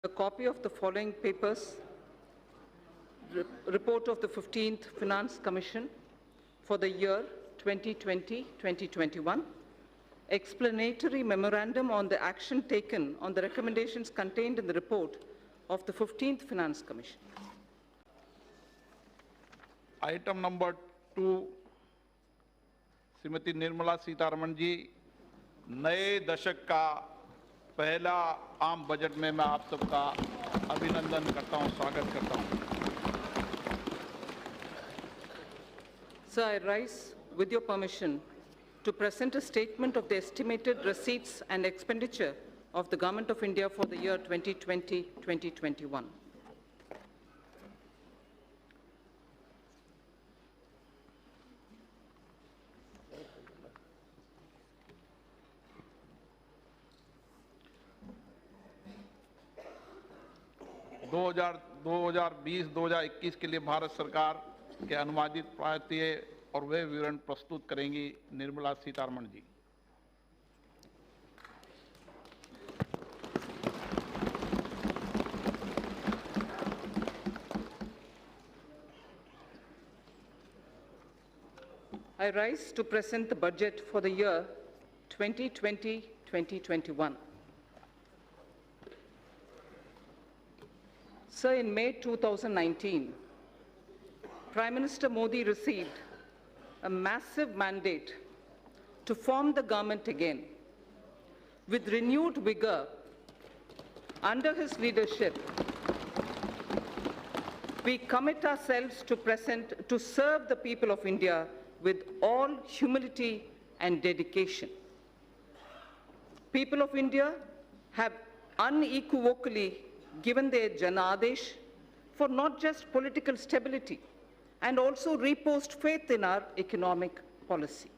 A copy of the following papers: report of the 15th Finance Commission for the year 2020-2021, explanatory memorandum on the action taken on the recommendations contained in the report of the 15th Finance Commission. Item number 2, Shrimati Nirmala Sitharaman ji, नए दशक का पहला आम budget में मैं आप सबका अभिनंदन करता हूं, स्वागत करता हूं। Sir, I rise, with your permission, to present a statement of the estimated receipts and expenditure of the Government of India for the year 2020-2021. दो हजार 2021 के लिए भारत सरकार के अनुवादित प्राप्तिये और वे विवरण प्रस्तुत करेंगी निर्मला सीतारमण जी। I rise to present the budget for the year 2020-2021. Sir, in May 2019, Prime Minister Modi received a massive mandate to form the government again. With renewed vigor, under his leadership, we commit ourselves to serve the people of India with all humility and dedication. People of India have unequivocally given their Janadesh for not just political stability and also reposed faith in our economic policy.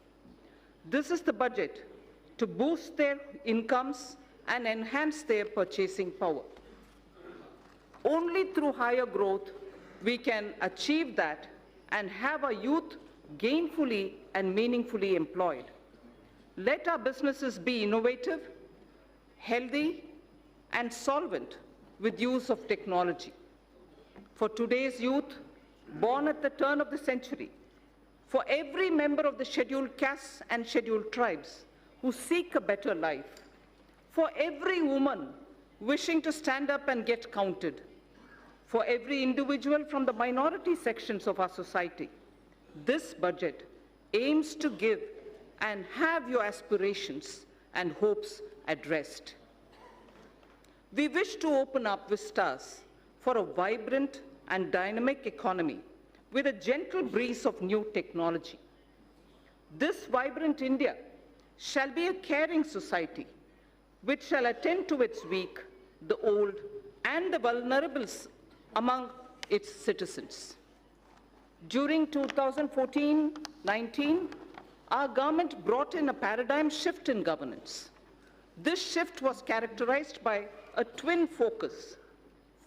This is the budget to boost their incomes and enhance their purchasing power. Only through higher growth we can achieve that and have our youth gainfully and meaningfully employed. Let our businesses be innovative, healthy, and solvent with use of technology. For today's youth, born at the turn of the century, for every member of the scheduled castes and scheduled tribes who seek a better life, for every woman wishing to stand up and get counted, for every individual from the minority sections of our society, this budget aims to give and have your aspirations and hopes addressed. We wish to open up vistas for a vibrant and dynamic economy with a gentle breeze of new technology. This vibrant India shall be a caring society which shall attend to its weak, the old, and the vulnerables among its citizens. During 2014-19, our government brought in a paradigm shift in governance. This shift was characterized by a twin focus: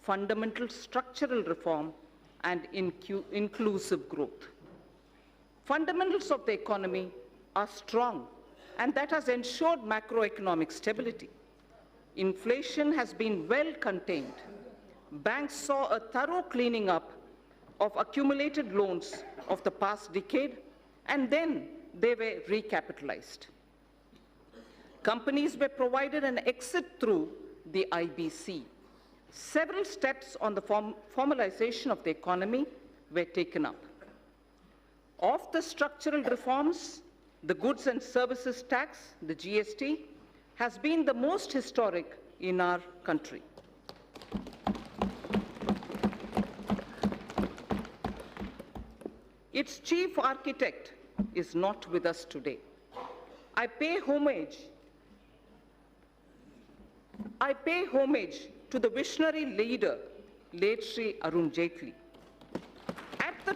fundamental structural reform and inclusive growth. Fundamentals of the economy are strong, and that has ensured macroeconomic stability. Inflation has been well contained. Banks saw a thorough cleaning up of accumulated loans of the past decade, and then they were recapitalized. Companies were provided an exit through the IBC. Several steps on the formalization of the economy were taken up. Of the structural reforms, the goods and services tax, the GST, has been the most historic in our country. Its chief architect is not with us today. I pay homage to the visionary leader, late Sri Arun Jaitley. At the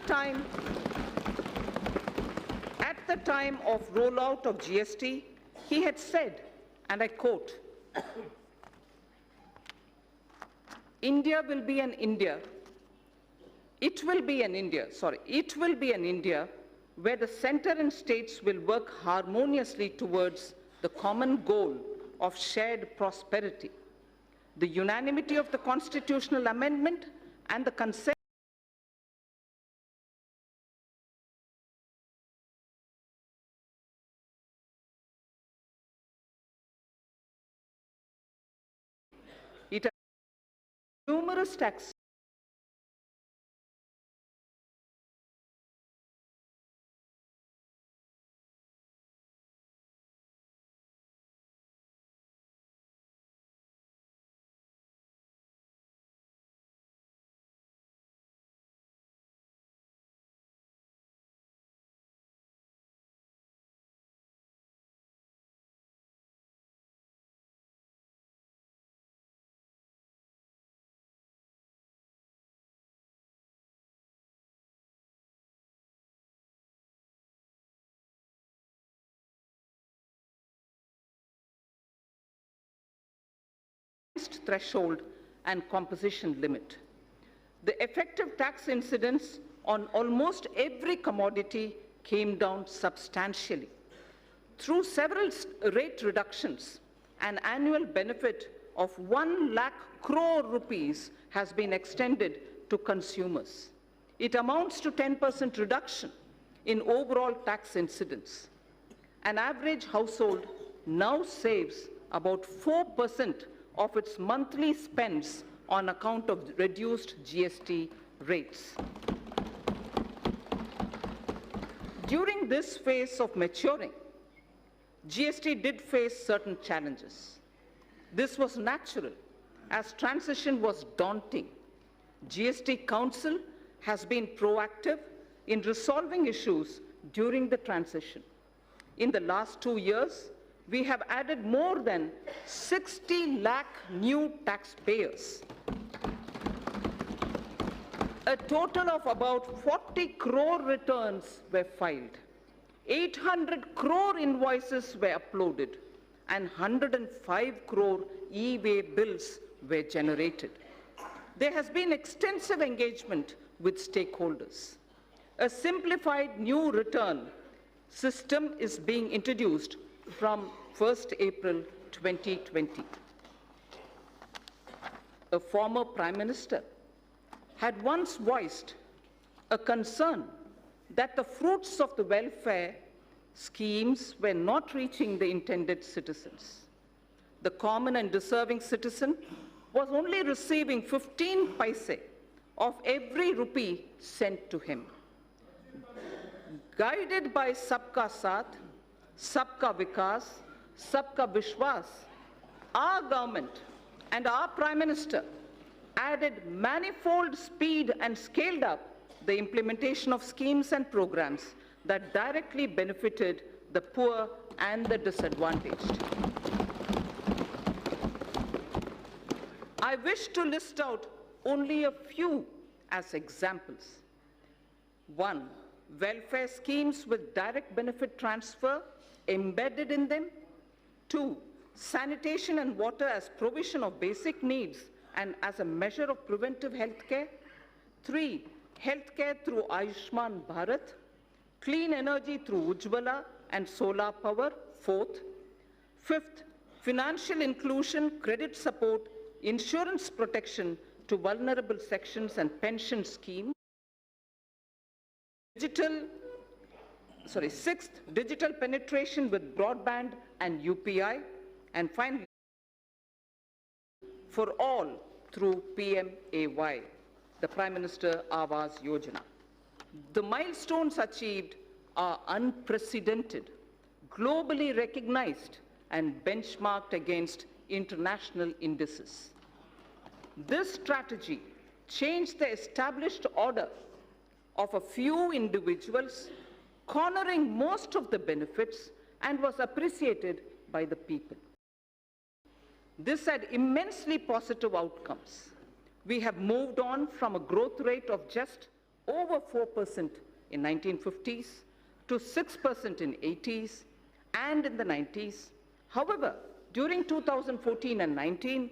time of rollout of GST, he had said, and I quote, "India will be an India. It will be an India where the center and states will work harmoniously towards the common goal of shared prosperity. The unanimity of the constitutional amendment and the consent it has numerous tax threshold and composition limit. The effective tax incidence on almost every commodity came down substantially. Through several rate reductions, an annual benefit of 1 lakh crore rupees has been extended to consumers. It amounts to 10% reduction in overall tax incidence. An average household now saves about 4% of its monthly spends on account of reduced GST rates. During this phase of maturing, GST did face certain challenges. This was natural, as transition was daunting. GST Council has been proactive in resolving issues during the transition. In the last 2 years, we have added more than 60 lakh new taxpayers. A total of about 40 crore returns were filed. 800 crore invoices were uploaded, and 105 crore e-way bills were generated. There has been extensive engagement with stakeholders. A simplified new return system is being introduced from 1st April 2020. A former Prime Minister had once voiced a concern that the fruits of the welfare schemes were not reaching the intended citizens. The common and deserving citizen was only receiving 15 paise of every rupee sent to him. Guided by Sabka Saath, Sabka Vikas, Sabka Vishwas, our government and our Prime Minister added manifold speed and scaled up the implementation of schemes and programs that directly benefited the poor and the disadvantaged. I wish to list out only a few as examples. 1. Welfare schemes with direct benefit transfer embedded in them. 2. Sanitation and water as provision of basic needs and as a measure of preventive health care. 3. Healthcare through Ayushman Bharat. Clean energy through Ujjwala and solar power. 4th. 5th. Financial inclusion, credit support, insurance protection to vulnerable sections and pension scheme. 6th, digital penetration with broadband and UPI. And finally, for all through PMAY, the Prime Minister Awas Yojana. The milestones achieved are unprecedented, globally recognized, and benchmarked against international indices. This strategy changed the established order of a few individuals, cornering most of the benefits, and was appreciated by the people. This had immensely positive outcomes. We have moved on from a growth rate of just over 4% in 1950s to 6% in 80s and in the 90s. However, during 2014 and 19,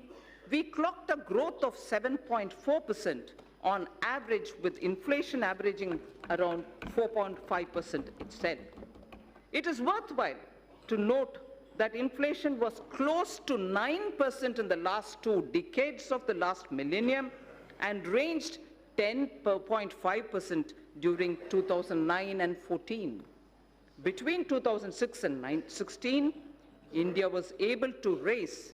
we clocked a growth of 7.4% on average, with inflation averaging around 4.5% itself. It is worthwhile to note that inflation was close to 9% in the last 2 decades of the last millennium and ranged 10.5% during 2009 and 14. Between 2006 and 16, India was able to raise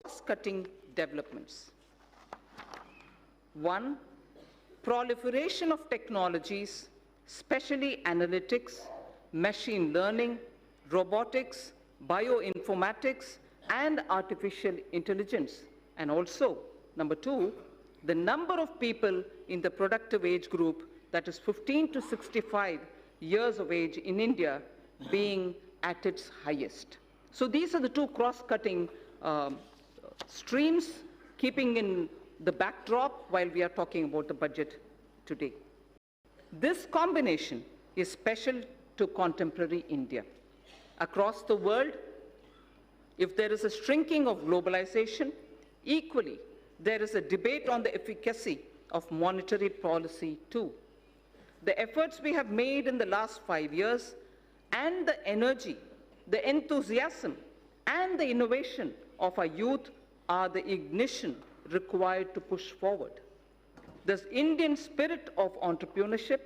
cost-cutting developments. 1. Proliferation of technologies, especially analytics, machine learning, robotics, bioinformatics, and artificial intelligence. And also, number 2, the number of people in the productive age group, that is 15 to 65 years of age in India, being at its highest. So these are the two cross-cutting streams, keeping in the backdrop while we are talking about the budget today. This combination is special to contemporary India. Across the world, if there is a shrinking of globalization, equally, there is a debate on the efficacy of monetary policy too. The efforts we have made in the last 5 years and the energy, the enthusiasm, and the innovation of our youth are the ignition required to push forward. This Indian spirit of entrepreneurship,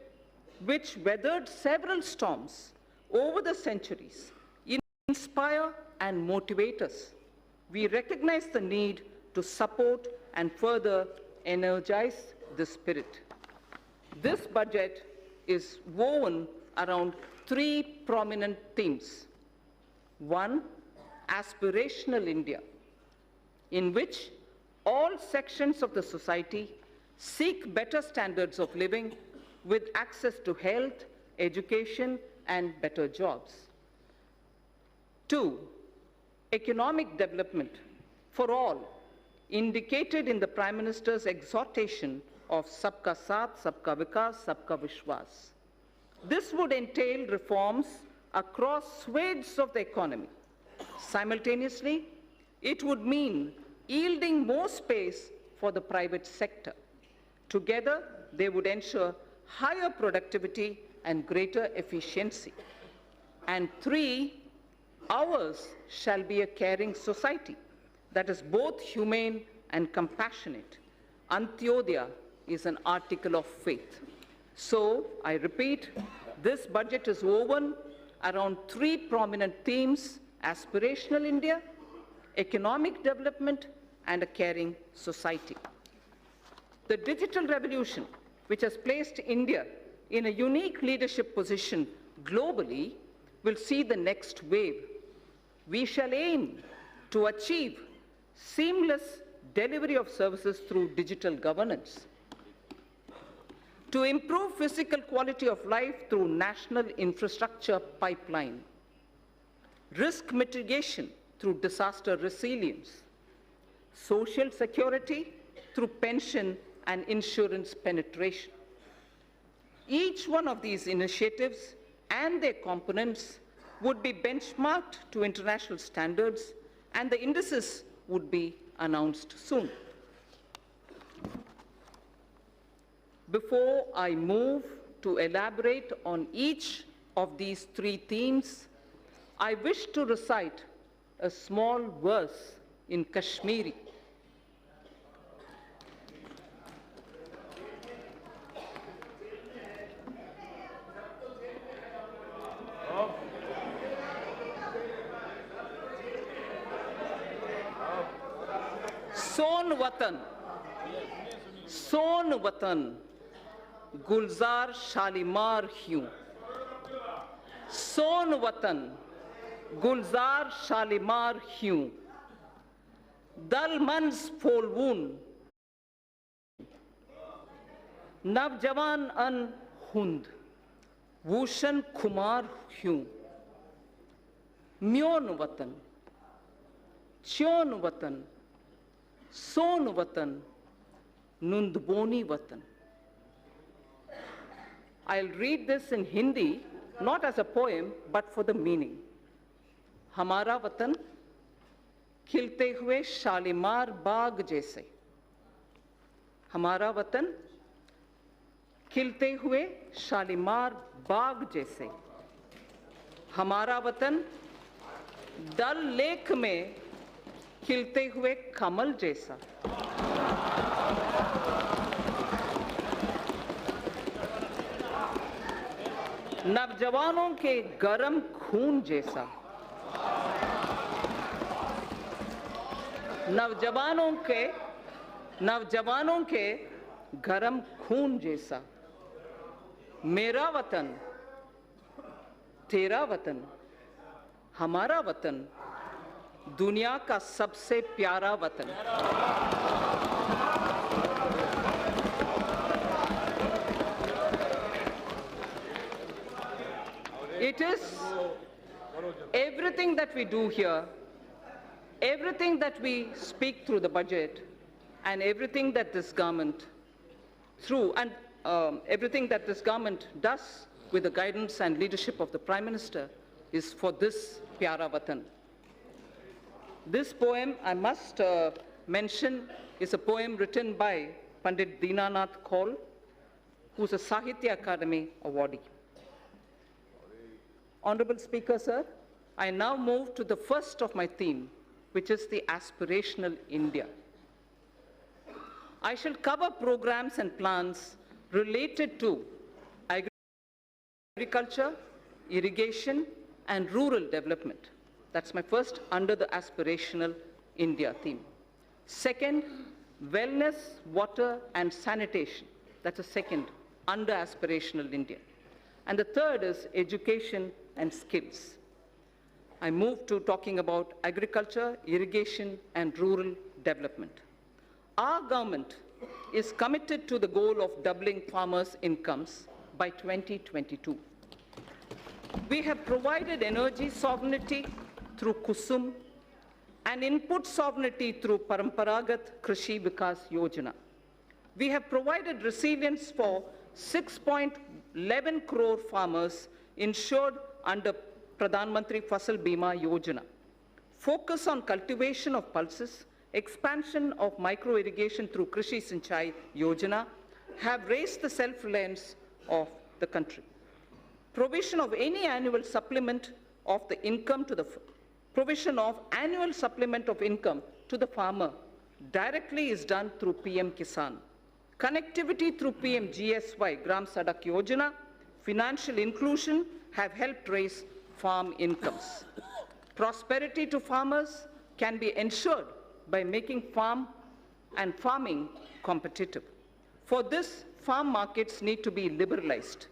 which weathered several storms over the centuries, inspire and motivate us. We recognize the need to support and further energize this spirit. This budget is woven around 3 prominent themes. 1, aspirational India, in which all sections of the society seek better standards of living with access to health, education, and better jobs. 2, economic development for all, indicated in the Prime Minister's exhortation of Sabka Saath, Sabka Vikas, Sabka Vishwas. This would entail reforms across swathes of the economy. Simultaneously, it would mean yielding more space for the private sector. Together, they would ensure higher productivity and greater efficiency. And 3, ours shall be a caring society that is both humane and compassionate. Antyodaya is an article of faith. So, I repeat, this budget is woven around 3 prominent themes: aspirational India, economic development, and a caring society. The digital revolution, which has placed India in a unique leadership position globally, will see the next wave. We shall aim to achieve seamless delivery of services through digital governance, to improve physical quality of life through national infrastructure pipeline, risk mitigation through disaster resilience, social security through pension and insurance penetration. Each one of these initiatives and their components would be benchmarked to international standards, and the indices would be announced soon. Before I move to elaborate on each of these three themes, I wish to recite a small verse in Kashmiri. सोन वतन गुलजार शालीमार ह्यूं सोन वतन गुलजार शालीमार ह्यूं दल मंस फोलवून नवजवान अन हुंद वूशन खुमार ह्यूं म्योन वतन च्योन वतन सोन वतन Nundboni Vatan. I'll read this in Hindi, not as a poem, but for the meaning. Hamara Vatan, खिलते हुए शालीमार बाग जैसे. हमारा वतन खिलते हुए शालीमार बाग जैसे. हमारा वतन डल लेक में खिलते हुए कमल जैसा. नवजवानों के गरम खून जैसा. नवजवानों के गरम खून जैसा. मेरा वतन, तेरा वतन, हमारा वतन, दुनिया का सबसे प्यारा वतन. It is everything that we do here, everything that we speak through the budget, and everything that this government everything that this government does with the guidance and leadership of the Prime Minister is for this Pyara Vatan. This poem, I must mention, is a poem written by Pandit Dinanath Kaul, who's a Sahitya Academy awardee. Honorable Speaker, sir, I now move to the first of my theme, which is the aspirational India. I shall cover programs and plans related to agriculture, irrigation, and rural development. That's my first under the aspirational India theme. Second, wellness, water, and sanitation. That's a second under aspirational India. And the third is education and skills. I move to talking about agriculture, irrigation, and rural development. Our government is committed to the goal of doubling farmers' incomes by 2022. We have provided energy sovereignty through Kusum and input sovereignty through Paramparagat Krishi Vikas Yojana. We have provided resilience for 6.11 crore farmers insured under Pradhan Mantri Fasal Bima Yojana. Focus on cultivation of pulses, expansion of micro-irrigation through Krishi Sinchai Yojana have raised the self-reliance of the country. Provision of any annual supplement of the income to the farmer directly is done through PM Kisan. Connectivity through PM GSY, Gram Sadak Yojana, financial inclusion have helped raise farm incomes. Prosperity to farmers can be ensured by making farming competitive. For this, farm markets need to be liberalized.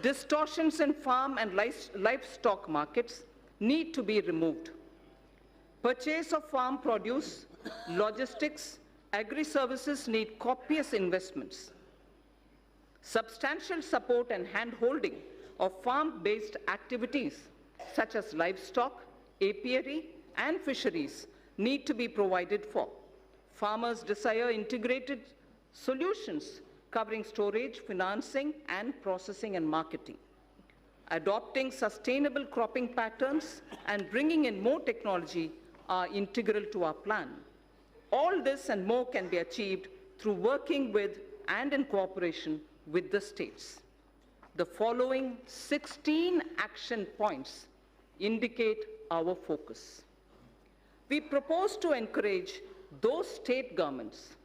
Distortions in farm and livestock markets need to be removed. Purchase of farm produce, logistics, agri-services need copious investments. Substantial support and hand-holding of farm-based activities such as livestock, apiary, and fisheries need to be provided for. Farmers desire integrated Solutions covering storage, financing, and processing and marketing. Adopting sustainable cropping patterns and bringing in more technology are integral to our plan. All this and more can be achieved through working with and in cooperation with the states. The following 16 action points indicate our focus. We propose to encourage those state governments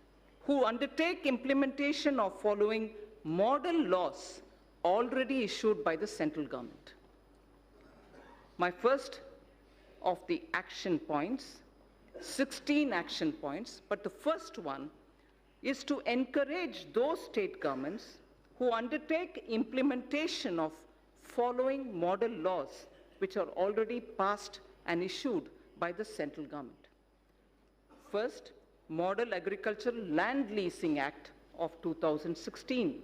who undertake implementation of following model laws already issued by the central government. My first of the action points, 16 action points, but the first one is to encourage those state governments who undertake implementation of following model laws which are already passed and issued by the central government. First, Model Agricultural Land Leasing Act of 2016.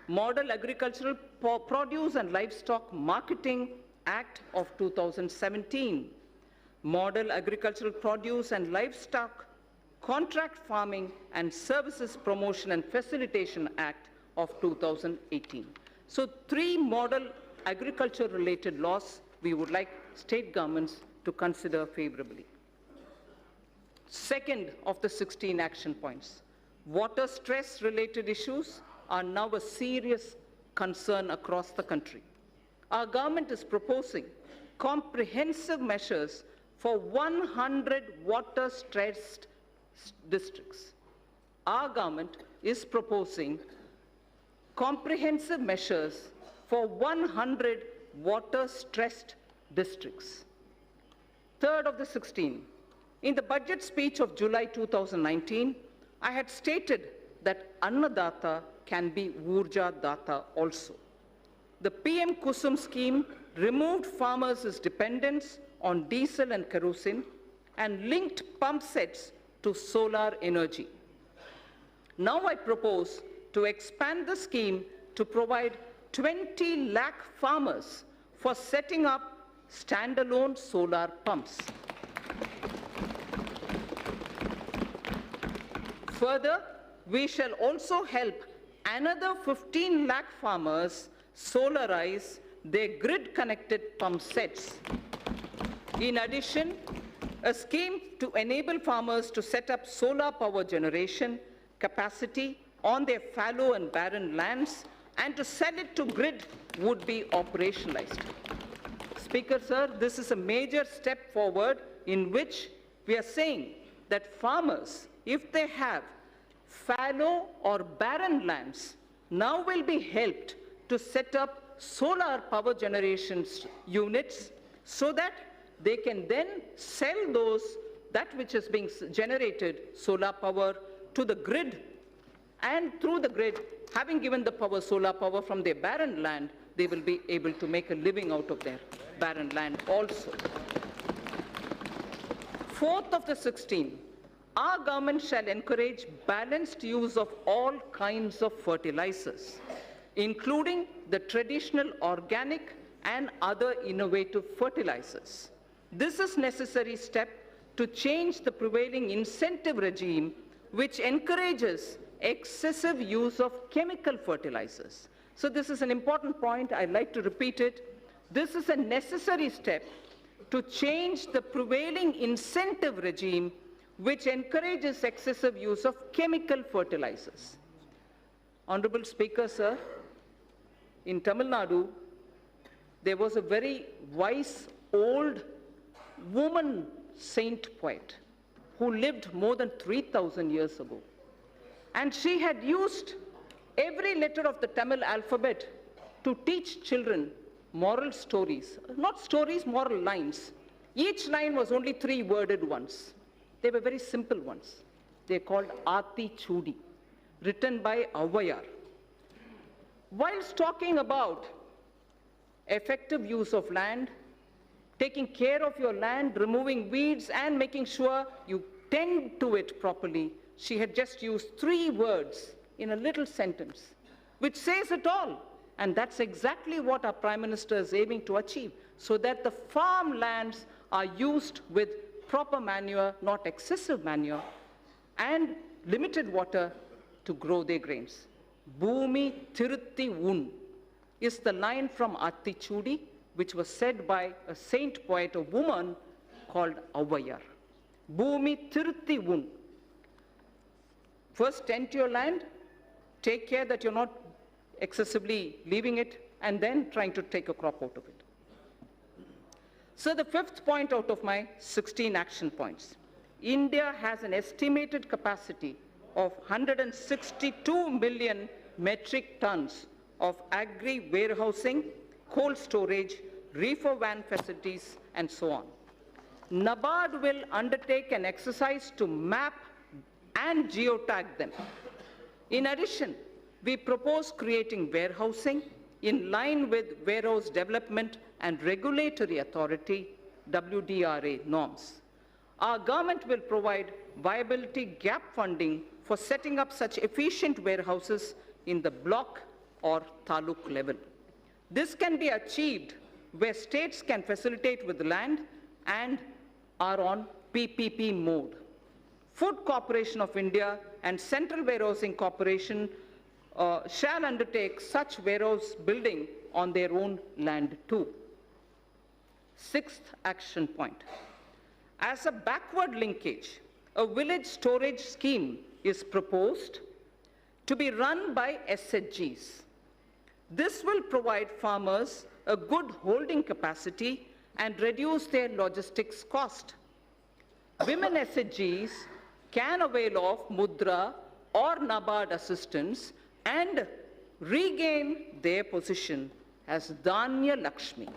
Model Agricultural Produce and Livestock Marketing Act of 2017. Model Agricultural Produce and Livestock Contract Farming and Services Promotion and Facilitation Act of 2018. So 3 model agriculture-related laws we would like state governments to consider favorably. Second of the 16 action points, water stress-related issues are now a serious concern across the country. Our government is proposing comprehensive measures for 100 water-stressed districts. Our government is proposing comprehensive measures for 100 water-stressed districts. Third of the 16, in the budget speech of July 2019, I had stated that Annadata can be Urja Data also. The PM Kusum scheme removed farmers' dependence on diesel and kerosene and linked pump sets to solar energy. Now I propose to expand the scheme to provide 20 lakh farmers for setting up standalone solar pumps. Further, we shall also help another 15 lakh farmers solarize their grid-connected pump sets. In addition, a scheme to enable farmers to set up solar power generation capacity on their fallow and barren lands and to sell it to grid would be operationalized. Speaker, sir, this is a major step forward in which we are saying that farmers, if they have fallow or barren lands, now will be helped to set up solar power generation units so that they can then sell that which is being generated, solar power, to the grid, and through the grid, having given the power, solar power from their barren land, they will be able to make a living out of their barren land also. Fourth of the 16, our government shall encourage balanced use of all kinds of fertilizers, including the traditional organic and other innovative fertilizers. This is a necessary step to change the prevailing incentive regime which encourages excessive use of chemical fertilizers. So this is an important point. I'd like to repeat it. This is a necessary step to change the prevailing incentive regime which encourages excessive use of chemical fertilizers. Honorable Speaker, sir, in Tamil Nadu, there was a very wise old woman saint poet who lived more than 3,000 years ago. And she had used every letter of the Tamil alphabet to teach children moral stories. Not stories, moral lines. Each line was only 3-worded ones. They were very simple ones. They're called Aati Chudi, written by Avayar. Whilst talking about effective use of land, taking care of your land, removing weeds, and making sure you tend to it properly, she had just used 3 words in a little sentence, which says it all. And that's exactly what our Prime Minister is aiming to achieve, so that the farmlands are used with proper manure, not excessive manure, and limited water to grow their grains. Bhumi Tirutti Un is the line from Attichudi, which was said by a saint poet, a woman called Avvayar. Bhumi Tirutti Un. First tend to your land, take care that you're not excessively leaving it, and then trying to take a crop out of it. So the fifth point out of my 16 action points. India has an estimated capacity of 162 million metric tons of agri-warehousing, cold storage, reefer van facilities, and so on. NABARD will undertake an exercise to map and geotag them. In addition, we propose creating warehousing in line with Warehouse Development and Regulatory Authority, WDRA norms. Our government will provide viability gap funding for setting up such efficient warehouses in the block or taluk level. This can be achieved where states can facilitate with land and are on PPP mode. Food Corporation of India and Central Warehousing Corporation shall undertake such warehouse building on their own land too. Sixth action point. As a backward linkage, a village storage scheme is proposed to be run by SHGs. This will provide farmers a good holding capacity and reduce their logistics cost. Women SHGs can avail of Mudra or NABARD assistance and regain their position as Dhanya Lakshmi.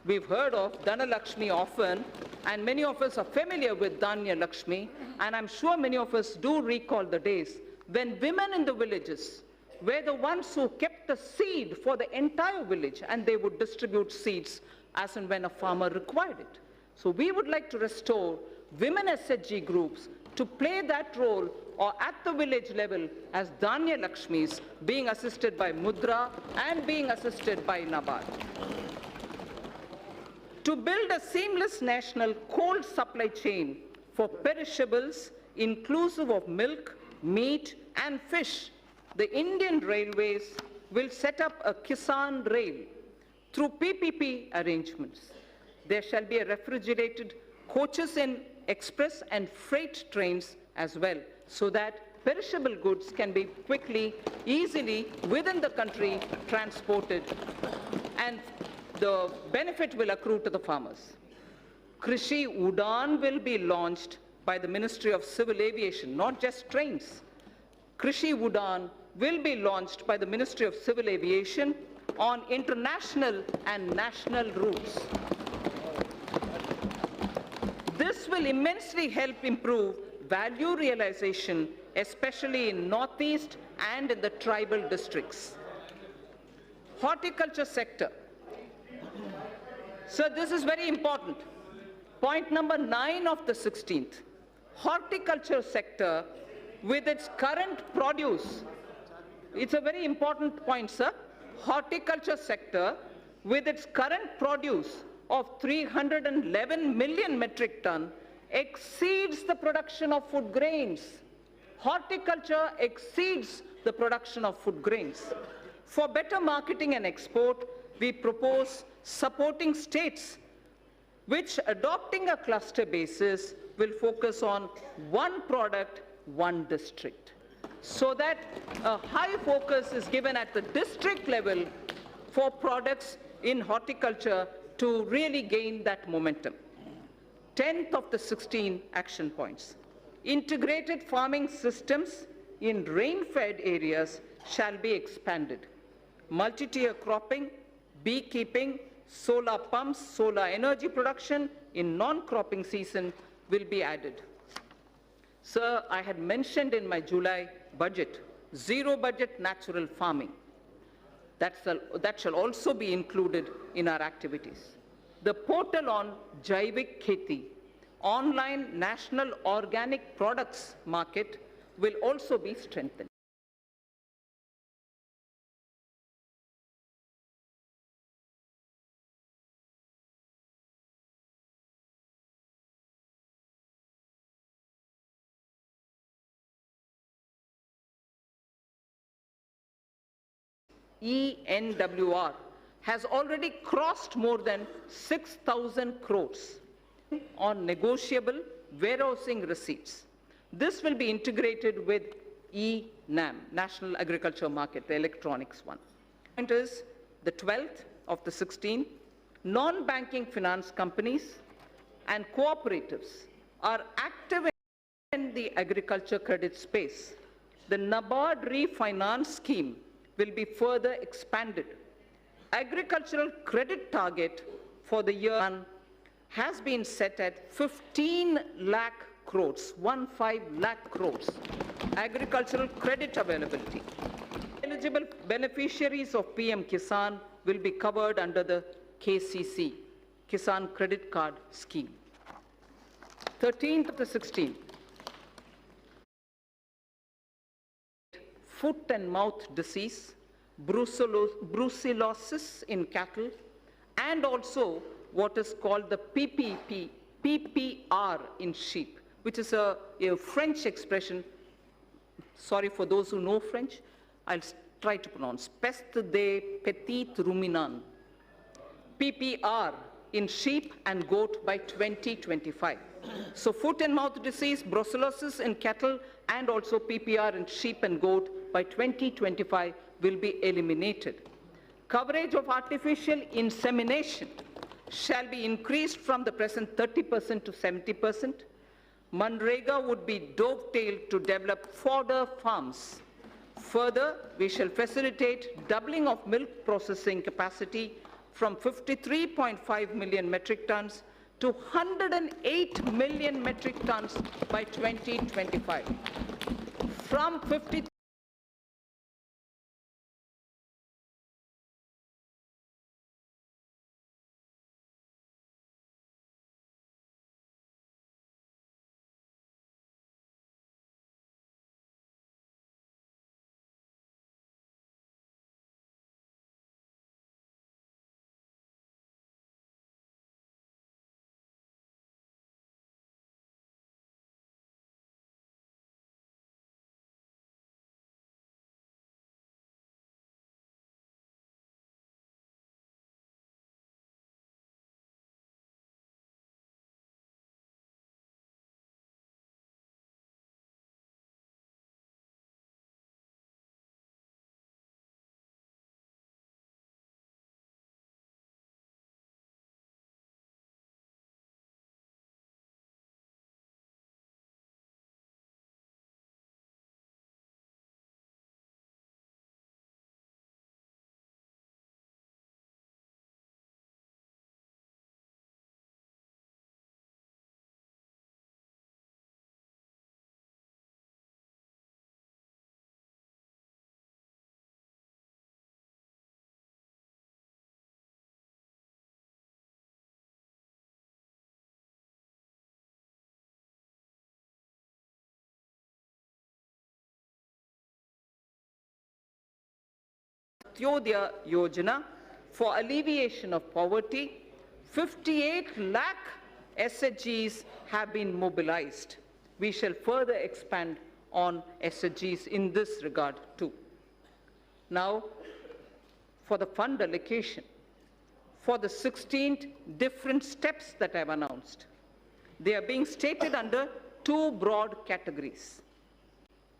We've heard of Dhana Lakshmi often, and many of us are familiar with Dhanya Lakshmi, and I'm sure many of us do recall the days when women in the villages were the ones who kept the seed for the entire village, and they would distribute seeds as and when a farmer required it. So we would like to restore women SHG groups to play that role or at the village level as Dhanya Lakshmis, being assisted by Mudra and being assisted by NABARD. To build a seamless national cold supply chain for perishables, inclusive of milk, meat, and fish, the Indian Railways will set up a Kisan Rail through PPP arrangements. There shall be a refrigerated coaches in express and freight trains as well, so that perishable goods can be quickly, easily within the country transported, and the benefit will accrue to the farmers. Krishi Udan will be launched by the Ministry of Civil Aviation, not just trains. Krishi Udan will be launched by the Ministry of Civil Aviation on international and national routes. This will immensely help improve value realization, especially in Northeast and in the tribal districts. Horticulture sector. So this is very important. Point number 9 of the 16th. Horticulture sector with its current produce. It's a very important point, sir. Horticulture sector with its current produce of 311 million metric ton exceeds the production of food grains. Horticulture exceeds the production of food grains. For better marketing and export, we propose supporting states which, adopting a cluster basis, will focus on one product, one district, so that a high focus is given at the district level for products in horticulture to really gain that momentum. 10th of the 16 action points. Integrated farming systems in rain-fed areas shall be expanded. Multi-tier cropping, beekeeping, solar pumps, solar energy production in non-cropping season will be added. Sir, I had mentioned in my July budget, zero budget natural farming. That shall also be included in our activities. The portal on Jaivik Kheti, online national organic products market, will also be strengthened. ENWR has already crossed more than 6,000 crores on negotiable warehousing receipts. This will be integrated with eNAM, National Agriculture Market, the electronics one. Point is, the 12th of the 16th, non-banking finance companies and cooperatives are active in the agriculture credit space. The NABARD refinance scheme will be further expanded. Agricultural credit target for the year has been set at 15 lakh crores, 15 lakh crores, agricultural credit availability. Eligible beneficiaries of PM Kisan will be covered under the KCC, Kisan Credit Card Scheme. 13th to 16th, foot and mouth disease, brucellosis in cattle, and also what is called the PPR in sheep, which is a French expression. Sorry for those who know French. I'll try to pronounce. Peste des petits ruminants. PPR in sheep and goat by 2025. So foot and mouth disease, brucellosis in cattle, and also PPR in sheep and goat by 2025 will be eliminated. Coverage of artificial insemination shall be increased from the present 30% to 70%. Manrega would be dovetailed to develop fodder farms. Further, we shall facilitate doubling of milk processing capacity from 53.5 million metric tons to 108 million metric tons by 2025. From 50 Antyodaya Yojana for alleviation of poverty, 58 lakh SHGs have been mobilized. We shall further expand on SHGs in this regard too. Now, for the fund allocation, for the 16 different steps that I have announced, they are being stated under two broad categories.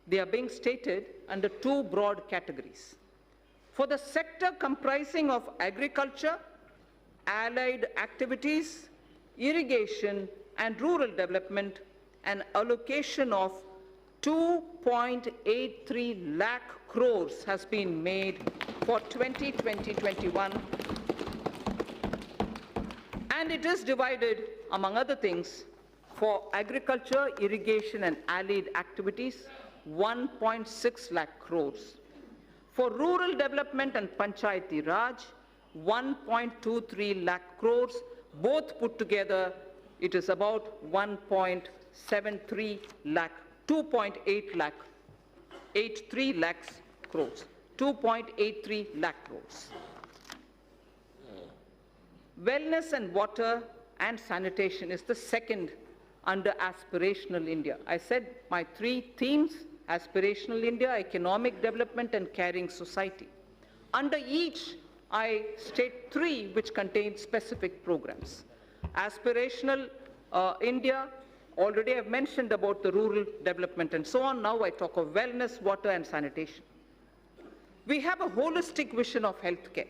They are being stated under two broad categories. For the sector comprising of agriculture, allied activities, irrigation, and rural development, an allocation of 2.83 lakh crores has been made for 2020-21, and it is divided, among other things, for agriculture, irrigation, and allied activities, 1.6 lakh crores. For rural development and Panchayati Raj, 1.23 lakh crores. Both put together, it is about 1.73 lakh, 2.8 lakh, 83 lakhs crores, 2.83 lakh crores. Wellness and water and sanitation is the second under Aspirational India. I said my three themes: Aspirational India, economic development, and caring society. Under each, I state 3 which contain specific programs. Aspirational India, already I've mentioned about the rural development and so on. Now I talk of wellness, water and sanitation. We have a holistic vision of healthcare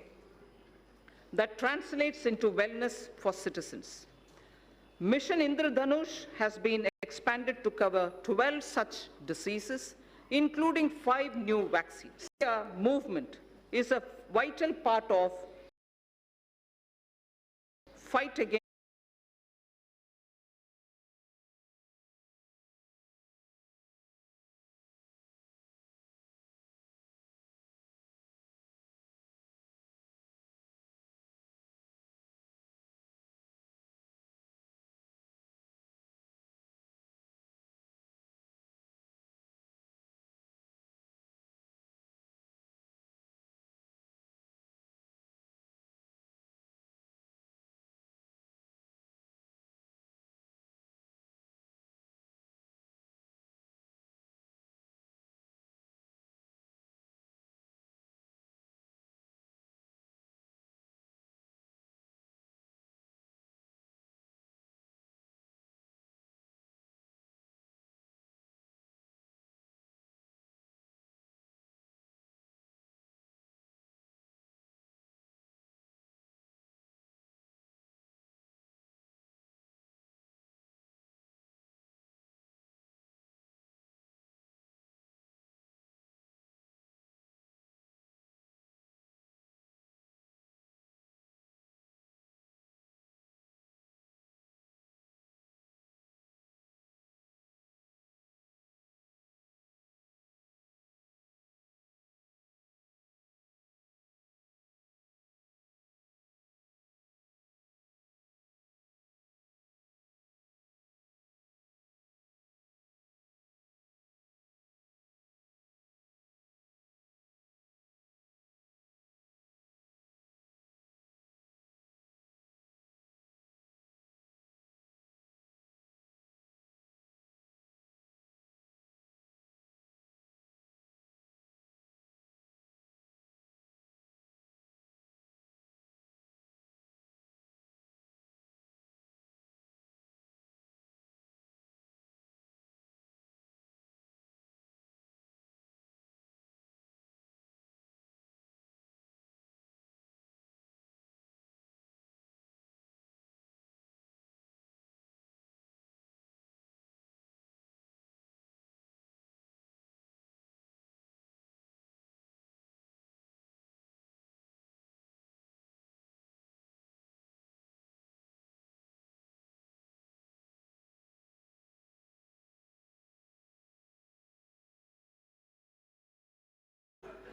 that translates into wellness for citizens. Mission Indradhanush has been expanded to cover 12 such diseases, including 5 new vaccines. The movement is a vital part of fight against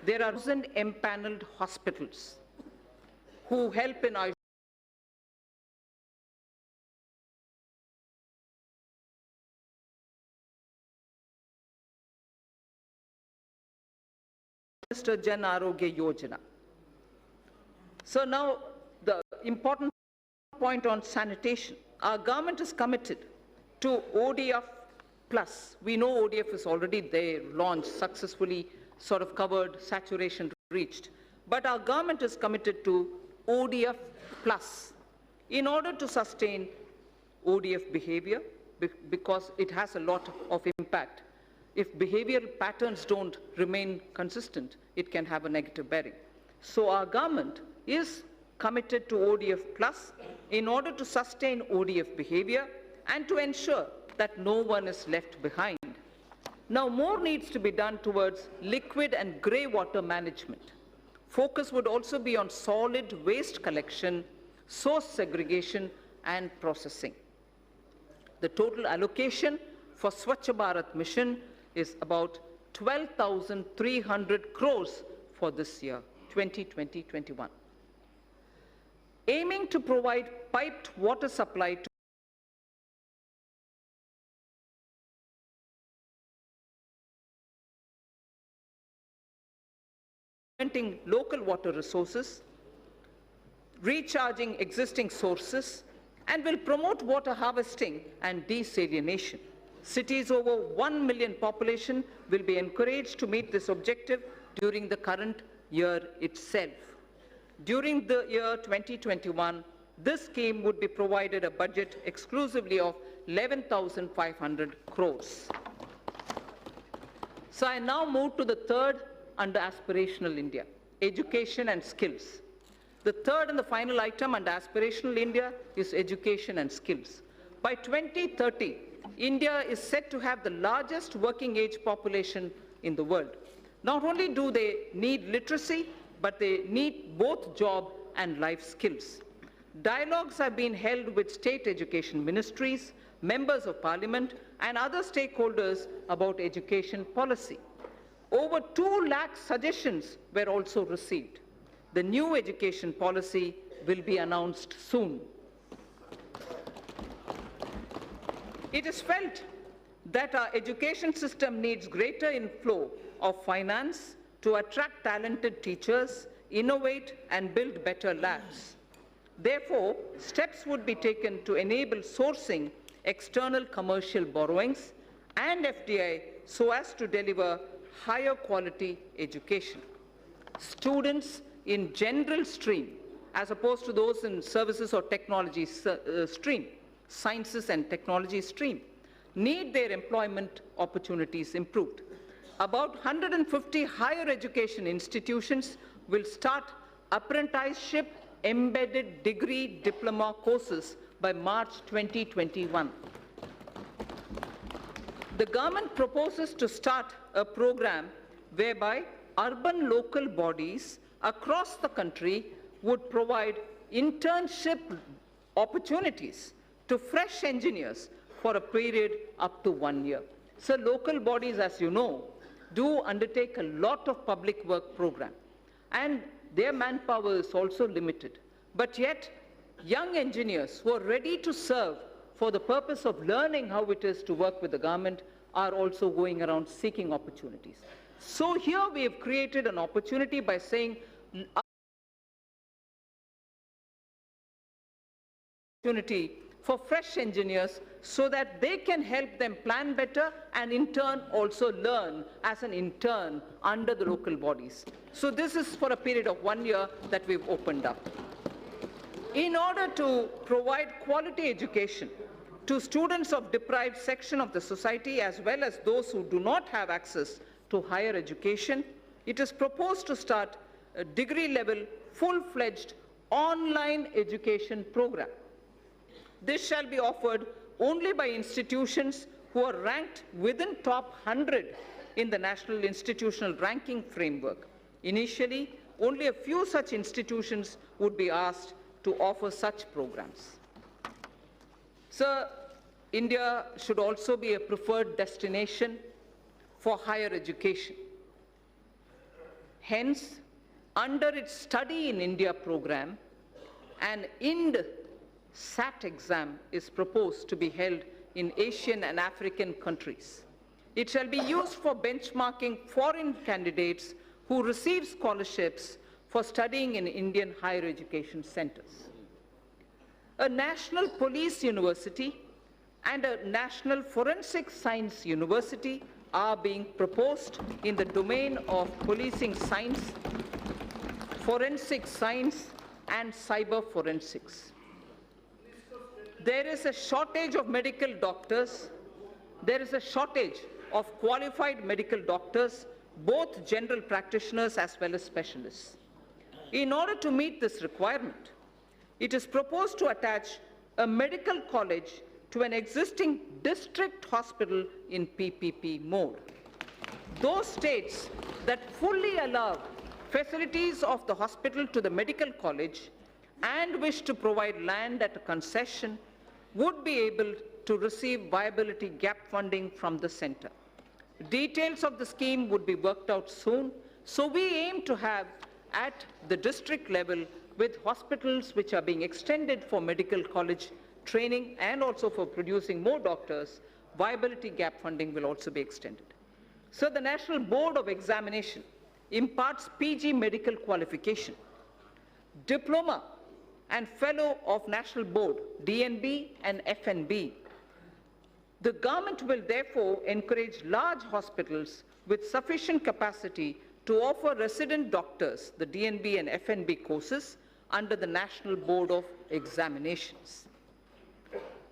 there are 1,000 empaneled hospitals who help in our Jan Arogya Yojana. So now the important point on sanitation. Our government is committed to ODF plus. We know ODF is already there, launched, successfully sort of covered, saturation reached. But our government is committed to ODF plus in order to sustain ODF behavior because it has a lot of impact. If behavioral patterns don't remain consistent, it can have a negative bearing. So our government is committed to ODF plus in order to sustain ODF behavior and to ensure that no one is left behind. Now, more needs to be done towards liquid and grey water management. Focus would also be on solid waste collection, source segregation, and processing. The total allocation for Swachh Bharat mission is about 12,300 crores for this year, 2020-21. Aiming to provide piped water supply to local water resources, recharging existing sources, and will promote water harvesting and desalination. Cities over 1 million population will be encouraged to meet this objective during the current year itself. During the year 2021, this scheme would be provided a budget exclusively of 11,500 crores. So I now move to the third under Aspirational India, education and skills. The third and the final item under Aspirational India is education and skills. By 2030, India is set to have the largest working age population in the world. Not only do they need literacy, but they need both job and life skills. Dialogues have been held with state education ministries, members of parliament, and other stakeholders about education policy. Over 2 lakh suggestions were also received. The new education policy will be announced soon. It is felt that our education system needs greater inflow of finance to attract talented teachers, innovate, and build better labs. Therefore, steps would be taken to enable sourcing external commercial borrowings and FDI so as to deliver higher quality education. Students in general stream, as opposed to those in services or technology stream, sciences and technology stream, need their employment opportunities improved. About 150 higher education institutions will start apprenticeship embedded degree diploma courses by March 2021. The government proposes to start a program whereby urban local bodies across the country would provide internship opportunities to fresh engineers for a period up to 1 year. So local bodies, as you know, do undertake a lot of public work program, and their manpower is also limited. But yet, young engineers who are ready to serve for the purpose of learning how it is to work with the government are also going around seeking opportunities. So here we have created an opportunity by saying opportunity for fresh engineers so that they can help them plan better and in turn also learn as an intern under the local bodies. So this is for a period of 1 year that we've opened up. In order to provide quality education to students of deprived section of the society as well as those who do not have access to higher education, it is proposed to start a degree-level, full-fledged online education program. This shall be offered only by institutions who are ranked within top 100 in the National Institutional Ranking Framework. Initially, only a few such institutions would be asked to offer such programs. So, India should also be a preferred destination for higher education. Hence, under its Study in India program, an IND-SAT exam is proposed to be held in Asian and African countries. It shall be used for benchmarking foreign candidates who receive scholarships for studying in Indian higher education centers. A national police university and a national forensic science university are being proposed in the domain of policing science, forensic science, and cyber forensics. There is a shortage of medical doctors. There is a shortage of qualified medical doctors, both general practitioners as well as specialists. In order to meet this requirement, it is proposed to attach a medical college to an existing district hospital in PPP mode. Those states that fully allow facilities of the hospital to the medical college and wish to provide land at a concession would be able to receive viability gap funding from the center. Details of the scheme would be worked out soon, so we aim to have at the district level, with hospitals which are being extended for medical college training and also for producing more doctors, viability gap funding will also be extended. So the National Board of Examination imparts PG medical qualification, diploma and fellow of National Board, DNB and FNB. The government will therefore encourage large hospitals with sufficient capacity to offer resident doctors the DNB and FNB courses under the National Board of Examinations.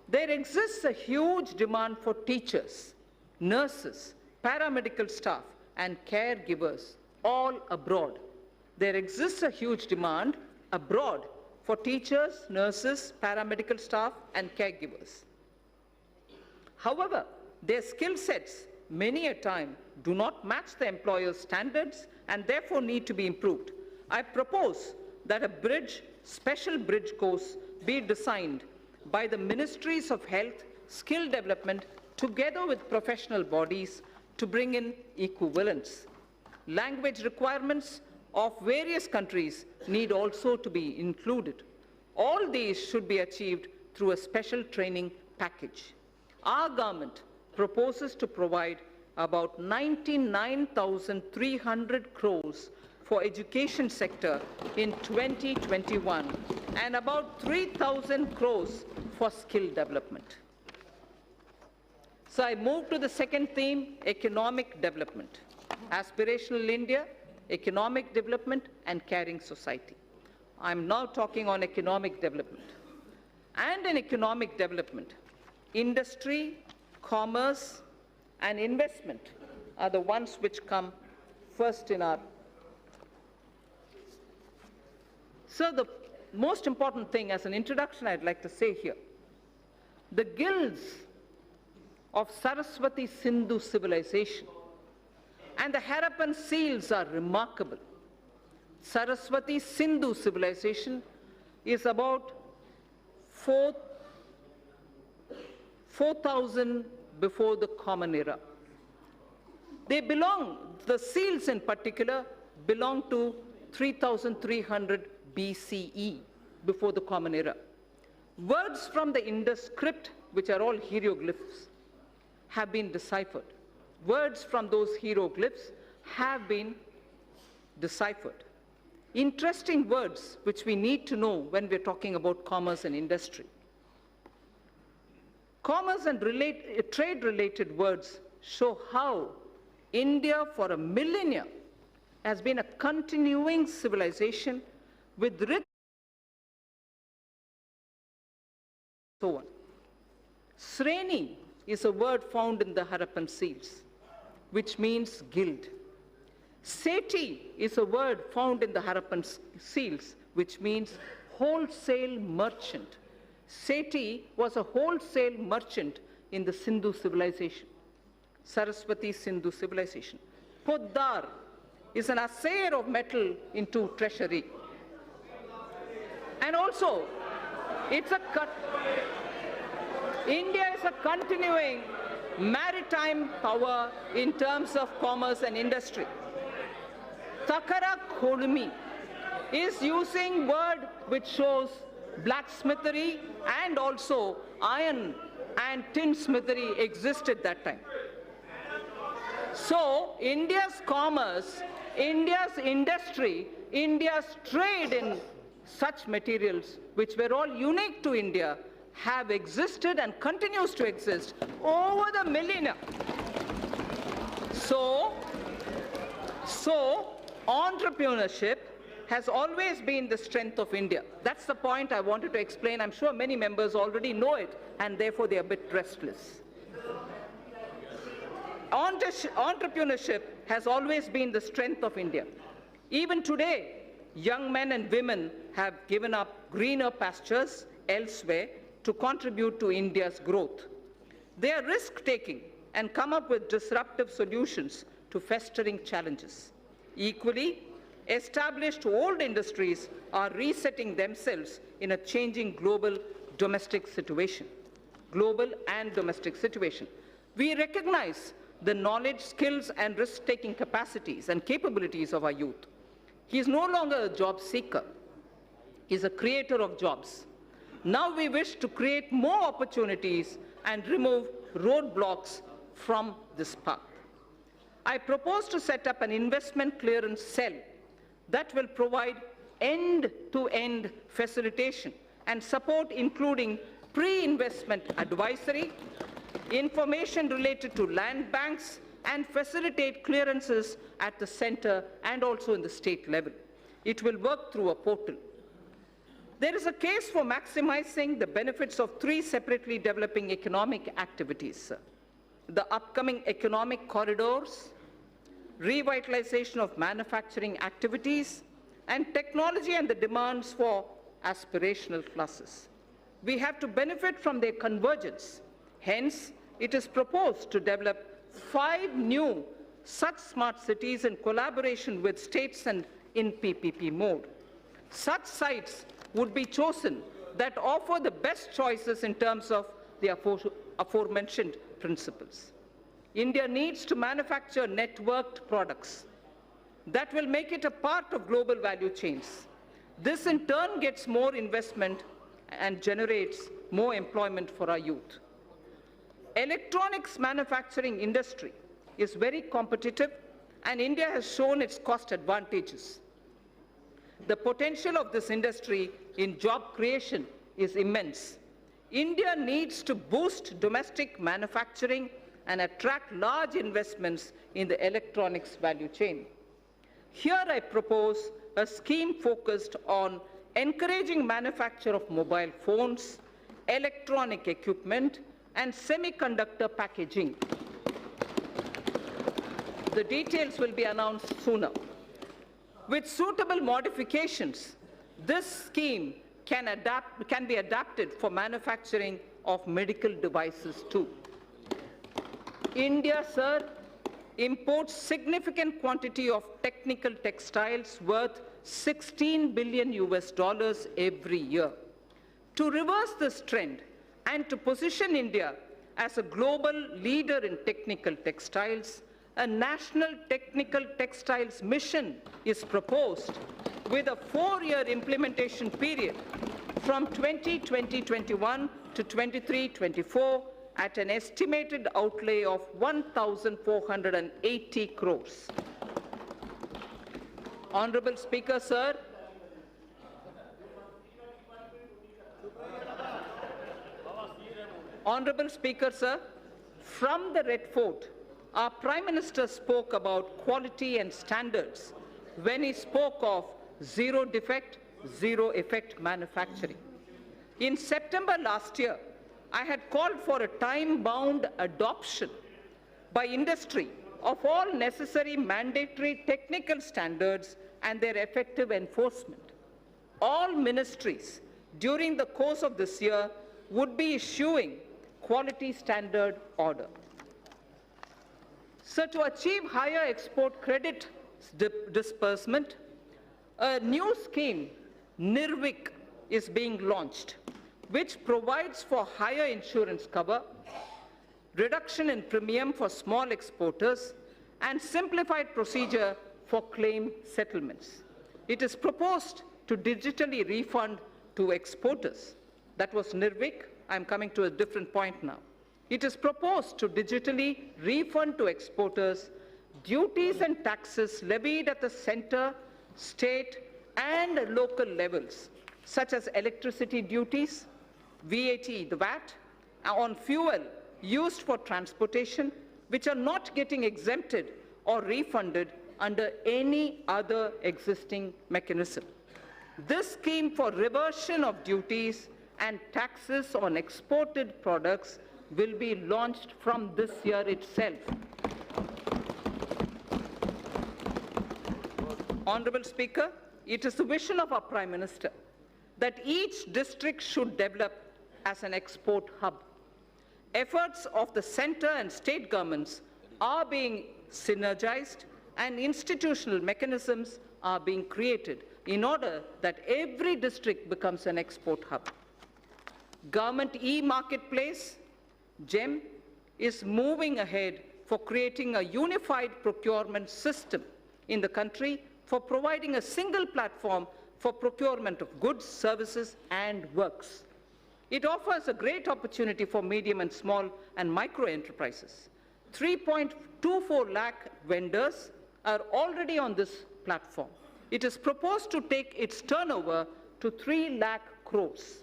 There exists a huge demand for teachers, nurses, paramedical staff, and caregivers all abroad. There exists a huge demand abroad for teachers, nurses, paramedical staff, and caregivers. However, their skill sets many a time do not match the employer's standards and therefore need to be improved. I propose that a special bridge course be designed by the Ministries of Health, Skill Development, together with professional bodies to bring in equivalence. Language requirements of various countries need also to be included. All these should be achieved through a special training package. Our government proposes to provide about 99,300 crores for education sector in 2021 and about 3,000 crores for skill development. So I move to the second theme, economic development. Aspirational India, economic development, and caring society. I'm now talking on economic development. And in economic development, industry, commerce, and investment are the ones which come first in our. So the most important thing as an introduction I'd like to say here, the guilds of Saraswati Sindhu civilization and the Harappan seals are remarkable. Saraswati Sindhu civilization is about 4,000 before the Common Era. They belong, the seals in particular, belong to 3,300 BCE, before the Common Era. Words from the Indus script, which are all hieroglyphs, have been deciphered. Words from those hieroglyphs have been deciphered. Interesting words which we need to know when we're talking about commerce and industry. Commerce and trade-related words show how India for a millennia has been a continuing civilization with rich so on. Sreni is a word found in the Harappan seals, which means guild. Seti is a word found in the Harappan seals, which means wholesale merchant. Seti was a wholesale merchant in the Sindhu civilization, Saraswati Sindhu civilization. Poddar is an assayer of metal into treasury. And also, India is a continuing maritime power in terms of commerce and industry. Takara Kholmi is using word which shows blacksmithery and also iron and tin smithery existed that time. So India's commerce, India's industry, India's trade in such materials which were all unique to India have existed and continues to exist over the millennia. So entrepreneurship has always been the strength of India. That's the point I wanted to explain. I'm sure many members already know it, and therefore they are a bit restless. Entrepreneurship has always been the strength of India. Even today, young men and women have given up greener pastures elsewhere to contribute to India's growth. They are risk-taking and come up with disruptive solutions to festering challenges. Equally, established old industries are resetting themselves in a changing global domestic situation. Global and domestic situation. We recognize the knowledge, skills, and risk-taking capacities and capabilities of our youth. He is no longer a job seeker. He is a creator of jobs. Now we wish to create more opportunities and remove roadblocks from this path. I propose to set up an investment clearance cell that will provide end-to-end facilitation and support, including pre-investment advisory, information related to land banks, and facilitate clearances at the center and also in the state level. It will work through a portal. There is a case for maximizing the benefits of three separately developing economic activities: the upcoming economic corridors, revitalization of manufacturing activities, and technology and the demands for aspirational classes. We have to benefit from their convergence. Hence, it is proposed to develop 5 new such smart cities in collaboration with states and in PPP mode. Such sites would be chosen that offer the best choices in terms of the aforementioned principles. India needs to manufacture networked products that will make it a part of global value chains. This in turn gets more investment and generates more employment for our youth. Electronics manufacturing industry is very competitive, and India has shown its cost advantages. The potential of this industry in job creation is immense. India needs to boost domestic manufacturing and attract large investments in the electronics value chain. Here I propose a scheme focused on encouraging manufacture of mobile phones, electronic equipment, and semiconductor packaging. The details will be announced sooner. With suitable modifications, this scheme can be adapted for manufacturing of medical devices too. India, sir, imports significant quantity of technical textiles worth $16 billion every year. To reverse this trend and to position India as a global leader in technical textiles, a national technical textiles mission is proposed with a 4-year implementation period from 2020-21 to 23-24 at an estimated outlay of 1,480 crores. Honorable Speaker, sir, Honorable Speaker, sir, from the Red Fort, our Prime Minister spoke about quality and standards when he spoke of zero defect, zero effect manufacturing. In September last year, I had called for a time-bound adoption by industry of all necessary mandatory technical standards and their effective enforcement. All ministries during the course of this year would be issuing quality standard order. So to achieve higher export credit disbursement, a new scheme, NIRVIC, is being launched, which provides for higher insurance cover, reduction in premium for small exporters, and simplified procedure for claim settlements. It is proposed to digitally refund to exporters. That was NIRVIC. I'm coming to a different point now. It is proposed to digitally refund to exporters duties and taxes levied at the center, state, and local levels, such as electricity duties, VAT, the VAT, on fuel used for transportation, which are not getting exempted or refunded under any other existing mechanism. This scheme for reversion of duties and taxes on exported products will be launched from this year itself. Honorable Speaker, it is the vision of our Prime Minister that each district should develop as an export hub. Efforts of the center and state governments are being synergized and institutional mechanisms are being created in order that every district becomes an export hub. Government e-marketplace, GEM, is moving ahead for creating a unified procurement system in the country for providing a single platform for procurement of goods, services, and works. It offers a great opportunity for medium and small and micro enterprises. 3.24 lakh vendors are already on this platform. It is proposed to take its turnover to 3 lakh crores.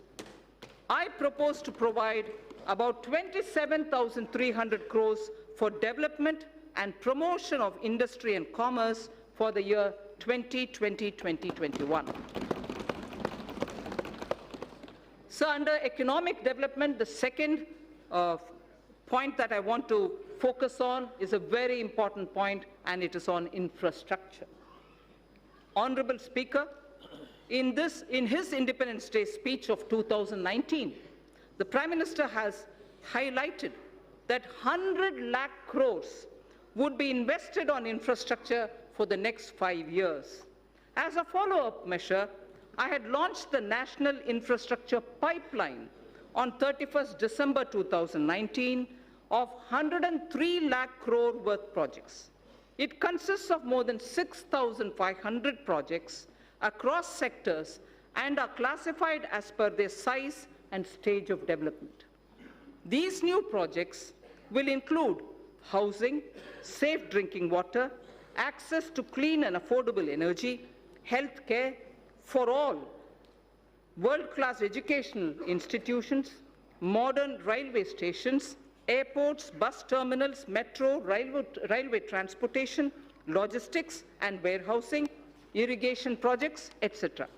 I propose to provide about 27,300 crores for development, and promotion of industry and commerce for the year 2020-2021. So under economic development, the second point that I want to focus on is a very important point, and it is on infrastructure. Honorable Speaker, in his Independence Day speech of 2019, the Prime Minister has highlighted that 100 lakh crores would be invested on infrastructure for the next 5 years. As a follow-up measure, I had launched the National Infrastructure Pipeline on 31st December 2019 of 103 lakh crore worth projects. It consists of more than 6,500 projects across sectors and are classified as per their size and stage of development. These new projects will include housing, safe drinking water, access to clean and affordable energy, health care for all, world-class educational institutions, modern railway stations, airports, bus terminals, metro, railway transportation, logistics and warehousing, irrigation projects, etc.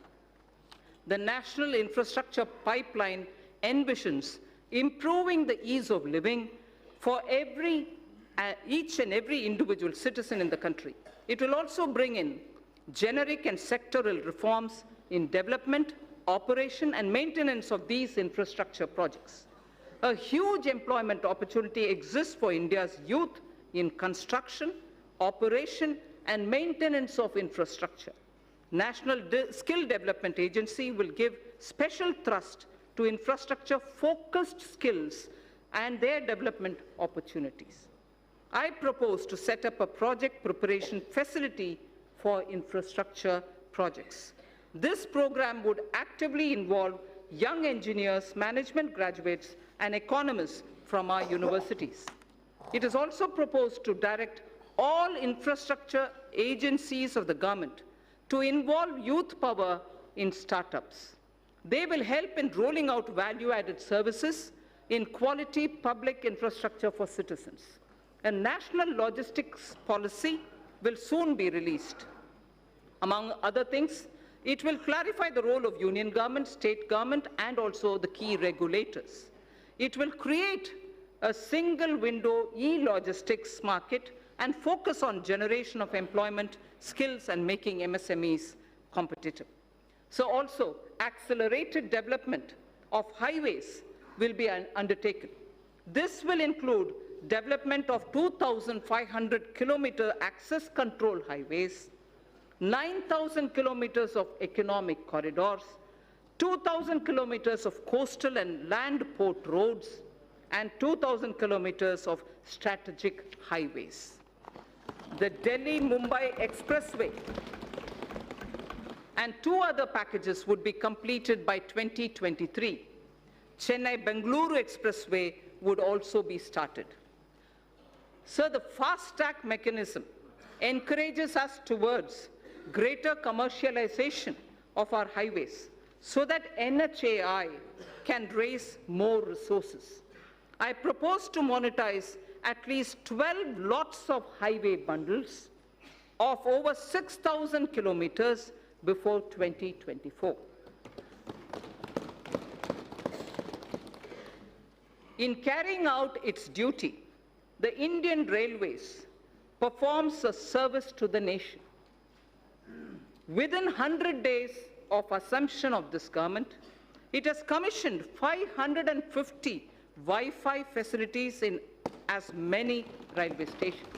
The National Infrastructure Pipeline envisions improving the ease of living for each and every individual citizen in the country. It will also bring in generic and sectoral reforms in development, operation and maintenance of these infrastructure projects. A huge employment opportunity exists for India's youth in construction, operation and maintenance of infrastructure. National Skill Development Agency will give special thrust to infrastructure-focused skills and their development opportunities. I propose to set up a project preparation facility for infrastructure projects. This program would actively involve young engineers, management graduates, and economists from our universities. It is also proposed to direct all infrastructure agencies of the government to involve youth power in startups. They will help in rolling out value-added services in quality public infrastructure for citizens. A national logistics policy will soon be released. Among other things, it will clarify the role of union government, state government, and also the key regulators. It will create a single window e-logistics market and focus on generation of employment, skills, and making MSMEs competitive. So also, accelerated development of highways will be undertaken. This will include development of 2,500 kilometer access control highways, 9,000 kilometers of economic corridors, 2,000 kilometers of coastal and land port roads, and 2,000 kilometers of strategic highways. The Delhi-Mumbai Expressway and 2 other packages would be completed by 2023. Chennai-Bengaluru Expressway would also be started. So the fast-track mechanism encourages us towards greater commercialization of our highways so that NHAI can raise more resources. I propose to monetize at least 12 lots of highway bundles of over 6,000 kilometers before 2024. In carrying out its duty, the Indian Railways performs a service to the nation. Within 100 days of assumption of this government, it has commissioned 550 Wi-Fi facilities in as many railway stations.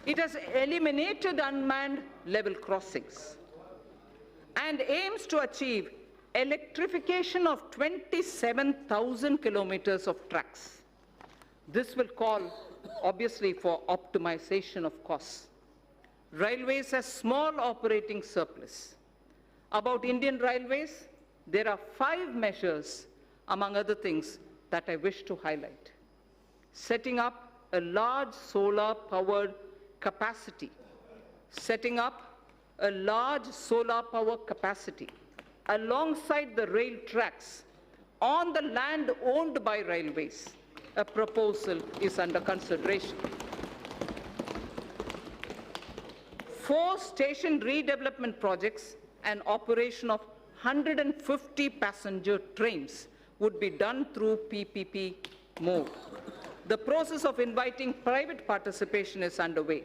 It has eliminated unmanned level crossings and aims to achieve electrification of 27,000 kilometers of tracks. This will call, obviously, for optimization of costs. Railways has small operating surplus. About Indian Railways, there are 5 measures, among other things, that I wish to highlight. Setting up a large solar-powered capacity. Setting up a large solar power capacity alongside the rail tracks on the land owned by railways. A proposal is under consideration. 4 station redevelopment projects and operation of 150 passenger trains would be done through PPP mode. The process of inviting private participation is underway.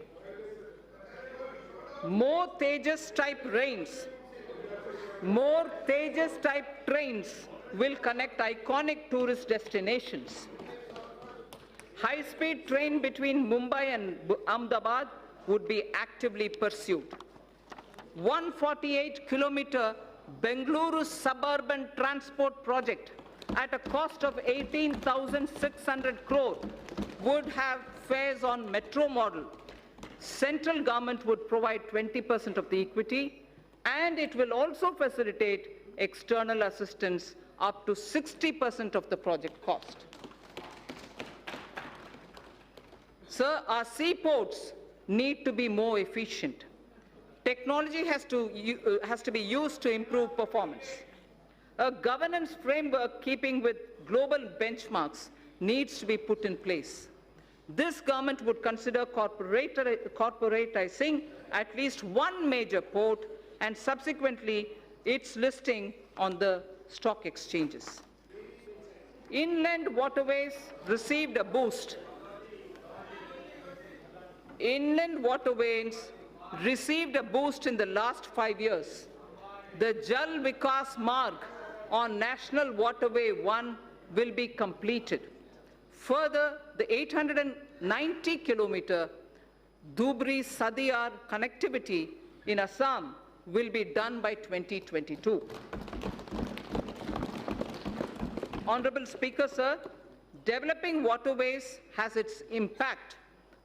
More Tejas-type trains will connect iconic tourist destinations. High-speed train between Mumbai and Ahmedabad would be actively pursued. 148-kilometer Bengaluru suburban transport project at a cost of 18,600 crore would have fares on metro model. Central government would provide 20% of the equity, and it will also facilitate external assistance up to 60% of the project cost. Sir, our seaports need to be more efficient. Technology has to be used to improve performance. A governance framework keeping with global benchmarks needs to be put in place. This government would consider corporatizing at least one major port and subsequently its listing on the stock exchanges. Inland waterways received a boost. Inland waterways received a boost in the last 5 years. The Jal Vikas Marg on National Waterway 1 will be completed. Further, the 890-kilometer Dhubri-Sadiyar connectivity in Assam will be done by 2022. Honorable Speaker, sir, developing waterways has its impact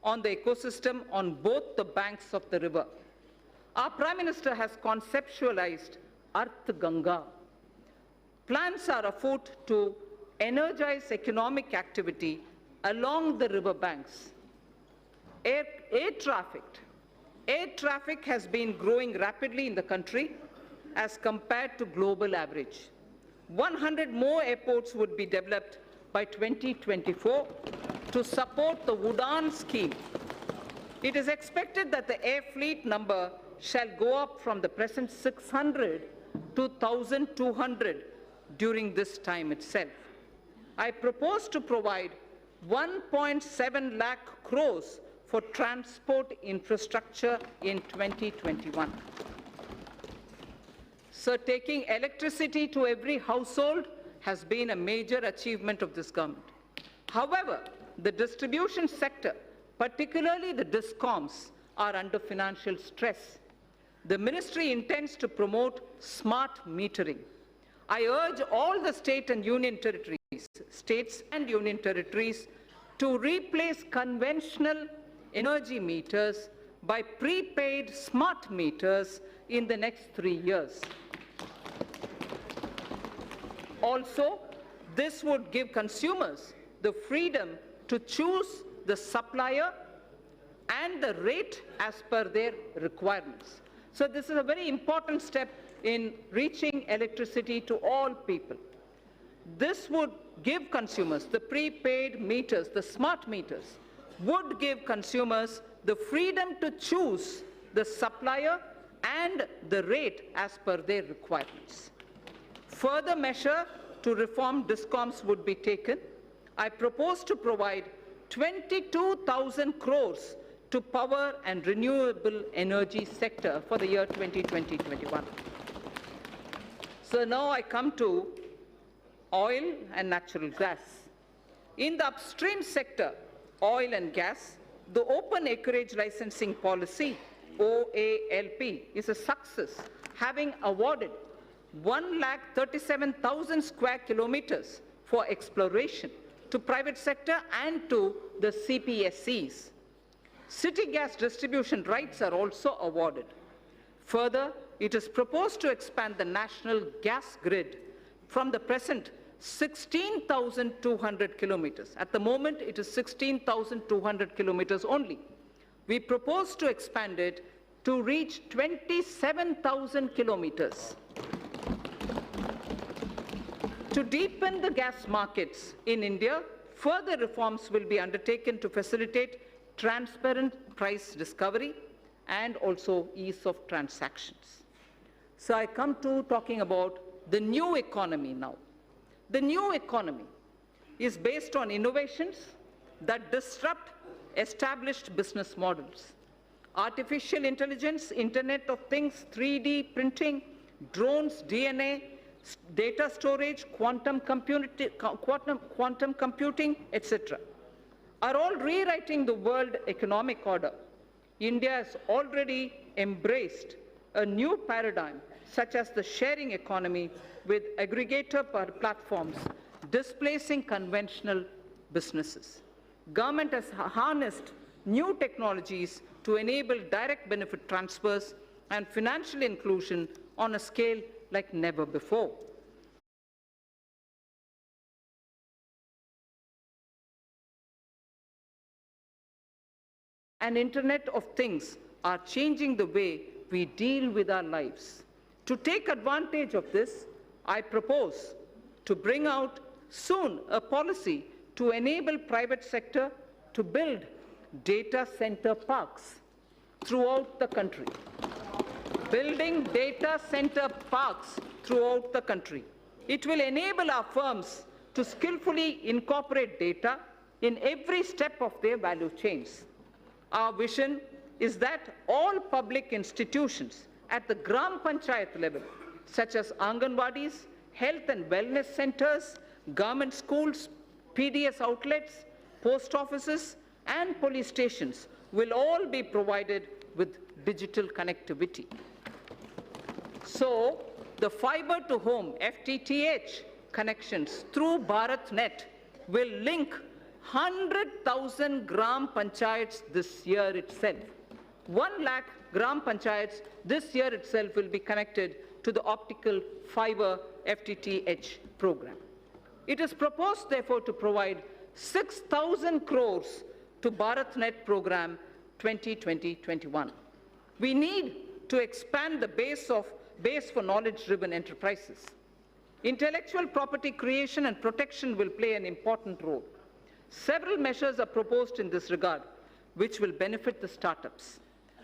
on the ecosystem on both the banks of the river. Our Prime Minister has conceptualized Arth Ganga. Plans are afoot to energize economic activity along the river banks. Air traffic has been growing rapidly in the country as compared to global average. 100 more airports would be developed by 2024 to support the Udaan scheme. It is expected that the air fleet number shall go up from the present 600 to 1,200 during this time itself. I propose to provide 1.7 lakh crores for transport infrastructure in 2021. Sir, taking electricity to every household has been a major achievement of this government. However, the distribution sector, particularly the DISCOMs, are under financial stress. The ministry intends to promote smart metering. I urge all the states and union territories to replace conventional energy meters by prepaid smart meters in the next 3 years. Also, this would give consumers the freedom to choose the supplier and the rate as per their requirements. So this is a very important step in reaching electricity to all people. This would give consumers the prepaid meters, the smart meters, would give consumers the freedom to choose the supplier and the rate as per their requirements. Further measure to reform DISCOMs would be taken. I propose to provide 22,000 crores to power and renewable energy sector for the year 2020-21. So now I come to oil and natural gas. In the upstream sector, oil and gas, the open acreage licensing policy, OALP, is a success, having awarded 1,37,000 square kilometers for exploration to private sector and to the CPSCs. City gas distribution rights are also awarded. Further, it is proposed to expand the national gas grid from the present 16,200 kilometers. At the moment, it is 16,200 kilometers only. We propose to expand it to reach 27,000 kilometers. To deepen the gas markets in India, further reforms will be undertaken to facilitate transparent price discovery and also ease of transactions. So I come to talking about the new economy now. The new economy is based on innovations that disrupt established business models. Artificial intelligence, Internet of Things, 3D printing, drones, DNA, data storage, quantum computing, etc., are all rewriting the world economic order. India has already embraced a new paradigm, such as the sharing economy with aggregator platforms, displacing conventional businesses. Government has harnessed new technologies to enable direct benefit transfers and financial inclusion on a scale like never before. And Internet of Things are changing the way we deal with our lives. To take advantage of this, I propose to bring out soon a policy to enable private sector to build data center parks throughout the country. Building data center parks throughout the country. It will enable our firms to skillfully incorporate data in every step of their value chains. Our vision is that all public institutions at the Gram Panchayat level, such as Anganwadis, health and wellness centers, government schools, PDS outlets, post offices, and police stations will all be provided with digital connectivity. So, the fiber to home FTTH connections through BharatNet will link 100,000 Gram Panchayats this year itself. 1 lakh Gram Panchayats this year itself will be connected to the optical fiber FTTH program. It is proposed, therefore, to provide 6,000 crores to BharatNet program 2020-21. We need to expand the base for knowledge-driven enterprises. Intellectual property creation and protection will play an important role. Several measures are proposed in this regard, which will benefit the startups.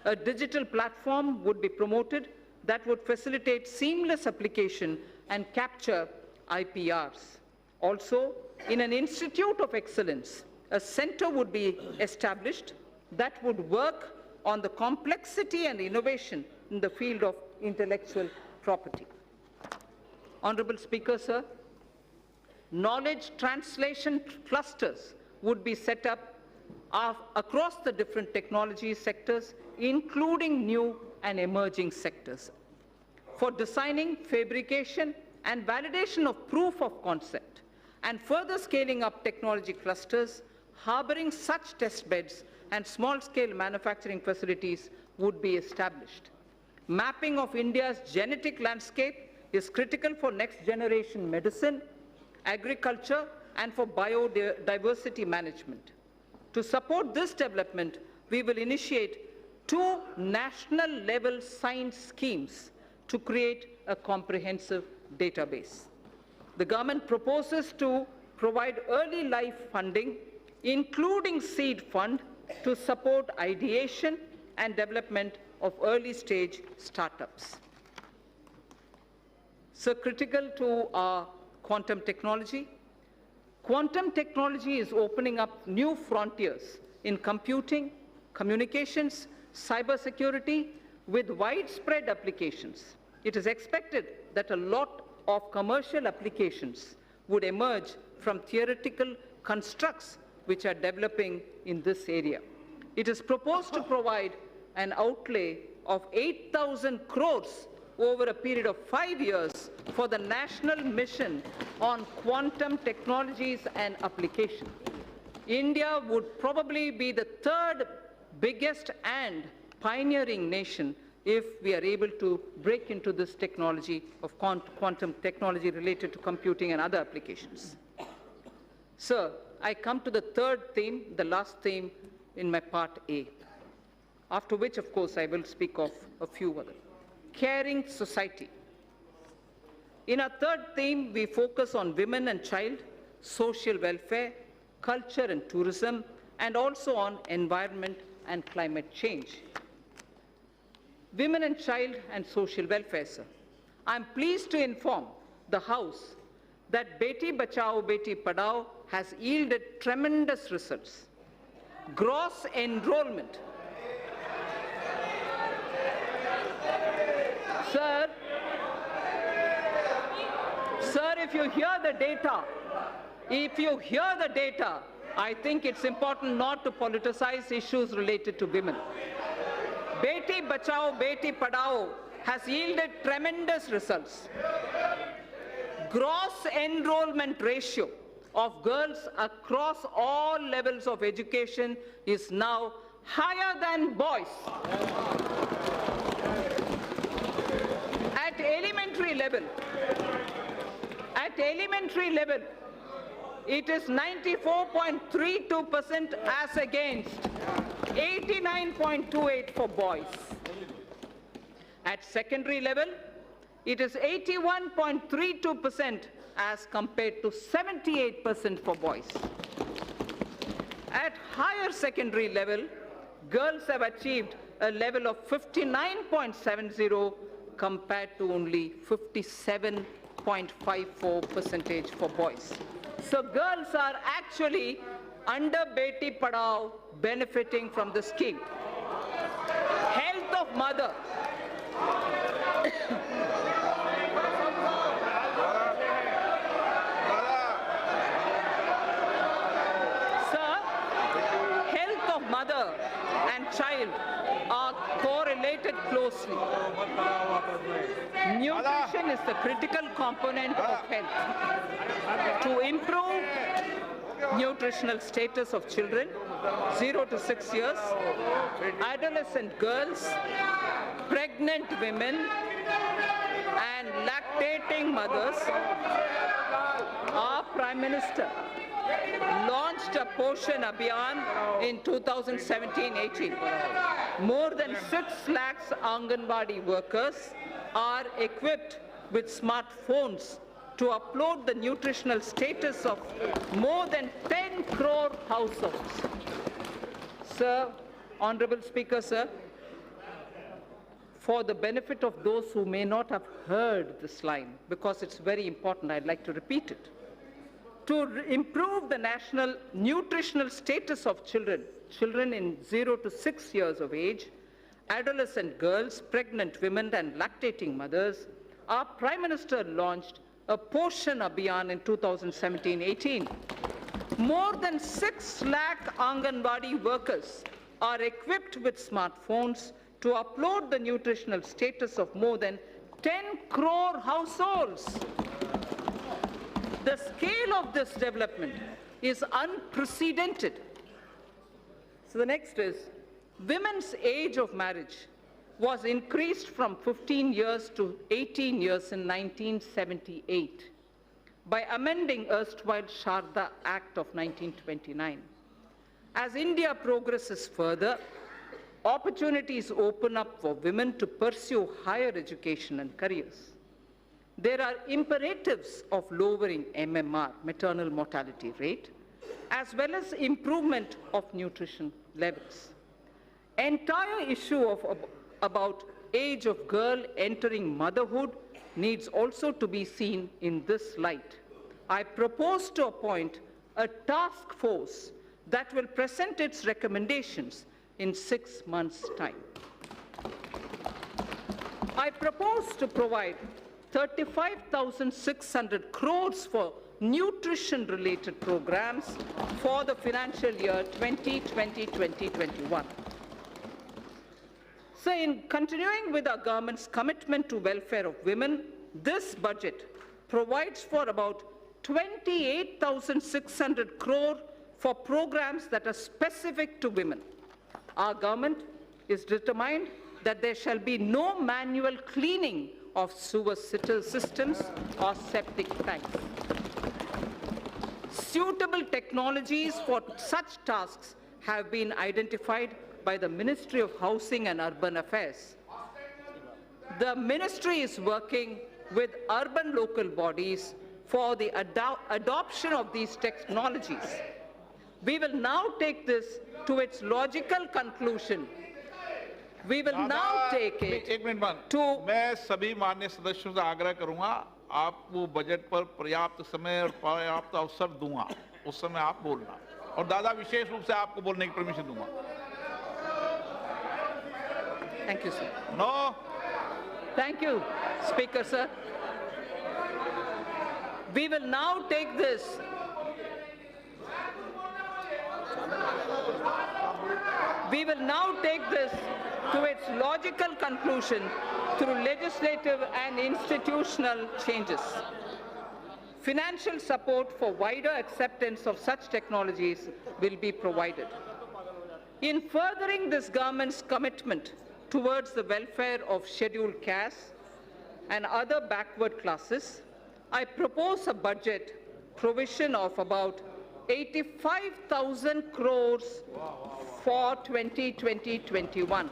A digital platform would be promoted that would facilitate seamless application and capture IPRs. Also, in an institute of excellence, a center would be established that would work on the complexity and innovation in the field of intellectual property. Honorable Speaker, sir, knowledge translation clusters would be set up across the different technology sectors, including new and emerging sectors, for designing, fabrication, and validation of proof of concept, and further scaling up technology clusters, harboring such test beds and small-scale manufacturing facilities would be established. Mapping of India's genetic landscape is critical for next-generation medicine, agriculture, and for biodiversity management. To support this development, we will initiate 2 national-level science schemes to create a comprehensive database. The government proposes to provide early life funding, including seed fund, to support ideation and development of early-stage startups. So critical to our quantum technology. Quantum technology is opening up new frontiers in computing, communications, cybersecurity, with widespread applications. It is expected that a lot of commercial applications would emerge from theoretical constructs which are developing in this area. It is proposed to provide an outlay of 8,000 crores over a period of 5 years for the national mission on quantum technologies and application. India would probably be the 3rd biggest and pioneering nation if we are able to break into this technology of quantum technology related to computing and other applications. Sir, I come to the 3rd theme, the last theme in my part A, after which, of course, I will speak of a few others. Caring society. In our 3rd theme, we focus on women and child, social welfare, culture and tourism, and also on environment and climate change. Women and Child and Social Welfare, sir. I am pleased to inform the House that Beti Bachao, Beti Padhao has yielded tremendous results. Gross enrollment. Sir, if you hear the data, I think it's important not to politicize issues related to women. Beti Bachao, Beti Padhao has yielded tremendous results. Gross enrollment ratio of girls across all levels of education is now higher than boys. At elementary level, it is 94.32% as against 89.28% for boys. At secondary level, it is 81.32% as compared to 78% for boys. At higher secondary level, girls have achieved a level of 59.70 compared to only 57.54% for boys. So girls are actually under Beti Padhao benefiting from the scheme. Health of mother. Sir, health of mother and child are correlated closely. Nutrition is the critical component of health. To improve nutritional status of children 0 to 6 years, adolescent girls, pregnant women, and lactating mothers, our Prime Minister launched a Poshan Abhiyan in 2017-18. More than 6 lakhs Anganwadi workers are equipped with smartphones to upload the nutritional status of more than 10 crore households. Sir, Honorable Speaker, sir, for the benefit of those who may not have heard this line, because it's very important, I'd like to repeat it. To improve the national nutritional status of children in 0 to 6 years of age, adolescent girls, pregnant women, and lactating mothers, our Prime Minister launched a Poshan Abhiyan in 2017-18. More than 6 lakh Anganwadi workers are equipped with smartphones to upload the nutritional status of more than 10 crore households. The scale of this development is unprecedented. So the next is, women's age of marriage was increased from 15 years to 18 years in 1978 by amending erstwhile Sharda Act of 1929. As India progresses further, opportunities open up for women to pursue higher education and careers. There are imperatives of lowering MMR, maternal mortality rate, as well as improvement of nutrition levels. Entire issue about age of girl entering motherhood needs also to be seen in this light. I propose to appoint a task force that will present its recommendations in 6 months' time. I propose to provide 35,600 crores for nutrition-related programs for the financial year 2020-2021. So in continuing with our government's commitment to welfare of women, this budget provides for about 28,600 crore for programs that are specific to women. Our government is determined that there shall be no manual cleaning of sewer systems or septic tanks. Suitable technologies for such tasks have been identified by the Ministry of Housing and Urban Affairs. The ministry is working with urban local bodies for the adoption of these technologies. We will now take this to its logical conclusion We will now take it एक minute मान to मैं सभी माननीय सदस्यों से आग्रह करूंगा आपको बजट पर पर्याप्त समय और पर्याप्त अवसर दूंगा उस समय आप बोलना और दादा विशेष रूप से आपको बोलने की परमिशन दूंगा Thank you, sir. No Thank you, Speaker, sir. We will now take this. We will now take this to its logical conclusion through legislative and institutional changes. Financial support for wider acceptance of such technologies will be provided. In furthering this government's commitment towards the welfare of scheduled castes and other backward classes, I propose a budget provision of about 85,000 crores for 2020-21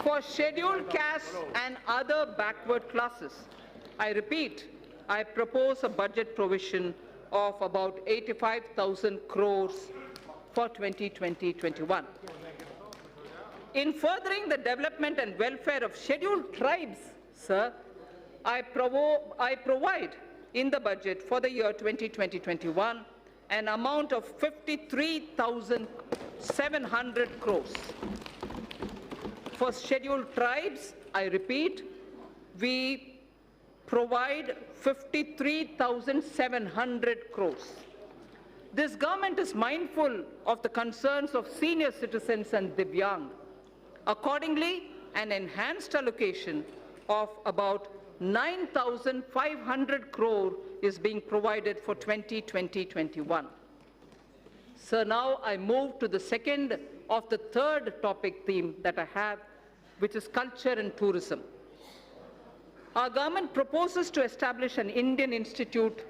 for scheduled castes and other backward classes. I repeat, I propose a budget provision of about 85,000 crores for 2020-21. In furthering the development and welfare of scheduled tribes, sir, I provide in the budget for the year 2020-21 an amount of 53,700 crores. For scheduled tribes, I repeat, we provide 53,700 crores. This government is mindful of the concerns of senior citizens and Divyang. Accordingly, an enhanced allocation of about 9,500 crore is being provided for 2020-21. So now I move to the second of the third topic theme that I have, which is culture and tourism. Our government proposes to establish an Indian Institute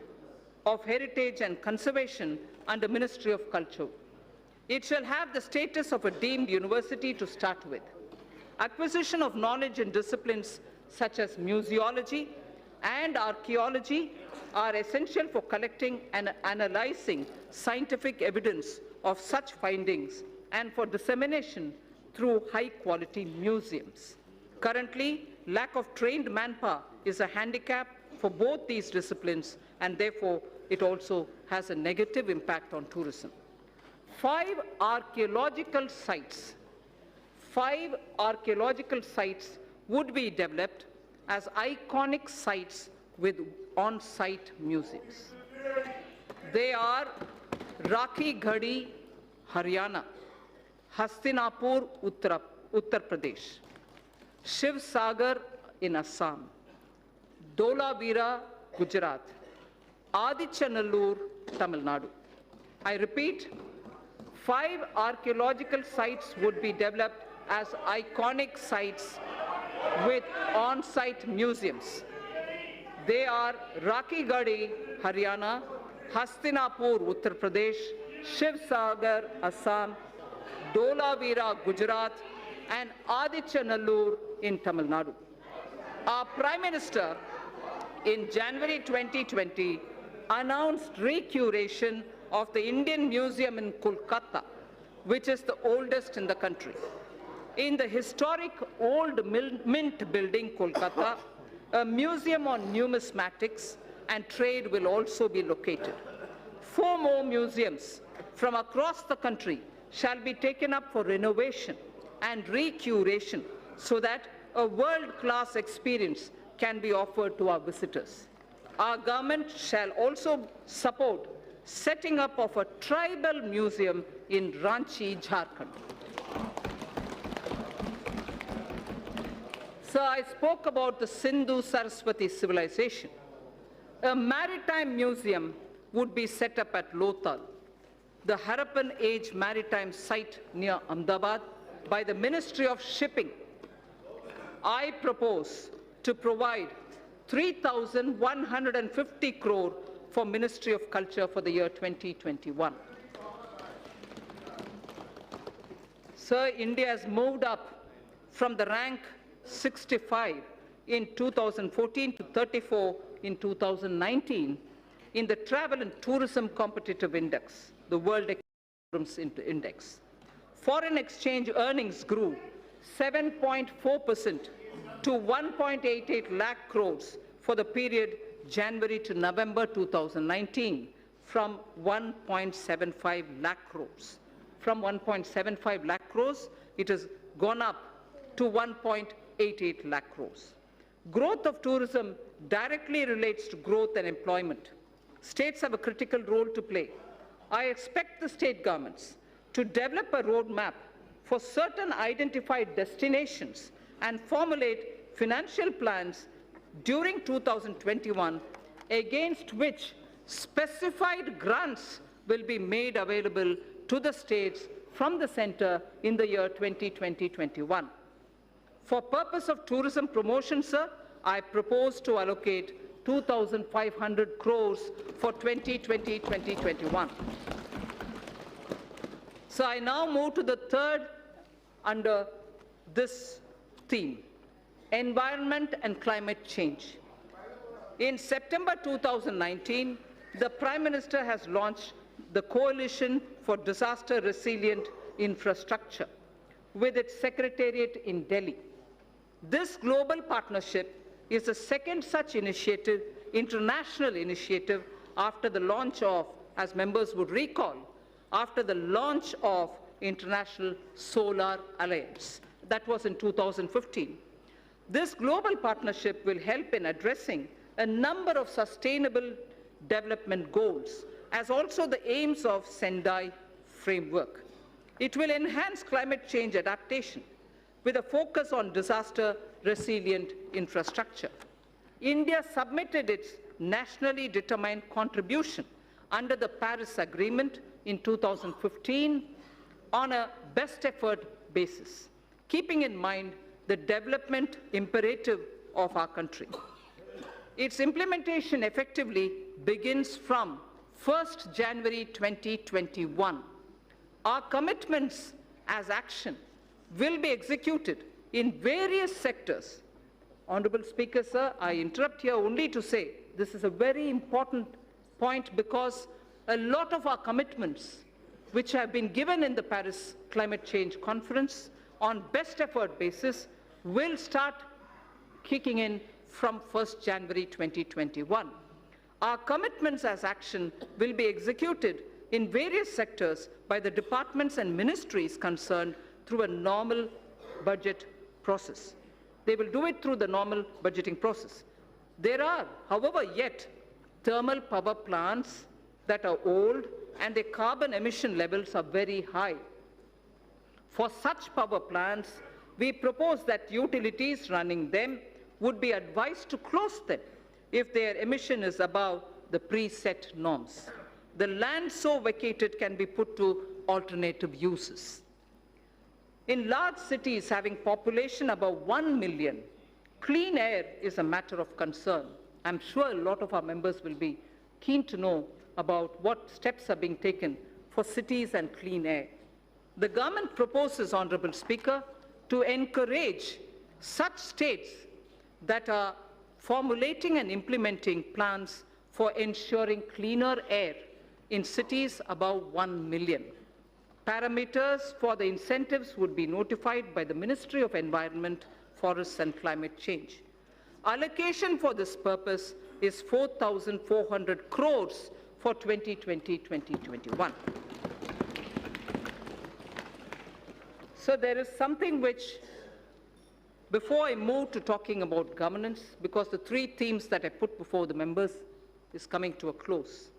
of Heritage and Conservation under Ministry of Culture. It shall have the status of a deemed university to start with. Acquisition of knowledge in disciplines such as museology and archaeology are essential for collecting and analyzing scientific evidence of such findings and for dissemination through high-quality museums. Currently, lack of trained manpower is a handicap for both these disciplines, and therefore it also has a negative impact on tourism. 5 archaeological sites would be developed as iconic sites with on-site museums. They are Rakhi Ghadi, Haryana; Hastinapur, Uttar Pradesh; Shiv Sagar in Assam; Dholavira, Gujarat; Adichanallur, Tamil Nadu. I repeat, 5 archaeological sites would be developed as iconic sites with on-site museums. They are Rakhi Ghadi, Haryana; Hastinapur, Uttar Pradesh; Shiv Sagar, Assam; Dholavira, Gujarat; and Adichanallur in Tamil Nadu. Our Prime Minister in January 2020 announced recuration of the Indian Museum in Kolkata, which is the oldest in the country. In the historic Old Mint Building, Kolkata, a museum on numismatics and trade will also be located. 4 more museums from across the country shall be taken up for renovation and recuration so that a world-class experience can be offered to our visitors. Our government shall also support setting up of a tribal museum in Ranchi, Jharkhand. So I spoke about the Sindhu-Saraswati civilization. A maritime museum would be set up at Lothal, the Harappan Age maritime site near Ahmedabad, by the Ministry of Shipping. I propose to provide 3,150 crore for Ministry of Culture for the year 2021. Sir, India has moved up from the rank 65 in 2014 to 34 in 2019 in the Travel and Tourism Competitive Index, the World Economic Index. Foreign exchange earnings grew 7.4% to 1.88 lakh crores for the period January to November 2019 from 1.75 lakh crores. From 1.75 lakh crores, it has gone up to 1.88 lakh crores. Growth of tourism directly relates to growth and employment. States have a critical role to play. I expect the state governments to develop a roadmap for certain identified destinations and formulate financial plans during 2021 against which specified grants will be made available to the states from the center in the year 2020-21. For purpose of tourism promotion, sir, I propose to allocate 2,500 crores for 2020-2021. So I now move to the third under this theme, environment and climate change. In September 2019, the Prime Minister has launched the Coalition for Disaster Resilient Infrastructure with its secretariat in Delhi. This global partnership is the second such initiative, international initiative, after the launch of, as members would recall, after the launch of International Solar Alliance. That was in 2015. This global partnership will help in addressing a number of sustainable development goals, as also the aims of Sendai framework. It will enhance climate change adaptation with a focus on disaster-resilient infrastructure. India submitted its nationally determined contribution under the Paris Agreement in 2015 on a best effort basis, keeping in mind the development imperative of our country. Its implementation effectively begins from 1st January 2021. Our commitments as action will be executed in various sectors. Honorable Speaker, sir, I interrupt here only to say this is a very important point because a lot of our commitments which have been given in the Paris Climate Change Conference on best effort basis will start kicking in from 1st January 2021. Our commitments as action will be executed in various sectors by the departments and ministries concerned through a normal budget process. They will do it through the normal budgeting process. There are, however, yet thermal power plants that are old and their carbon emission levels are very high. For such power plants, we propose that utilities running them would be advised to close them if their emission is above the preset norms. The land so vacated can be put to alternative uses. In large cities having population above 1 million, clean air is a matter of concern. I'm sure a lot of our members will be keen to know about what steps are being taken for cities and clean air. The government proposes, Honorable Speaker, to encourage such states that are formulating and implementing plans for ensuring cleaner air in cities above 1 million. Parameters for the incentives would be notified by the Ministry of Environment, Forests and Climate Change. Allocation for this purpose is 4,400 crores for 2020-2021. So there is something which, before I move to talking about governance, because the three themes that I put before the members is coming to a close,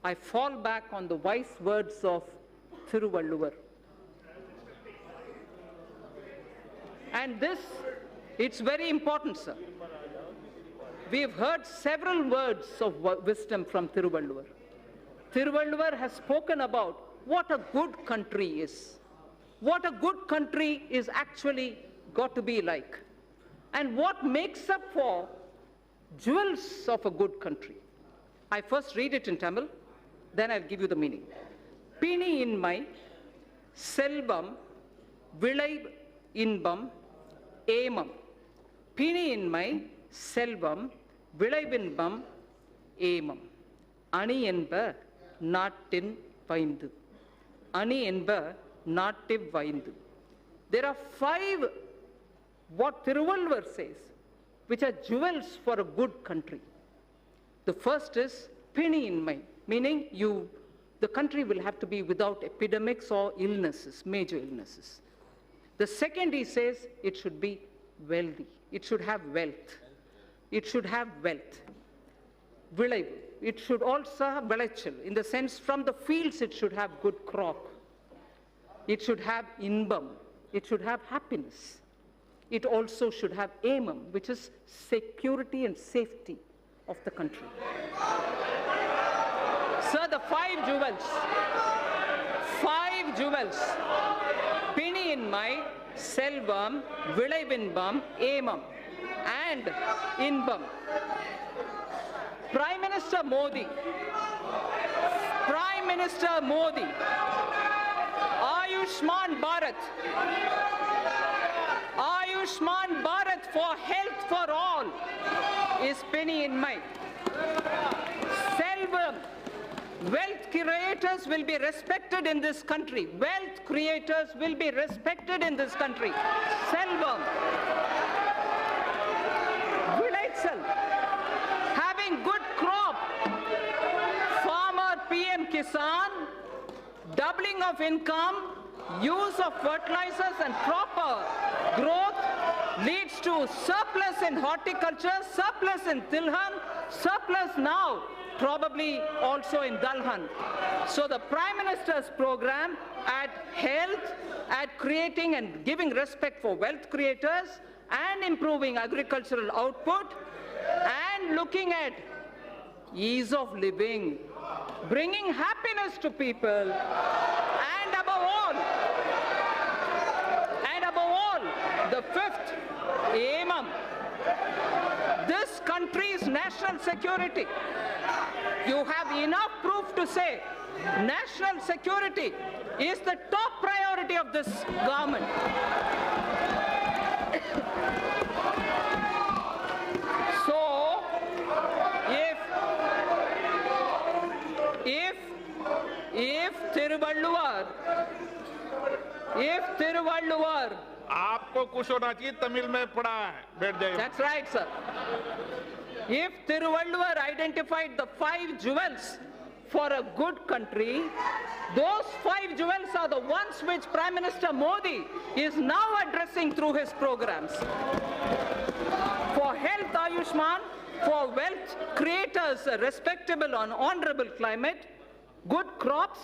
I fall back on the wise words of Thiruvalluvar. And this, it's very important, sir. We have heard several words of wisdom from Thiruvalluvar. Thiruvalluvar has spoken about what a good country is. What a good country is actually got to be like. And what makes up for jewels of a good country. I first read it in Tamil, then I'll give you the meaning. Pini inmai, selvam, vilai inbam, ஏமம். பிணியின்மை, செல்வம், விளைவின்பம், ஏமம். அணி என்ப நாட்டின் பைந்து. அணி என்ப Nativ Vaindu. There are 5, what Thiruvalluvar says, which are jewels for a good country. The first is Pini in mind, meaning the country will have to be without epidemics or illnesses, major illnesses. The second, he says, it should be wealthy. It should have wealth. It should have wealth. Vilaivu. It should also have velachal. In the sense, from the fields, it should have good crop. It should have inbam. It should have happiness. It also should have aimam, which is security and safety of the country. Sir, the 5 jewels. 5 jewels. Pini in my, selvam, vilaivinbam, aimam, and inbam. Prime Minister Modi, Ayushman Bharat, Ayushman Bharat for health for all is Penny in mind. Selvam, wealth creators will be respected in this country. Wealth creators will be respected in this country. Selvam. Vilaichal, having good crop. Farmer PM Kisan, doubling of income, use of fertilizers and proper growth leads to surplus in horticulture, surplus in Tilhan, surplus now probably also in Dalhan. So the Prime Minister's program at health, at creating and giving respect for wealth creators and improving agricultural output and looking at ease of living, bringing happiness to people, and above all, the 5th, aimam, this country's national security. You have enough proof to say national security is the top priority of this government. So, if Thiruvalluvar, आपको कुछ होना चाहिए, तमिल में पढ़ा है, बैठ जाइए. That's right, sir. If Thiruvalluvar identified the 5 jewels for a good country, those 5 jewels are the ones which Prime Minister Modi is now addressing through his programs. For health, Ayushman, for wealth creators, a respectable and honorable climate, good crops,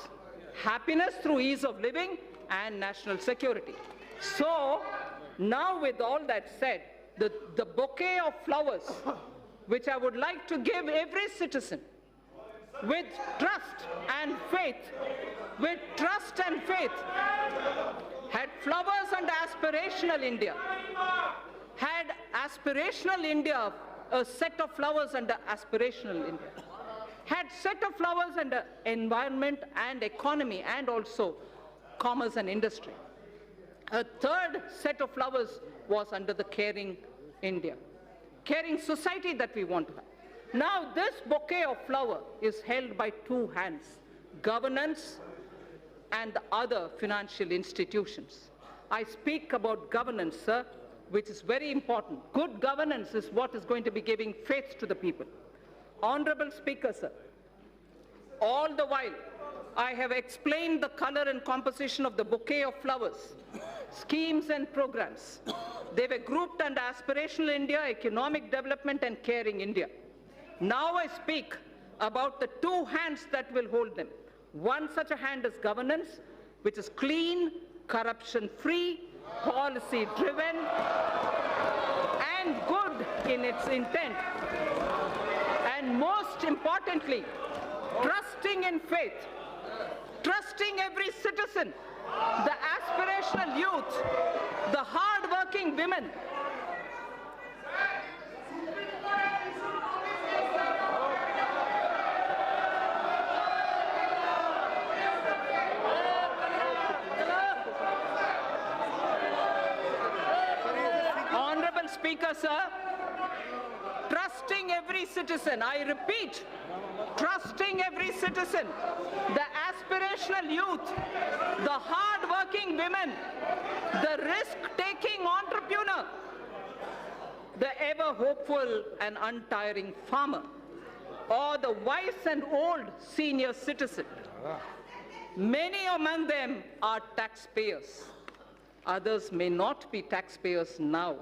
happiness through ease of living, and national security. So, now with all that said, the bouquet of flowers, which I would like to give every citizen, with trust and faith, had flowers under aspirational India, had aspirational India, a set of flowers under aspirational India, had set of flowers under environment and economy and also commerce and industry. A third set of flowers was under the caring India, caring society that we want to have. Now this bouquet of flower is held by 2 hands, governance and the other financial institutions. I speak about governance, sir, which is very important. Good governance is what is going to be giving faith to the people. Honorable Speaker, sir, all the while I have explained the color and composition of the bouquet of flowers, schemes and programs. They were grouped under aspirational India, economic development and caring India. Now I speak about the 2 hands that will hold them. One such a hand is governance, which is clean, corruption-free, policy-driven, and good in its intent. And most importantly, trusting in faith, trusting every citizen, the aspirational youth, the hard-working women. Honorable Speaker, sir, trusting every citizen, I repeat, trusting every citizen, the aspiration professional youth, the hard-working women, the risk-taking entrepreneur, the ever-hopeful and untiring farmer, or the wise and old senior citizen. Many among them are taxpayers. Others may not be taxpayers now.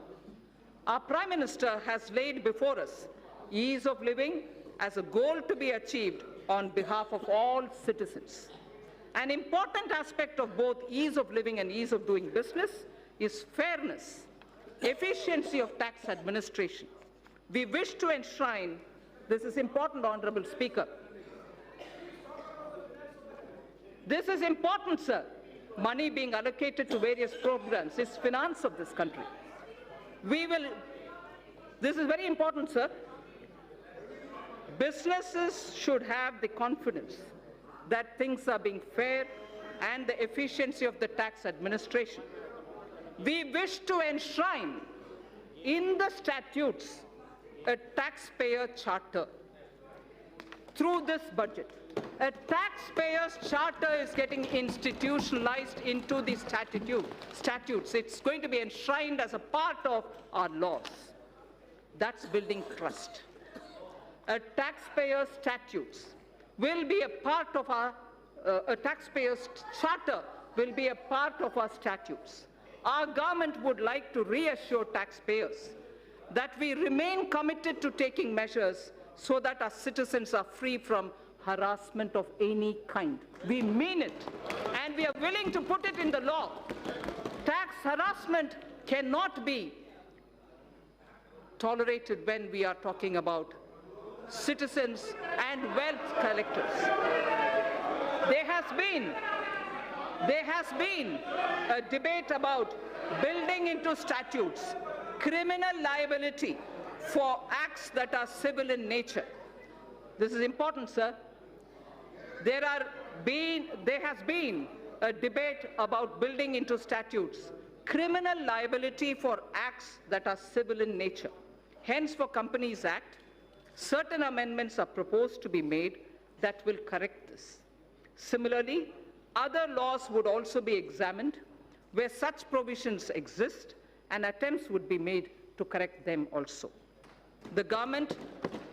Our Prime Minister has laid before us ease of living as a goal to be achieved on behalf of all citizens. An important aspect of both ease of living and ease of doing business is fairness, efficiency of tax administration. We wish to enshrine, this is important, Honorable Speaker. This is important, sir. Money being allocated to various programs is finance of this country. This is very important, sir. Businesses should have the confidence that things are being fair and the efficiency of the tax administration. We wish to enshrine in the statutes a taxpayer charter. Through this budget, a taxpayer's charter is getting institutionalized into the statutes. It's going to be enshrined as a part of our laws. That's building trust. A taxpayer's statutes will be a part of our, a taxpayer's charter will be a part of our statutes. Our government would like to reassure taxpayers that we remain committed to taking measures so that our citizens are free from harassment of any kind. We mean it, and we are willing to put it in the law. Tax harassment cannot be tolerated when we are talking about citizens and wealth collectors. There has been a debate about building into statutes criminal liability for acts that are civil in nature. This is important, sir. There has been a debate about building into statutes criminal liability for acts that are civil in nature. Hence, for Companies Act, certain amendments are proposed to be made that will correct this. Similarly, other laws would also be examined where such provisions exist, and attempts would be made to correct them also. The government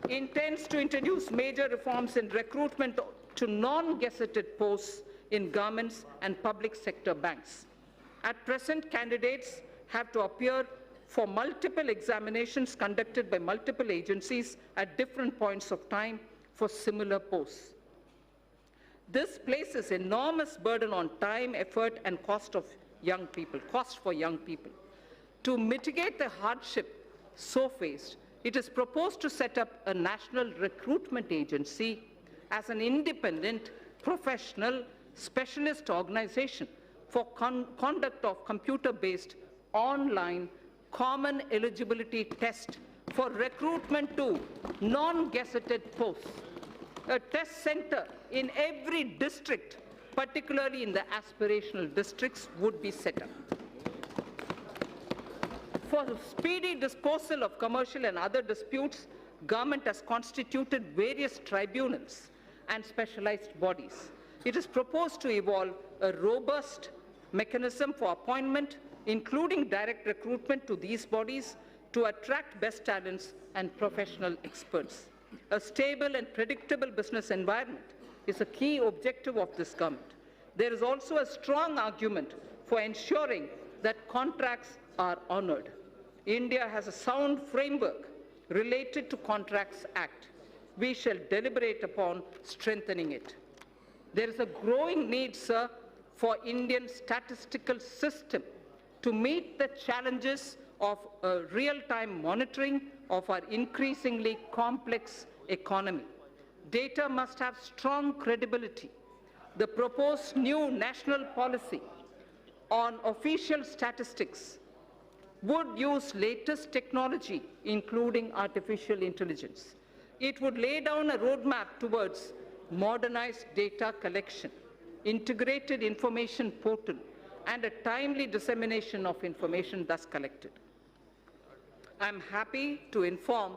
intends to introduce major reforms in recruitment to non-gazetted posts in governments and public sector banks. At present, candidates have to appear for multiple examinations conducted by multiple agencies at different points of time for similar posts. This places enormous burden on time, effort, and cost for young people. To mitigate the hardship so faced, it is proposed to set up a national recruitment agency as an independent, professional, specialist organization for conduct of computer-based online common eligibility test for recruitment to non-gazetted posts. A test center in every district, particularly in the aspirational districts, would be set up. For speedy disposal of commercial and other disputes, government has constituted various tribunals and specialized bodies. It is proposed to evolve a robust mechanism for appointment, including direct recruitment to these bodies to attract best talents and professional experts. A stable and predictable business environment is a key objective of this government. There is also a strong argument for ensuring that contracts are honored. India has a sound framework related to Contracts Act. We shall deliberate upon strengthening it. There is a growing need, sir, for Indian statistical system to meet the challenges of real-time monitoring of our increasingly complex economy. Data must have strong credibility. The proposed new national policy on official statistics would use latest technology, including artificial intelligence. It would lay down a roadmap towards modernized data collection, integrated information portal, and a timely dissemination of information thus collected. I'm happy to inform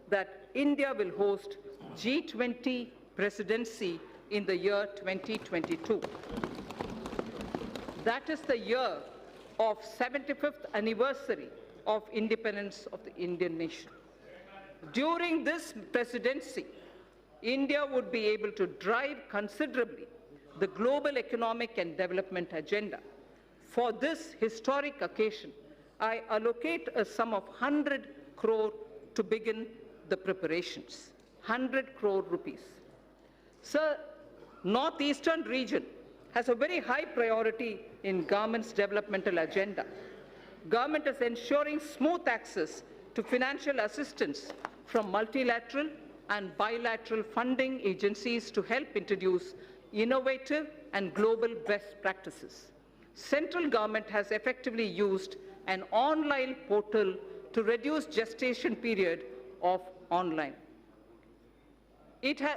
that India will host G20 presidency in the year 2022. That is the year of 75th anniversary of independence of the Indian nation. During this presidency, India would be able to drive considerably the global economic and development agenda. For this historic occasion, I allocate a sum of 100 crore to begin the preparations. 100 crore rupees. Sir, Northeastern region has a very high priority in government's developmental agenda. Government is ensuring smooth access to financial assistance from multilateral and bilateral funding agencies to help introduce innovative and global best practices. Central government has effectively used an online portal to reduce gestation period of online.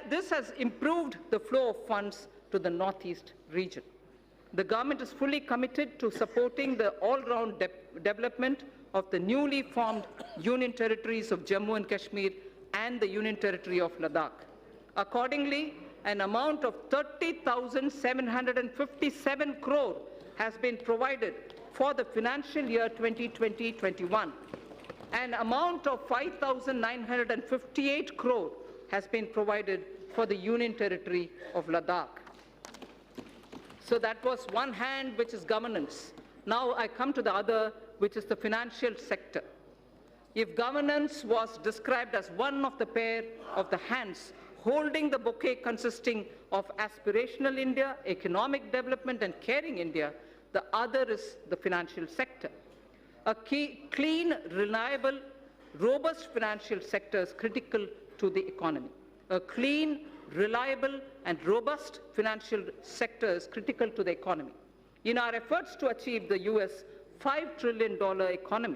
This has improved the flow of funds to the Northeast region. The government is fully committed to supporting the all-round development of the newly formed Union Territories of Jammu and Kashmir and the Union Territory of Ladakh. Accordingly, an amount of 30,757 crore has been provided for the financial year 2020-21. An amount of 5,958 crore has been provided for the Union Territory of Ladakh. So that was one hand, which is governance. Now I come to the other, which is the financial sector. If governance was described as one of the pair of the hands holding the bouquet consisting of aspirational India, economic development, and caring India, the other is the financial sector. A clean, reliable, robust financial sector is critical to the economy. A clean, reliable, and robust financial sector is critical to the economy. In our efforts to achieve the US $5 trillion economy,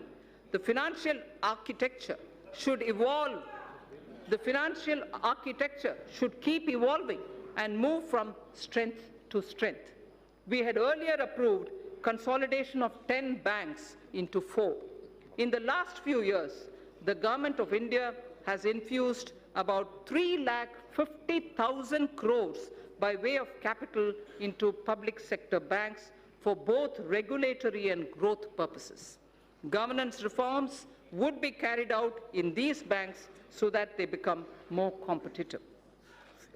the financial architecture should evolve. The financial architecture should keep evolving and move from strength to strength. We had earlier approved consolidation of 10 banks into 4. In the last few years, the Government of India has infused about 3,50,000 crores by way of capital into public sector banks for both regulatory and growth purposes. Governance reforms would be carried out in these banks so that they become more competitive.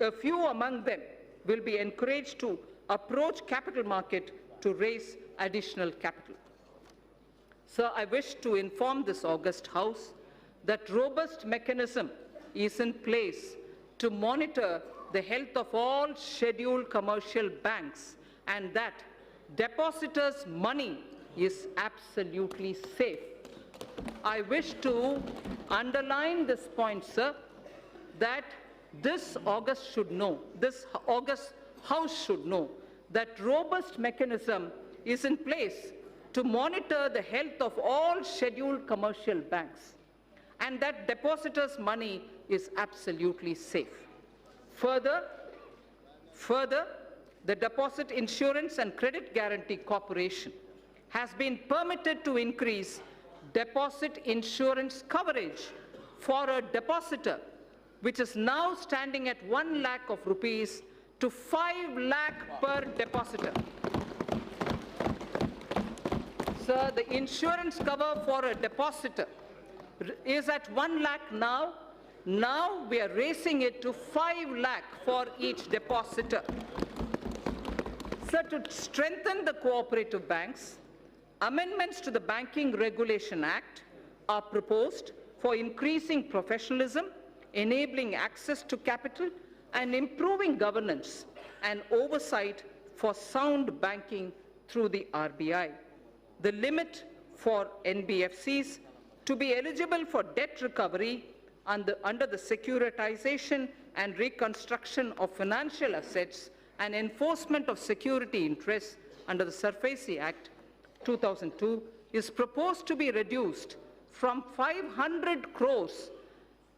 A few among them will be encouraged to approach capital market to raise additional capital. Sir, I wish to inform this august House that robust mechanism is in place to monitor the health of all scheduled commercial banks and that depositors' money is absolutely safe. I wish to underline this point, sir, that this August House should know that robust mechanism is in place to monitor the health of all scheduled commercial banks and that depositors' money is absolutely safe. Further, the Deposit Insurance and Credit Guarantee Corporation has been permitted to increase deposit insurance coverage for a depositor, which is now standing at 1 lakh of rupees to 5 lakh per depositor. Sir, the insurance cover for a depositor is at 1 lakh now. Now we are raising it to 5 lakh for each depositor. Sir, to strengthen the cooperative banks, amendments to the Banking Regulation Act are proposed for increasing professionalism, enabling access to capital, and improving governance and oversight for sound banking through the RBI. The limit for NBFCs to be eligible for debt recovery under the Securitization and Reconstruction of Financial Assets and Enforcement of Security Interests under the SARFAESI Act 2002 is proposed to be reduced from 500 crores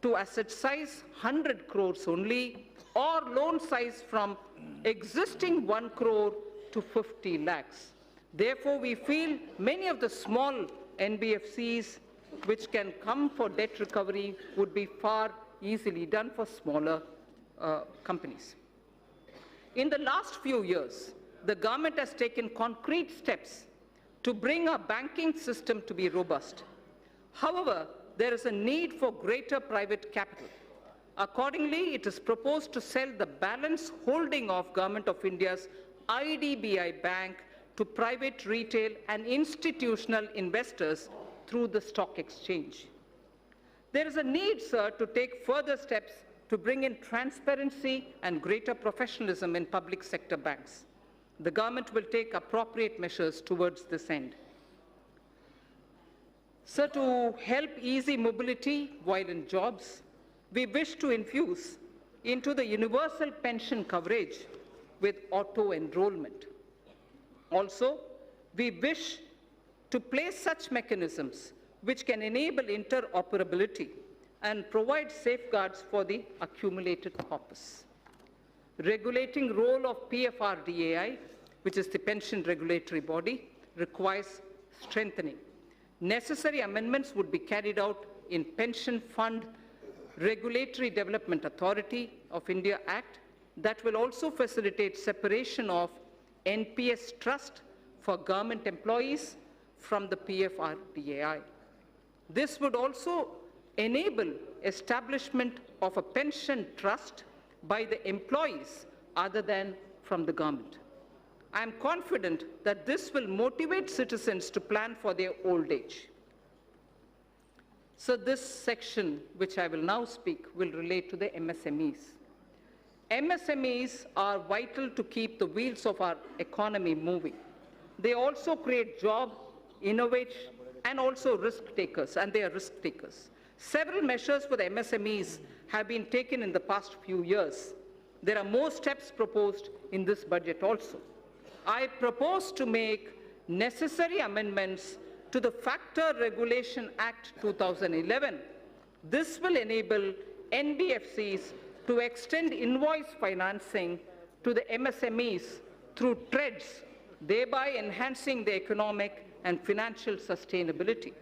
to asset size 100 crores only, or loan size from existing 1 crore to 50 lakhs. Therefore, we feel many of the small NBFCs which can come for debt recovery would be far easily done for smaller companies. In the last few years, the government has taken concrete steps to bring our banking system to be robust. However, there is a need for greater private capital. Accordingly, it is proposed to sell the balance holding of Government of India's IDBI Bank to private, retail and institutional investors through the stock exchange. There is a need, sir, to take further steps to bring in transparency and greater professionalism in public sector banks. The government will take appropriate measures towards this end. Sir, to help easy mobility while in jobs, we wish to infuse into the universal pension coverage with auto-enrollment. Also, we wish to place such mechanisms which can enable interoperability and provide safeguards for the accumulated corpus. Regulating role of PFRDAI, which is the pension regulatory body, requires strengthening. Necessary amendments would be carried out in Pension Fund Regulatory Development Authority of India Act that will also facilitate separation of NPS trust for government employees from the PFRDAI. This would also enable establishment of a pension trust by the employees other than from the government. I am confident that this will motivate citizens to plan for their old age. So this section, which I will now speak, will relate to the MSMEs. MSMEs are vital to keep the wheels of our economy moving. They also create job, innovate, and also risk takers, and they are risk takers. Several measures for the MSMEs have been taken in the past few years. There are more steps proposed in this budget also. I propose to make necessary amendments to the Factor Regulation Act 2011. This will enable NBFCs to extend invoice financing to the MSMEs through TREDS, thereby enhancing the economic and financial sustainability.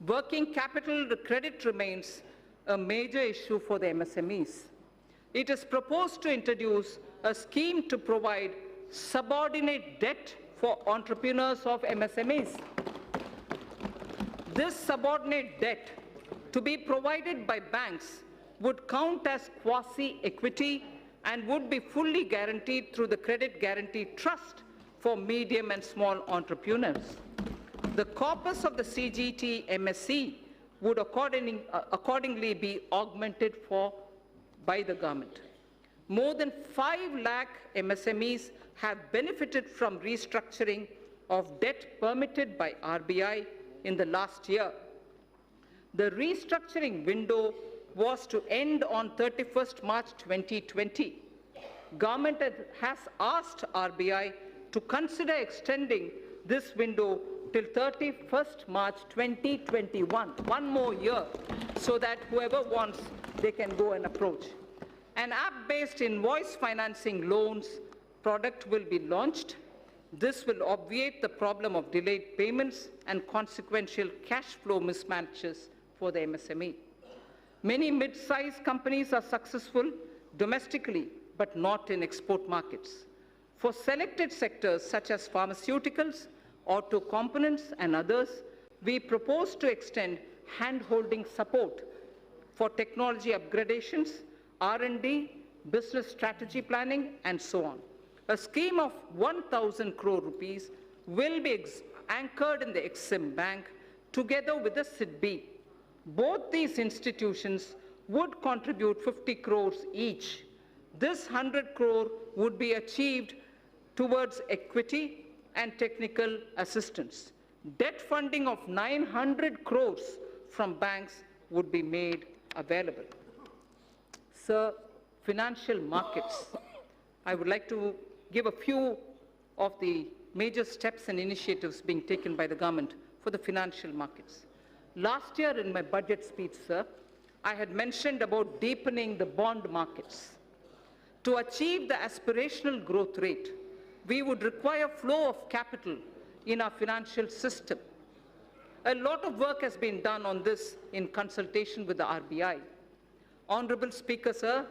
Working capital credit remains a major issue for the MSMEs. It is proposed to introduce a scheme to provide subordinate debt for entrepreneurs of MSMEs. This subordinate debt to be provided by banks would count as quasi-equity and would be fully guaranteed through the Credit Guarantee Trust for medium and small entrepreneurs. The corpus of the CGT MSE would accordingly be augmented by the government. More than 5 lakh MSMEs have benefited from restructuring of debt permitted by RBI in the last year. The restructuring window was to end on 31st March 2020. Government has asked RBI to consider extending this window till 31st March 2021, one more year, so that whoever wants, they can go and approach. An app-based invoice financing loans product will be launched. This will obviate the problem of delayed payments and consequential cash flow mismatches for the MSME. Many mid-sized companies are successful domestically, but not in export markets. For selected sectors such as pharmaceuticals, auto components, and others, we propose to extend hand-holding support for technology upgradations, R&D, business strategy planning, and so on. A scheme of 1,000 crore rupees will be anchored in the Exim Bank together with the SIDBI. Both these institutions would contribute 50 crores each. This 100 crore would be achieved towards equity and technical assistance. Debt funding of 900 crores from banks would be made available. Sir, financial markets. I would like to give a few of the major steps and initiatives being taken by the government for the financial markets. Last year in my budget speech, sir, I had mentioned about deepening the bond markets. To achieve the aspirational growth rate, we would require flow of capital in our financial system. A lot of work has been done on this in consultation with the RBI. Honorable Speaker, sir,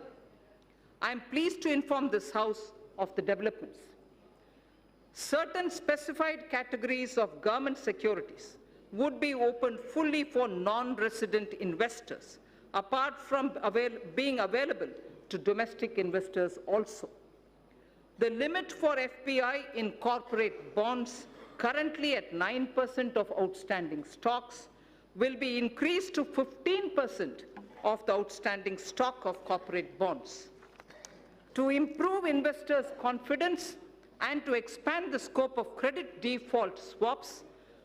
I am pleased to inform this House of the developments. Certain specified categories of government securities would be opened fully for non-resident investors, apart from being available to domestic investors also. The limit for FPI in corporate bonds, currently at 9% of outstanding stocks, will be increased to 15% of the outstanding stock of corporate bonds. To improve investors' confidence and to expand the scope of credit default swaps,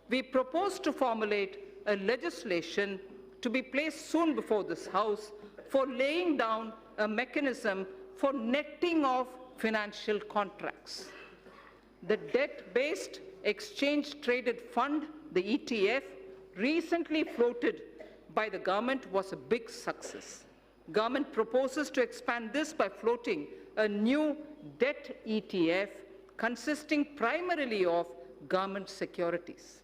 we propose to formulate a legislation to be placed soon before this House for laying down a mechanism for netting of financial contracts. The debt-based exchange-traded fund, the ETF, recently floated by the government was a big success. Government proposes to expand this by floating a new debt ETF consisting primarily of government securities.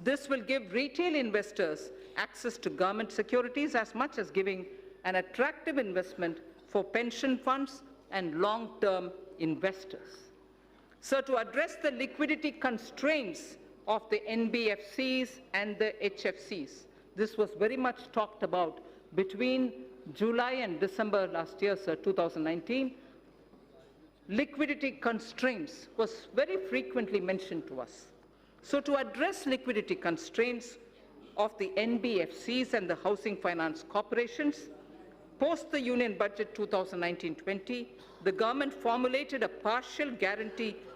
This will give retail investors access to government securities as much as giving an attractive investment for pension funds and long-term investors. So to address the liquidity constraints of the NBFCs and the HFCs, this was very much talked about between July and December last year, sir, 2019. Liquidity constraints was very frequently mentioned to us. So to address liquidity constraints of the NBFCs and the housing finance corporations, post the Union Budget 2019-20, the government formulated a partial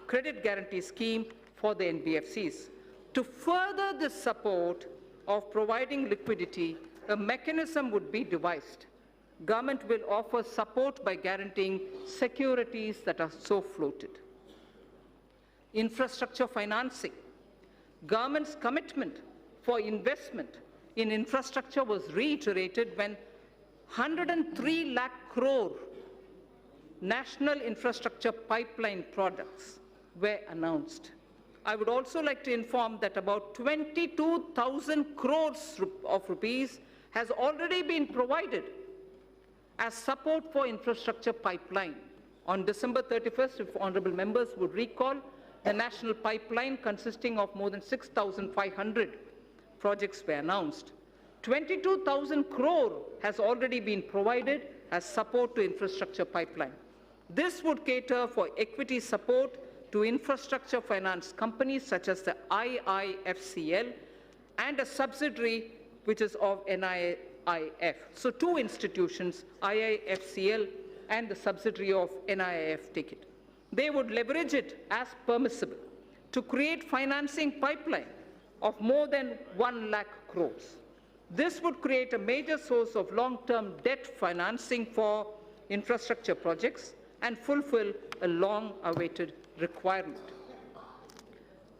credit guarantee scheme for the NBFCs. To further the support of providing liquidity, a mechanism would be devised. Government will offer support by guaranteeing securities that are so floated. Infrastructure financing. Government's commitment for investment in infrastructure was reiterated when 103 lakh crore national infrastructure pipeline projects were announced. I would also like to inform that about 22,000 crores of rupees has already been provided as support for infrastructure pipeline. On December 31st, if honorable members would recall, the national pipeline consisting of more than 6,500 projects were announced. 22,000 crore has already been provided as support to infrastructure pipeline. This would cater for equity support to infrastructure finance companies such as the IIFCL and a subsidiary which is of NIIF. So two institutions, IIFCL and the subsidiary of NIIF, take it. They would leverage it as permissible to create financing pipeline of more than 1 lakh crores. This would create a major source of long-term debt financing for infrastructure projects and fulfill a long-awaited requirement.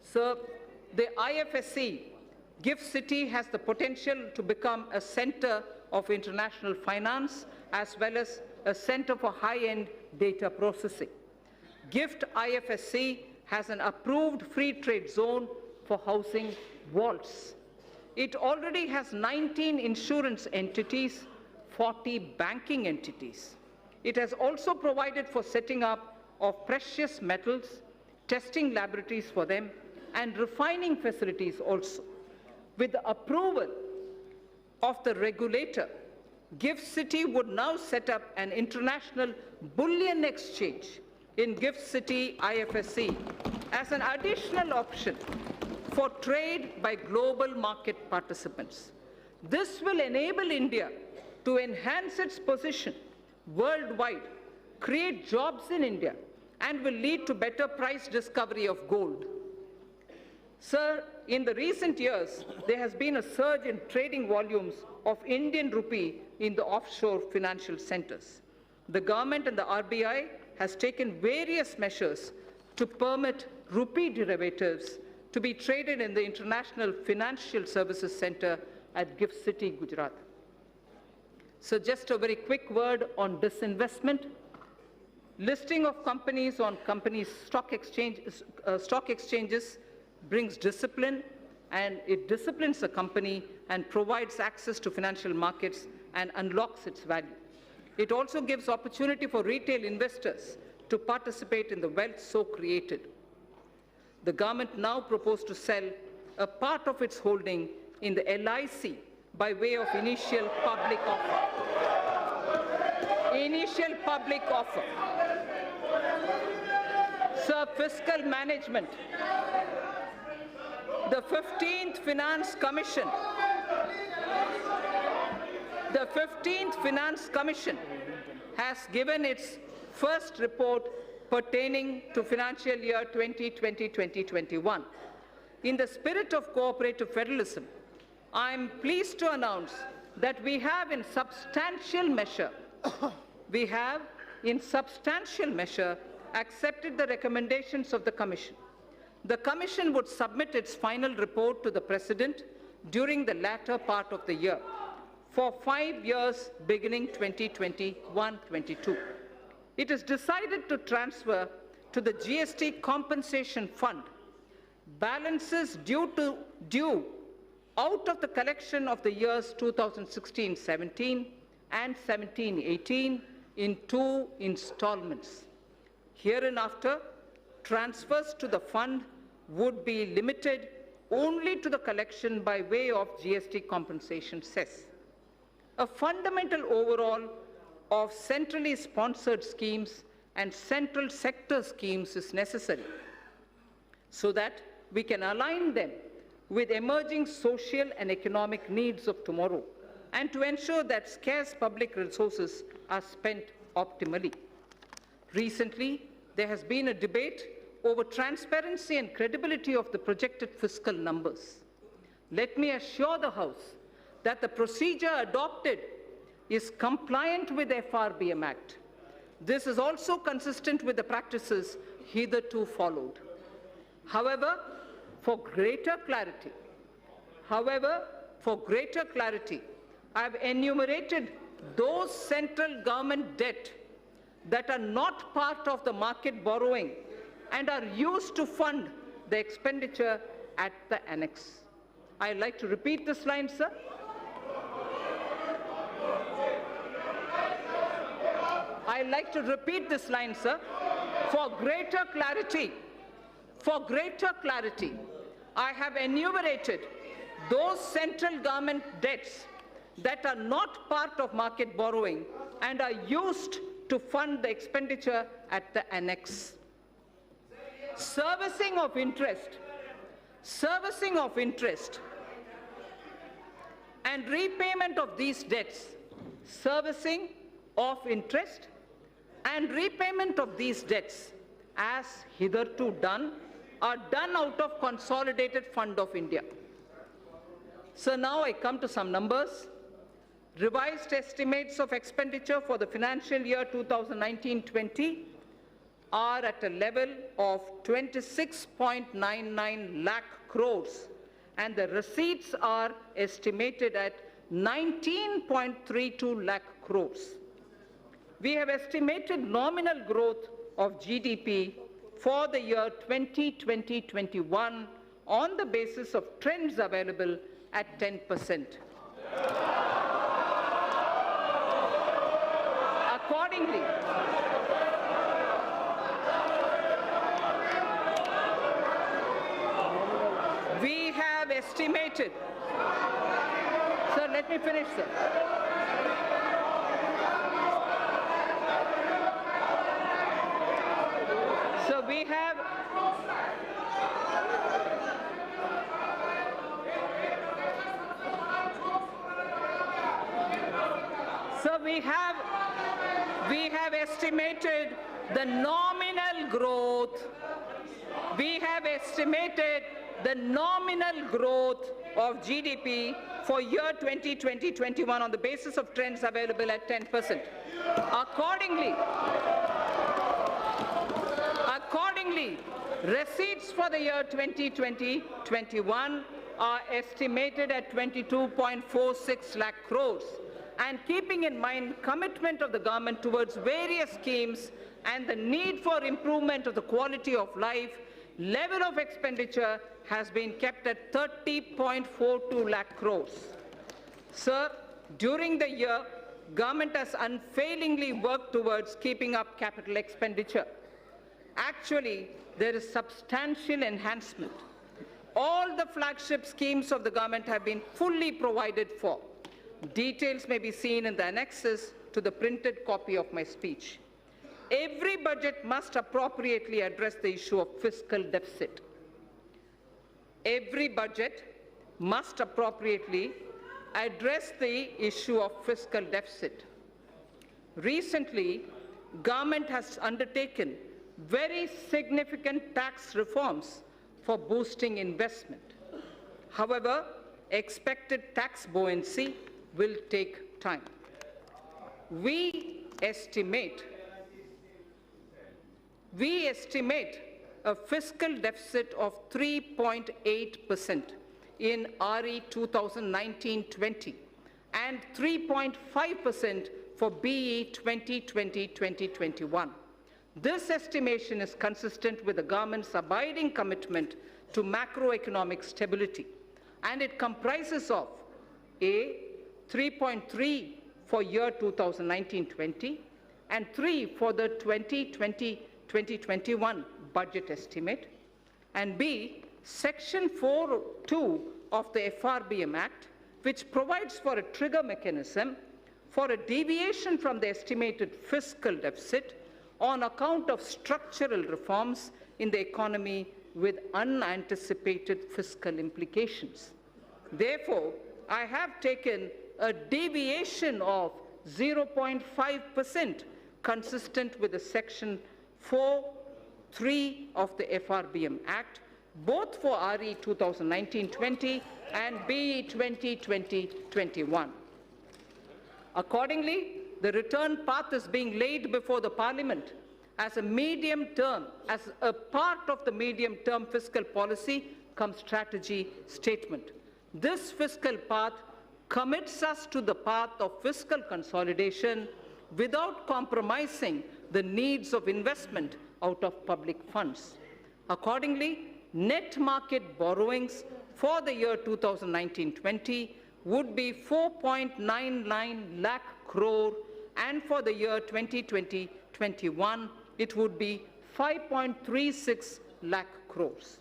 So the IFSC, GIFT City, has the potential to become a center of international finance as well as a center for high-end data processing. GIFT IFSC has an approved free trade zone for housing vaults. It already has 19 insurance entities, 40 banking entities. It has also provided for setting up of precious metals, testing laboratories for them, and refining facilities also. With the approval of the regulator, GIFT City would now set up an international bullion exchange in GIFT City IFSC as an additional option for trade by global market participants. This will enable India to enhance its position worldwide, create jobs in India, and will lead to better price discovery of gold. Sir, in the recent years, there has been a surge in trading volumes of Indian rupee in the offshore financial centers. The government and the RBI has taken various measures to permit rupee derivatives to be traded in the International Financial Services Center at GIFT City, Gujarat. So just a very quick word on disinvestment. Listing of companies on stock exchanges brings discipline, and it disciplines the company and provides access to financial markets and unlocks its value. It also gives opportunity for retail investors to participate in the wealth so created. The government now proposes to sell a part of its holding in the LIC by way of initial public offer. Initial public offer. Sir, fiscal management. The 15th Finance Commission. The 15th Finance Commission has given its first report pertaining to financial year 2020-2021. In the spirit of cooperative federalism, I am pleased to announce that we have in substantial measure accepted the recommendations of the Commission. The Commission would submit its final report to the President during the latter part of the year for 5 years beginning 2021-22. It is decided to transfer to the GST Compensation Fund balances due out of the collection of the years 2016-17 and 17-18 in 2 installments. Hereinafter, transfers to the fund would be limited only to the collection by way of GST compensation cess. A fundamental overhaul of centrally sponsored schemes and central sector schemes is necessary so that we can align them with emerging social and economic needs of tomorrow and to ensure that scarce public resources are spent optimally. Recently, there has been a debate over transparency and credibility of the projected fiscal numbers. Let me assure the House that the procedure adopted is compliant with the FRBM Act. This is also consistent with the practices hitherto followed. However, for greater clarity, I have enumerated those central government debt that are not part of the market borrowing and are used to fund the expenditure at the annex. I'd like to repeat this line, sir. I'd like to repeat this line, sir. For greater clarity, I have enumerated those central government debts that are not part of market borrowing and are used to fund the expenditure at the annex. Servicing of interest and repayment of these debts, as hitherto done, are done out of Consolidated Fund of India. So now I come to some numbers. Revised estimates of expenditure for the financial year 2019-20 are at a level of 26.99 lakh crores, and the receipts are estimated at 19.32 lakh crores. We have estimated nominal growth of GDP for the year 2020-21 on the basis of trends available at 10%. Accordingly, we have estimated, sir, let me finish, sir. So we have estimated the nominal growth. We have estimated the nominal growth of GDP for year 2020-21 on the basis of trends available at 10%. Accordingly, receipts for the year 2020-21 are estimated at 22.46 lakh crores. And keeping in mind commitment of the government towards various schemes and the need for improvement of the quality of life, level of expenditure has been kept at 30.42 lakh crores. Sir, during the year, Government has unfailingly worked towards keeping up capital expenditure. Actually, there is substantial enhancement. All the flagship schemes of the government have been fully provided for. Details may be seen in the annexes to the printed copy of my speech. Every budget must appropriately address the issue of fiscal deficit. Every budget must appropriately address the issue of fiscal deficit. Recently, government has undertaken very significant tax reforms for boosting investment. However, expected tax buoyancy will take time. We estimate a fiscal deficit of 3.8% in RE 2019-20 and 3.5% for BE 2020-2021. This estimation is consistent with the government's abiding commitment to macroeconomic stability, and it comprises of A, 3.3 for year 2019-20 and 3 for the 2020-2021 budget estimate, and B, Section 4(2) of the FRBM Act, which provides for a trigger mechanism for a deviation from the estimated fiscal deficit on account of structural reforms in the economy with unanticipated fiscal implications. Therefore, I have taken a deviation of 0.5% consistent with the Section 4(3) of the FRBM Act, both for RE 2019-20 and BE 2020-21. Accordingly, the return path is being laid before the Parliament as a part of the medium-term fiscal policy cum strategy statement. This fiscal path commits us to the path of fiscal consolidation without compromising the needs of investment out of public funds. Accordingly, net market borrowings for the year 2019-20 would be 4.99 lakh crore, and for the year 2020-21, it would be 5.36 lakh crores.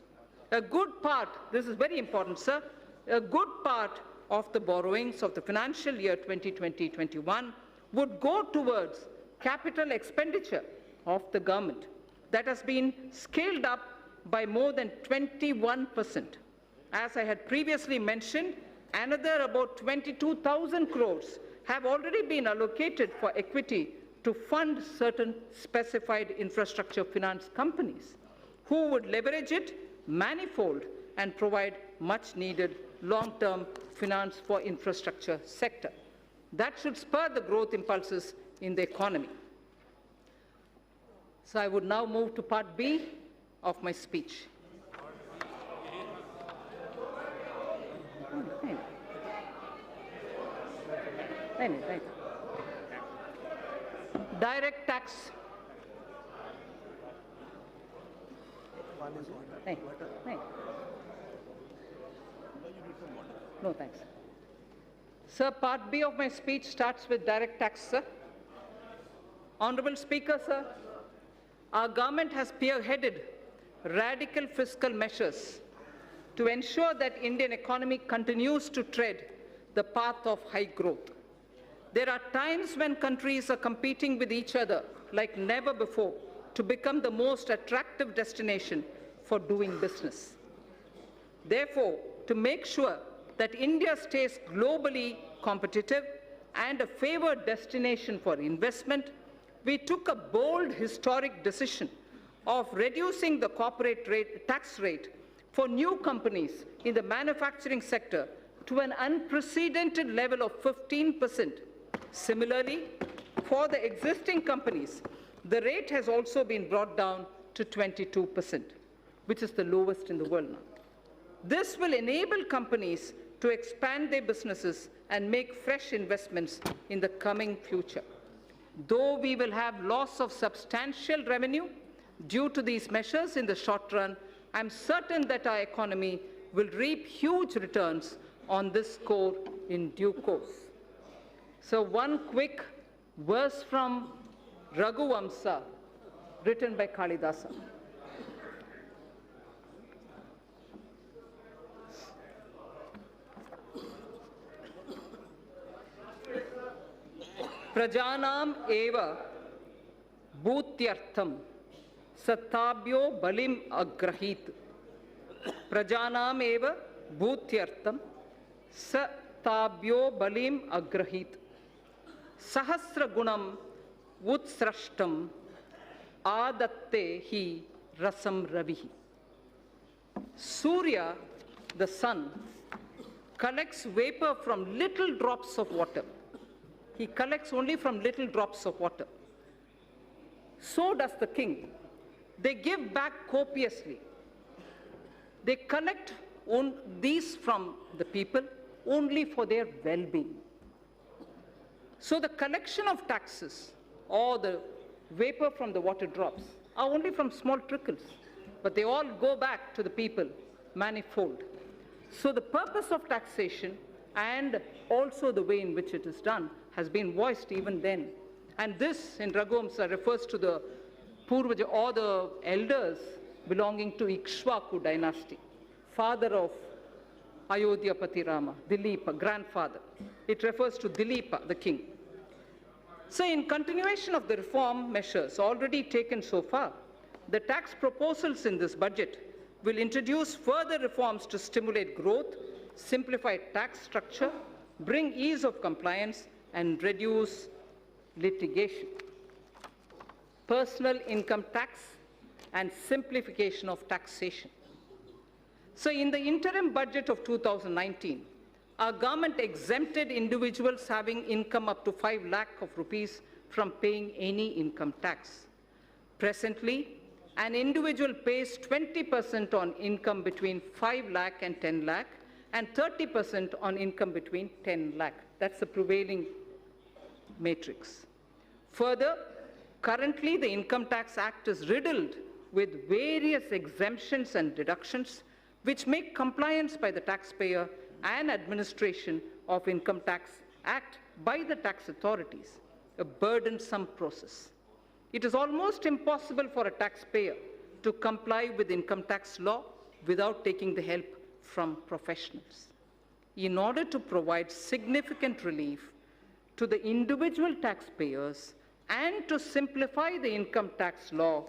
A good part, this is very important, sir, a good part of the borrowings of the financial year 2020-21 would go towards capital expenditure of the government that has been scaled up by more than 21%. As I had previously mentioned, another about 22,000 crores have already been allocated for equity to fund certain specified infrastructure finance companies who would leverage it manifold and provide much needed long-term finance for infrastructure sector. That should spur the growth impulses in the economy. So I would now move to part B of my speech. Direct tax. No, thanks. Sir, part B of my speech starts with direct tax, sir. Honorable Speaker, sir, our government has spearheaded radical fiscal measures to ensure that Indian economy continues to tread the path of high growth. There are times when countries are competing with each other like never before to become the most attractive destination for doing business. Therefore, to make sure that India stays globally competitive and a favored destination for investment, we took a bold historic decision of reducing the corporate tax rate for new companies in the manufacturing sector to an unprecedented level of 15%. Similarly, for the existing companies, the rate has also been brought down to 22%, which is the lowest in the world now. This will enable companies to expand their businesses and make fresh investments in the coming future. Though we will have loss of substantial revenue due to these measures in the short run, I'm certain that our economy will reap huge returns on this score in due course. So one quick verse from Raghuvamsa, written by Kalidasa. Prajanam eva bhutyartham satabhyo balim agrahit. Prajanam eva bhutyartham satabhyo balim agrahit. Sahasra gunam utsrashtam adatte hi rasam ravihi. Surya, the sun, collects vapor from little drops of water. He collects only from little drops of water. So does the king. They give back copiously. They collect these from the people only for their well-being. So the collection of taxes or the vapor from the water drops are only from small trickles, but they all go back to the people manifold. So the purpose of taxation and also the way in which it is done has been voiced even then. And this in Raghuvamsa refers to the Purvaja or the elders belonging to Ikshvaku dynasty, father of Ayodhyapati Rama, Dilipa, grandfather. It refers to Dilipa, the king. So in continuation of the reform measures already taken so far, the tax proposals in this budget will introduce further reforms to stimulate growth, simplify tax structure, bring ease of compliance, and reduce litigation. Personal income tax and simplification of taxation. So in the interim budget of 2019, our government exempted individuals having income up to 5 lakh of rupees from paying any income tax. Presently, an individual pays 20% on income between 5 lakh and 10 lakh and 30% on income between 10 lakh. That's the prevailing matrix. Further, currently the Income Tax Act is riddled with various exemptions and deductions which make compliance by the taxpayer and administration of Income Tax Act by the tax authorities a burdensome process. It is almost impossible for a taxpayer to comply with income tax law without taking the help from professionals. In order to provide significant relief to the individual taxpayers and to simplify the income tax law,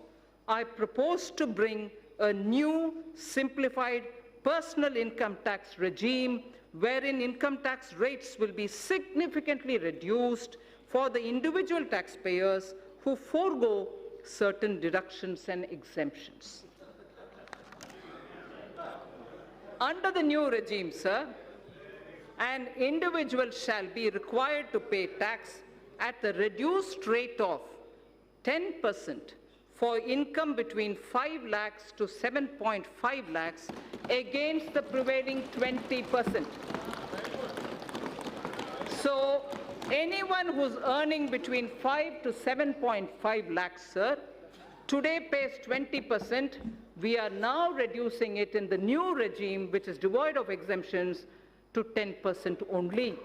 I propose to bring a new simplified personal income tax regime wherein income tax rates will be significantly reduced for the individual taxpayers who forego certain deductions and exemptions. Under the new regime, sir, an individual shall be required to pay tax at the reduced rate of 10% for income between 5 lakhs to 7.5 lakhs against the prevailing 20%. So anyone who's earning between 5 to 7.5 lakhs, sir, today pays 20%. We are now reducing it in the new regime, which is devoid of exemptions, to 10% only.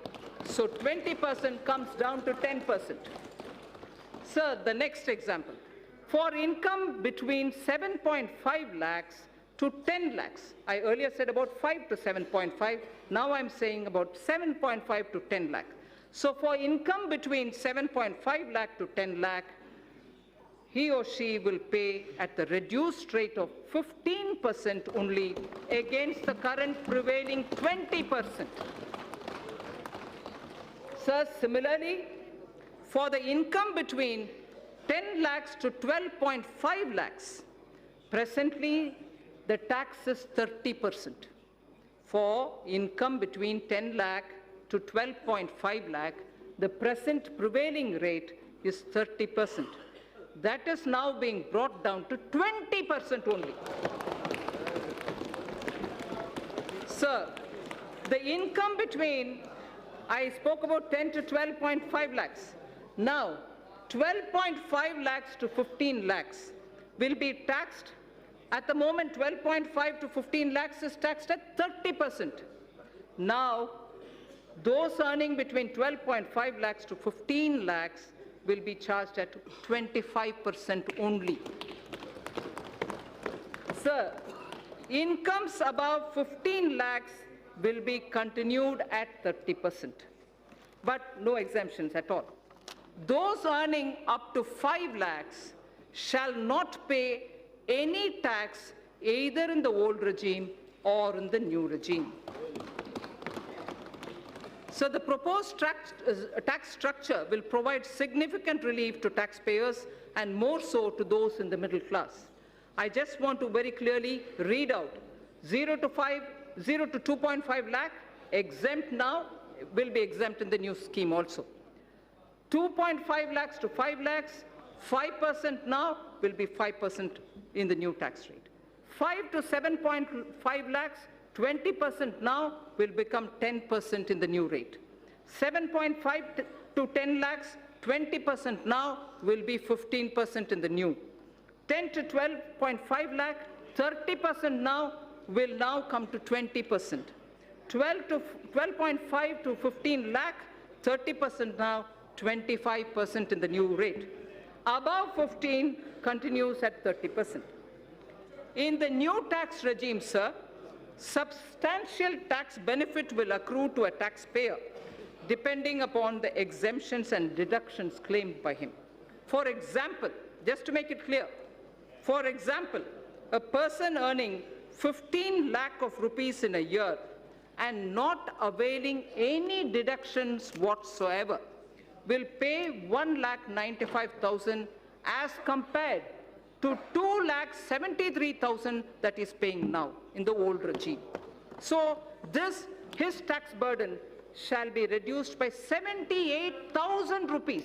So 20% comes down to 10%. Sir, the next example. For income between 7.5 lakhs to 10 lakhs, I earlier said about 5 to 7.5, now I'm saying about 7.5 to 10 lakh. So for income between 7.5 lakh to 10 lakh, he or she will pay at the reduced rate of 15% only against the current prevailing 20%. Sir, similarly, for the income between 10 lakhs to 12.5 lakhs, presently the tax is 30%. For income between 10 lakh to 12.5 lakh, the present prevailing rate is 30%. That is now being brought down to 20% only. Sir, the income between, I spoke about 10 to 12.5 lakhs. Now, 12.5 lakhs to 15 lakhs will be taxed. At the moment, 12.5 to 15 lakhs is taxed at 30%. Now, Those earning between 12.5 lakhs to 15 lakhs will be charged at 25% only. Sir, incomes above 15 lakhs will be continued at 30%, but no exemptions at all. Those earning up to 5 lakhs shall not pay any tax either in the old regime or in the new regime. So the proposed tax structure will provide significant relief to taxpayers and more so to those in the middle class. I just want to very clearly read out 0 to 2.5 lakh, exempt now, will be exempt in the new scheme also. 2.5 lakhs to 5 lakhs, 5% now will be 5% in the new tax rate. 5 to 7.5 lakhs, 20% now will become 10% in the new rate. 7.5 to 10 lakhs, 20% now will be 15% in the new. 10 to 12.5 lakh, 30% now will now come to 20%. 12.5 to 15 lakh, 30% now, 25% in the new rate. Above 15 continues at 30%. In the new tax regime, sir, substantial tax benefit will accrue to a taxpayer depending upon the exemptions and deductions claimed by him. For example, just to make it clear, for example, a person earning 15 lakh of rupees in a year and not availing any deductions whatsoever will pay 1,95,000 as compared to 2,73,000 that is paying now in the old regime. So his tax burden shall be reduced by 78,000 rupees.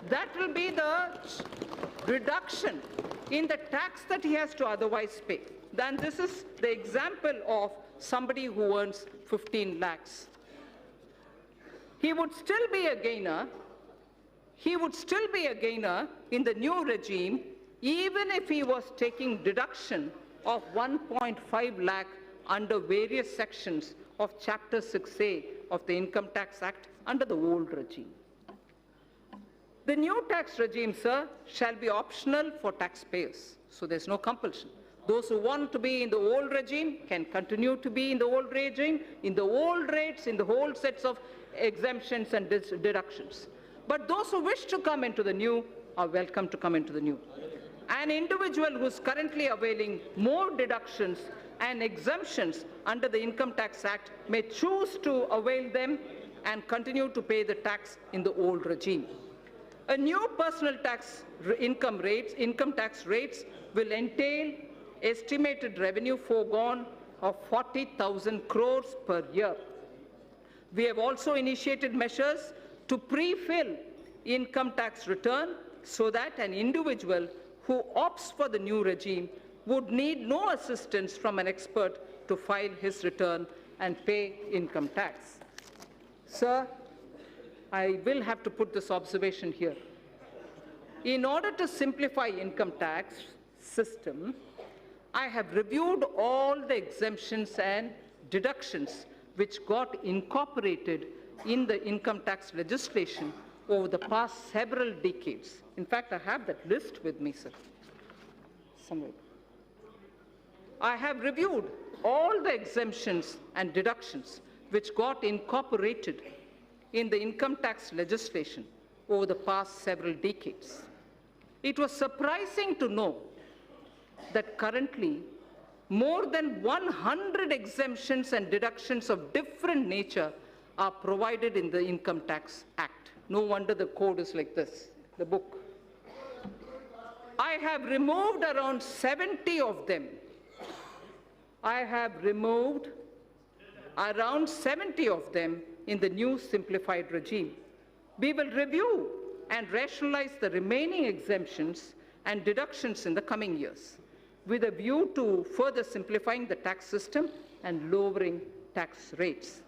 That will be the reduction in the tax that he has to otherwise pay. Then this is the example of somebody who earns 15 lakhs. He would still be a gainer. He would still be a gainer in the new regime even if he was taking deduction of 1.5 lakh under various sections of Chapter 6A of the Income Tax Act under the old regime. The new tax regime, sir, shall be optional for taxpayers, so there's no compulsion. Those who want to be in the old regime can continue to be in the old regime, in the old rates, in the whole sets of exemptions and deductions. But those who wish to come into the new are welcome to come into the new. An individual who is currently availing more deductions and exemptions under the Income Tax Act may choose to avail them and continue to pay the tax in the old regime. A new personal tax income tax rates will entail estimated revenue foregone of 40,000 crores per year. We have also initiated measures to pre-fill income tax return so that an individual who opts for the new regime would need no assistance from an expert to file his return and pay income tax. Sir, I will have to put this observation here. In order to simplify income tax system, I have reviewed all the exemptions and deductions which got incorporated in the income tax legislation over the past several decades. In fact, I have that list with me, sir, somewhere. I have reviewed all the exemptions and deductions which got incorporated in the income tax legislation over the past several decades. It was surprising to know that currently more than 100 exemptions and deductions of different nature are provided in the Income Tax Act. No wonder the code is like this, the book. I have removed around 70 of them. I have removed around 70 of them in the new simplified regime. We will review and rationalize the remaining exemptions and deductions in the coming years, with a view to further simplifying the tax system and lowering tax rates.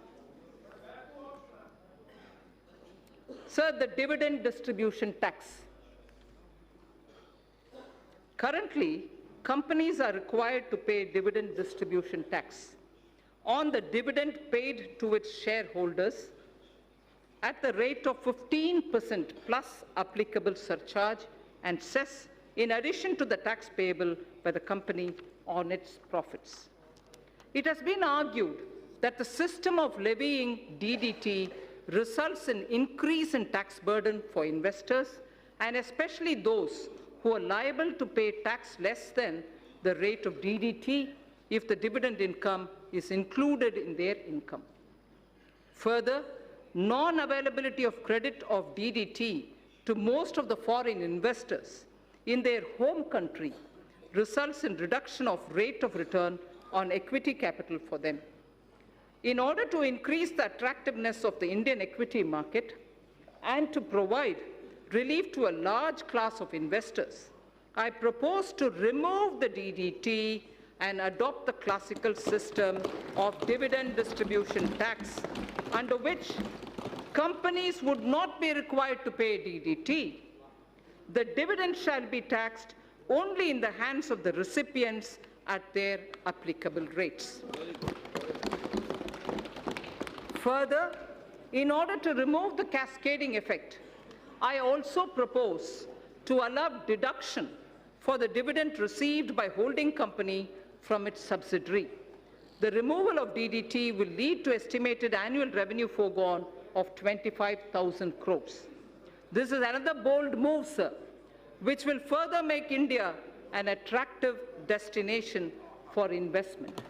Sir, the dividend distribution tax. Currently, companies are required to pay dividend distribution tax on the dividend paid to its shareholders at the rate of 15% plus applicable surcharge and cess, in addition to the tax payable by the company on its profits. It has been argued that the system of levying DDT results in increase in tax burden for investors, and especially those who are liable to pay tax less than the rate of DDT if the dividend income is included in their income. Further, non-availability of credit of DDT to most of the foreign investors in their home country results in reduction of rate of return on equity capital for them. In order to increase the attractiveness of the Indian equity market and to provide relief to a large class of investors, I propose to remove the DDT and adopt the classical system of dividend distribution tax, under which companies would not be required to pay DDT. The dividend shall be taxed only in the hands of the recipients at their applicable rates. Further, in order to remove the cascading effect, I also propose to allow deduction for the dividend received by holding company from its subsidiary. The removal of DDT will lead to estimated annual revenue foregone of 25,000 crores. This is another bold move, sir, which will further make India an attractive destination for investment.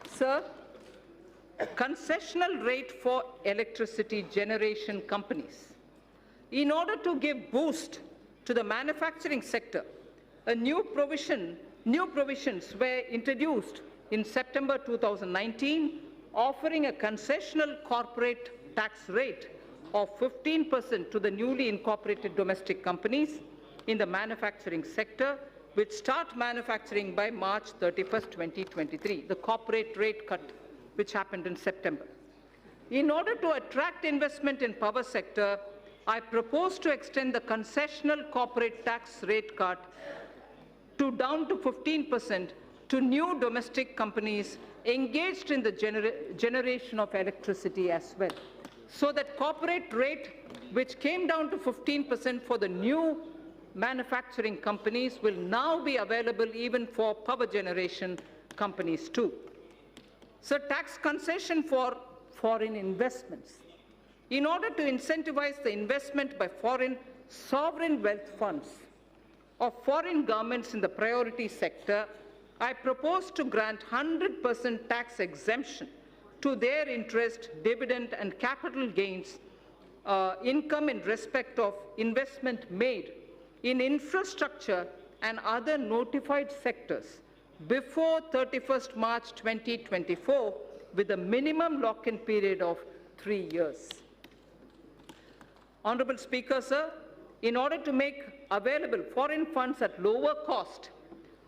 Sir, concessional rate for electricity generation companies. In order to give boost to the manufacturing sector, new provisions were introduced in September 2019, offering a concessional corporate tax rate of 15% to the newly incorporated domestic companies in the manufacturing sector, which start manufacturing by March 31st, 2023, the corporate rate cut which happened in September. In order to attract investment in power sector, I propose to extend the concessional corporate tax rate cut down to 15% to new domestic companies engaged in the generation of electricity as well. So that corporate rate, which came down to 15% for the new manufacturing companies, will now be available even for power generation companies too. So tax concession for foreign investments. In order to incentivize the investment by foreign sovereign wealth funds of foreign governments in the priority sector, I propose to grant 100% tax exemption to their interest, dividend, and capital gains income in respect of investment made in infrastructure and other notified sectors before 31st March 2024, with a minimum lock-in period of 3 years. Honorable Speaker, sir, in order to make available foreign funds at lower cost,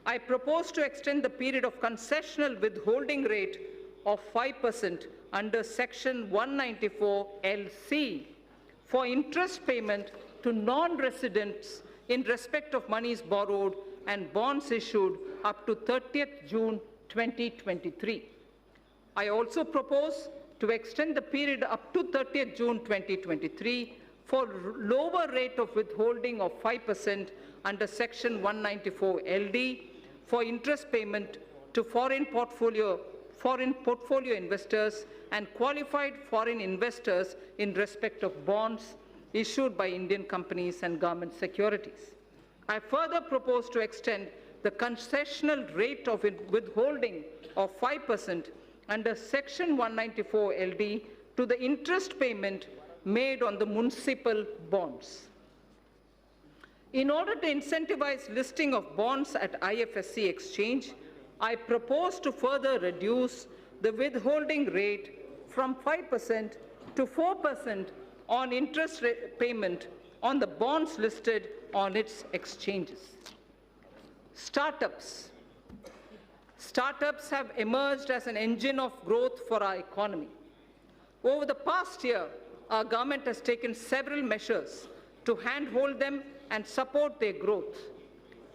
I propose to extend the period of concessional withholding rate of 5% under Section 194 LC for interest payment to non-residents in respect of monies borrowed and bonds issued up to 30th June 2023. I also propose to extend the period up to 30th June 2023 for lower rate of withholding of 5% under Section 194 LD for interest payment to foreign portfolio investors and qualified foreign investors in respect of bonds issued by Indian companies and government securities. I further propose to extend the concessional rate of withholding of 5% under Section 194 LD to the interest payment made on the municipal bonds. In order to incentivize listing of bonds at IFSC exchange, I propose to further reduce the withholding rate from 5% to 4% on interest payment on the bonds listed on its exchanges. Startups. Startups have emerged as an engine of growth for our economy. Over the past year, our government has taken several measures to handhold them and support their growth.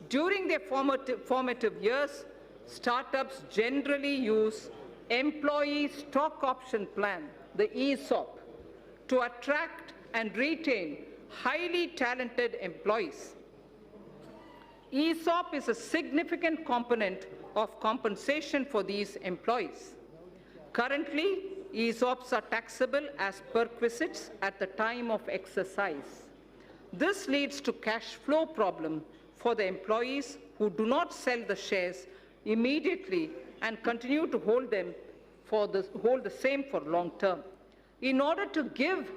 During their formative years, startups generally use employee stock option plan, the ESOP, to attract and retain highly talented employees. ESOP is a significant component of compensation for these employees. Currently, ESOPs are taxable as perquisites at the time of exercise. This leads to cash flow problem for the employees who do not sell the shares immediately and continue to hold the same for long term. In order to give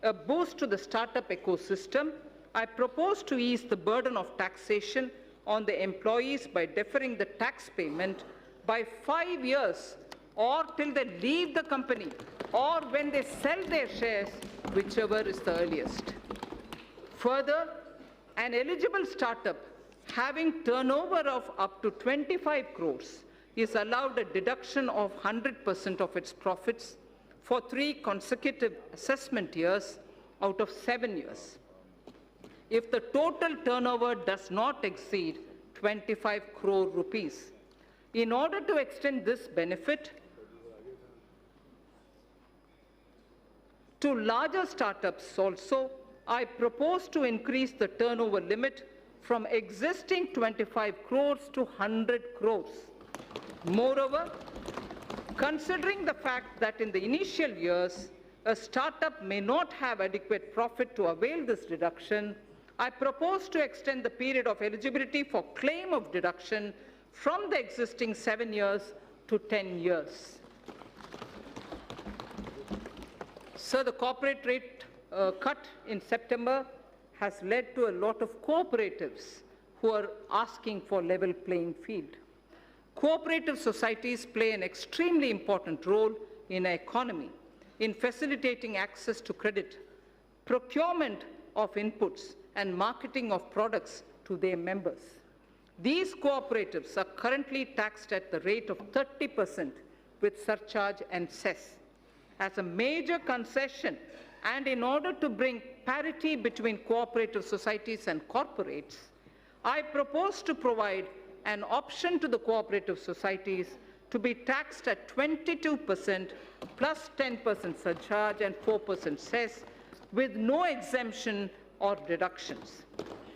a boost to the startup ecosystem, I propose to ease the burden of taxation on the employees by deferring the tax payment by 5 years, or till they leave the company, or when they sell their shares, whichever is the earliest. Further, an eligible startup having turnover of up to 25 crores is allowed a deduction of 100% of its profits for 3 consecutive assessment years out of 7 years. If the total turnover does not exceed 25 crore rupees. In order to extend this benefit to larger startups also, I propose to increase the turnover limit from existing 25 crores to 100 crores. Moreover, considering the fact that in the initial years, a startup may not have adequate profit to avail this deduction, I propose to extend the period of eligibility for claim of deduction from the existing 7 years to 10 years. So the corporate rate cut in September has led to a lot of cooperatives who are asking for level playing field. Cooperative societies play an extremely important role in our economy in facilitating access to credit, procurement of inputs, and marketing of products to their members. These cooperatives are currently taxed at the rate of 30% with surcharge and cess. As a major concession, and in order to bring parity between cooperative societies and corporates, I propose to provide an option to the cooperative societies to be taxed at 22% plus 10% surcharge and 4% cess with no exemption or deductions.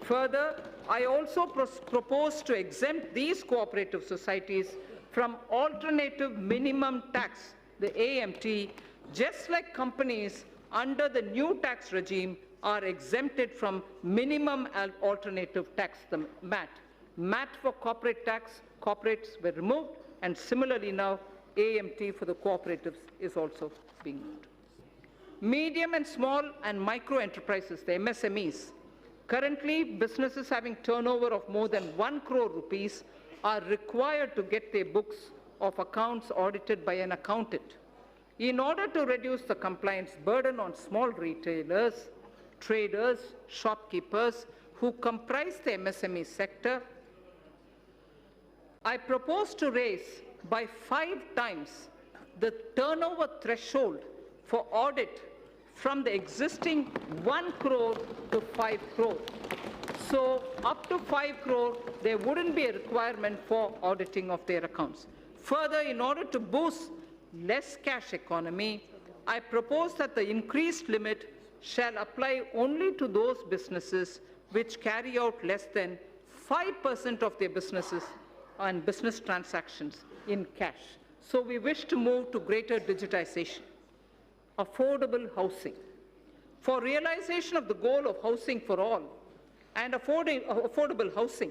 Further, I also propose to exempt these cooperative societies from alternative minimum tax, the AMT, just like companies under the new tax regime are exempted from minimum alternative tax, the MAT. MAT for corporate tax, corporates were removed, and similarly now AMT for the cooperatives is also being moved. Medium and small and micro enterprises, the MSMEs. Currently, businesses having turnover of more than 1 crore rupees are required to get their books of accounts audited by an accountant. In order to reduce the compliance burden on small retailers, traders, shopkeepers who comprise the MSME sector, I propose to raise by 5 times the turnover threshold for audit from the existing 1 crore to 5 crore. So up to 5 crore, there wouldn't be a requirement for auditing of their accounts. Further, in order to boost less cash economy, I propose that the increased limit shall apply only to those businesses which carry out less than 5% of their businesses and business transactions in cash. So we wish to move to greater digitization. Affordable housing. For realization of the goal of housing for all and affordable housing,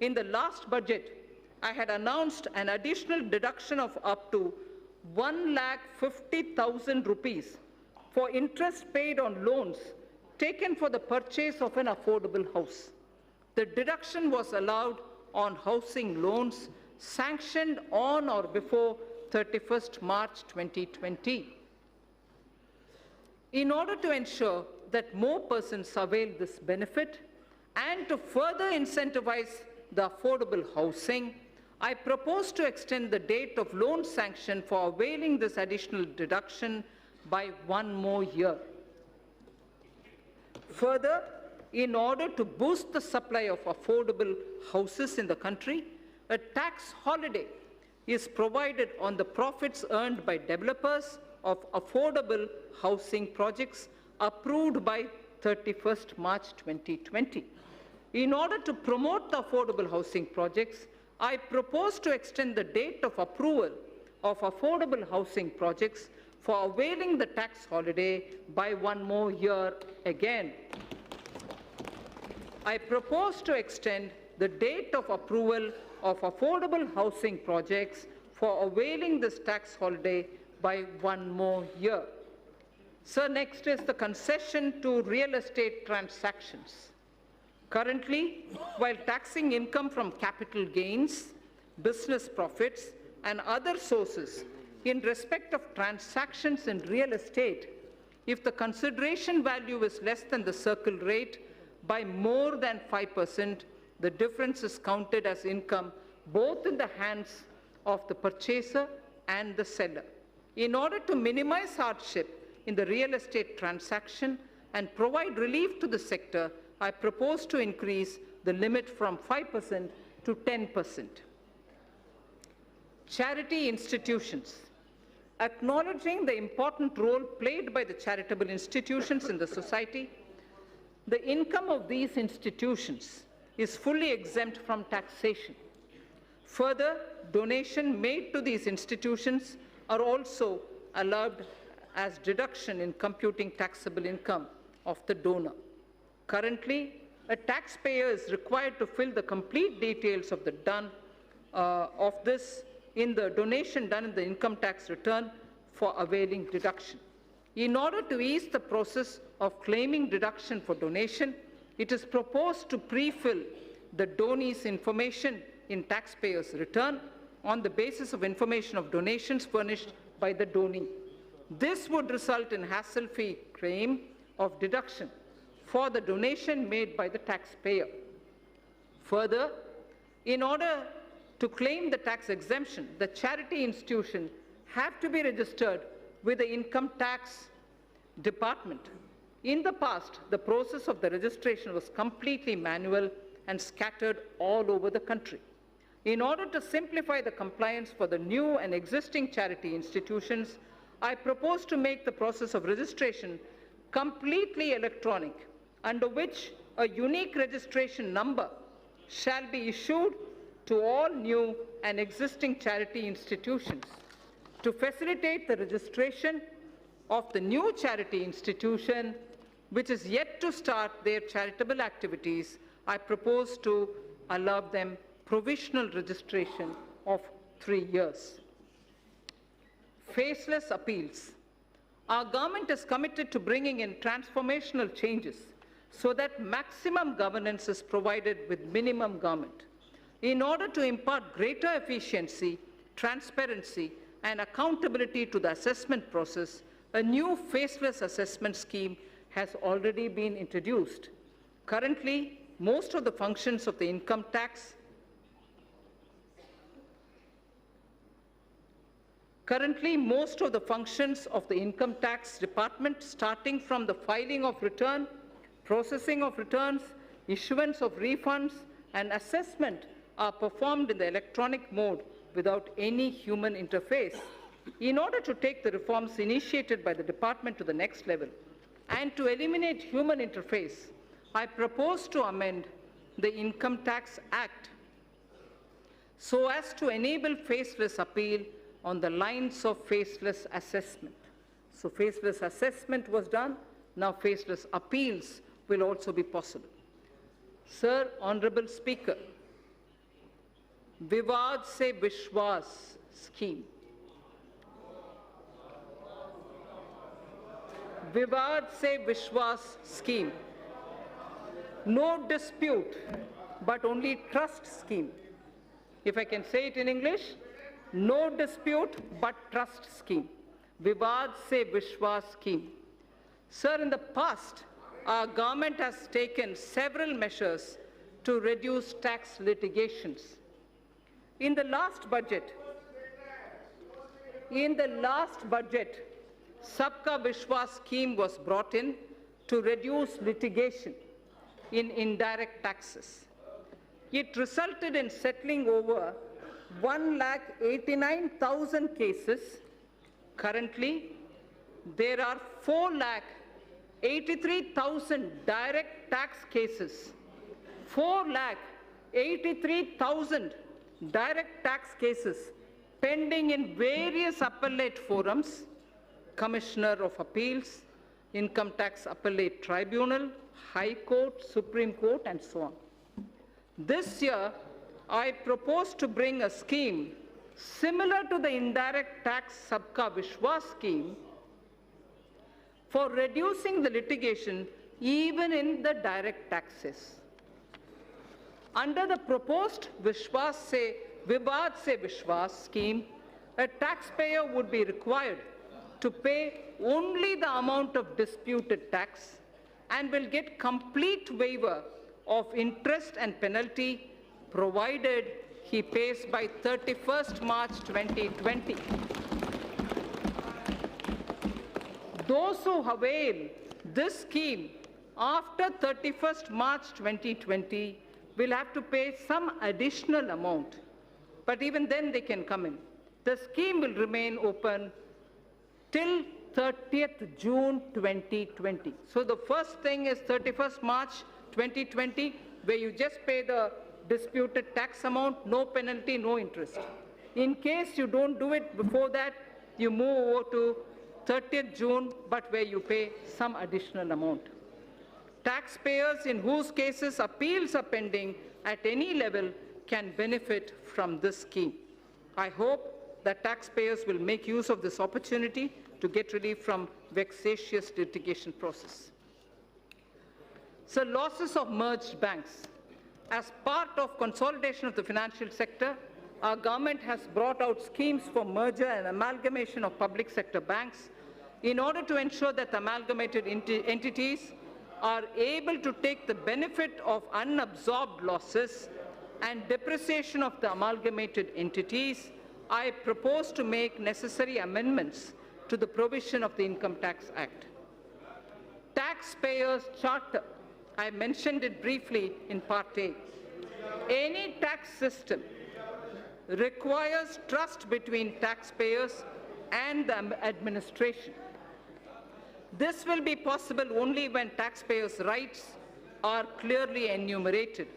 in the last budget, I had announced an additional deduction of up to 1,50,000 rupees for interest paid on loans taken for the purchase of an affordable house. The deduction was allowed on housing loans sanctioned on or before 31st March 2020. In order to ensure that more persons avail this benefit and to further incentivize the affordable housing, I propose to extend the date of loan sanction for availing this additional deduction by 1 more year. Further, in order to boost the supply of affordable houses in the country, a tax holiday is provided on the profits earned by developers of affordable housing projects approved by 31st March 2020. In order to promote the affordable housing projects, I propose to extend the date of approval of affordable housing projects for availing the tax holiday by 1 more year again. I propose to extend the date of approval of affordable housing projects for availing this tax holiday by 1 more year. Sir, next is the concession to real estate transactions. Currently, while taxing income from capital gains, business profits, and other sources in respect of transactions in real estate, if the consideration value is less than the circle rate by more than 5%, the difference is counted as income both in the hands of the purchaser and the seller. In order to minimize hardship in the real estate transaction and provide relief to the sector, I propose to increase the limit from 5% to 10%. Charity institutions. Acknowledging the important role played by the charitable institutions in the society, the income of these institutions is fully exempt from taxation. Further, donations made to these institutions are also allowed as deduction in computing taxable income of the donor. Currently, a taxpayer is required to fill the complete details of the in the donation done in the income tax return for availing deduction. In order to ease the process of claiming deduction for donation, it is proposed to pre-fill the donee's information in taxpayer's return on the basis of information of donations furnished by the donee. This would result in hassle-free claim of deduction for the donation made by the taxpayer. Further, in order to claim the tax exemption, the charity institution have to be registered with the income tax department. In the past, the process of the registration was completely manual and scattered all over the country. In order to simplify the compliance for the new and existing charity institutions, I propose to make the process of registration completely electronic, under which a unique registration number shall be issued to all new and existing charity institutions. To facilitate the registration of the new charity institution, which is yet to start their charitable activities, I propose to allow them provisional registration of 3 years. Faceless appeals. Our government is committed to bringing in transformational changes so that maximum governance is provided with minimum government. In order to impart greater efficiency, transparency, and accountability to the assessment process, a new faceless assessment scheme has already been introduced. Currently, most of the functions of the income tax department, starting from the filing of return, processing of returns, issuance of refunds, and assessment, are performed in the electronic mode without any human interface. In order to take the reforms initiated by the department to the next level and to eliminate human interface, I propose to amend the Income Tax Act so as to enable faceless appeal on the lines of faceless assessment. So faceless assessment was done, now faceless appeals will also be possible. Sir, Honorable Speaker, Vivad se Vishwas scheme. Vivad se Vishwas scheme. No dispute, but only trust scheme. If I can say it in English, no dispute, but trust scheme. Vivad se Vishwas scheme. Sir, in the past, our government has taken several measures to reduce tax litigations. In the last budget, Sabka Vishwas scheme was brought in to reduce litigation in indirect taxes. It resulted in settling over 1,89,000 cases. Currently, there are 4,83,000 direct tax cases. 4,83,000 direct tax cases pending in various appellate forums, Commissioner of Appeals, Income Tax Appellate Tribunal, High Court, Supreme Court, and so on. This year, I propose to bring a scheme similar to the indirect tax Sabka Vishwas scheme for reducing the litigation even in the direct taxes. Under the proposed Vivad se Vishwas scheme, a taxpayer would be required to pay only the amount of disputed tax and will get complete waiver of interest and penalty provided he pays by 31st March 2020. Those who avail this scheme after 31st March 2020 will have to pay some additional amount, but even then they can come in. The scheme will remain open till 30th June 2020. So the first thing is 31st March 2020, where you just pay the disputed tax amount, no penalty, no interest. In case you don't do it before that, you move over to 30th June, but where you pay some additional amount. Taxpayers in whose cases appeals are pending at any level can benefit from this scheme. I hope that taxpayers will make use of this opportunity to get relief from vexatious litigation process. So, losses of merged banks. As part of consolidation of the financial sector, our government has brought out schemes for merger and amalgamation of public sector banks in order to ensure that amalgamated entities are able to take the benefit of unabsorbed losses and depreciation of the amalgamated entities. I propose to make necessary amendments to the provision of the Income Tax Act. Taxpayers' Charter. I mentioned it briefly in Part A. Any tax system requires trust between taxpayers and the administration. This will be possible only when taxpayers' rights are clearly enumerated.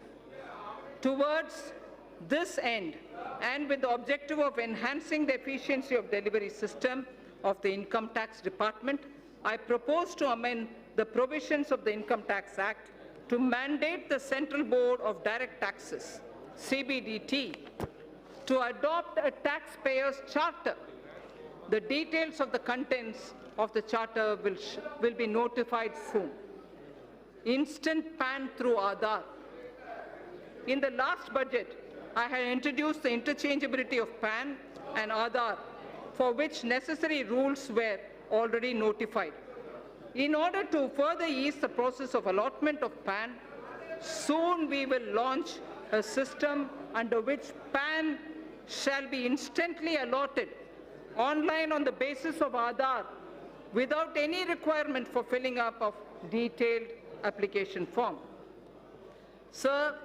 Towards this end, and with the objective of enhancing the efficiency of delivery system of the Income Tax Department, I propose to amend the provisions of the Income Tax Act to mandate the Central Board of Direct Taxes, CBDT, to adopt a taxpayer's charter. The details of the contents of the charter will be notified soon. Instant PAN through Aadhaar. In the last budget, I had introduced the interchangeability of PAN and Aadhaar, for which necessary rules were already notified. In order to further ease the process of allotment of PAN, soon we will launch a system under which PAN shall be instantly allotted online on the basis of Aadhaar without any requirement for filling up of detailed application form. Sir,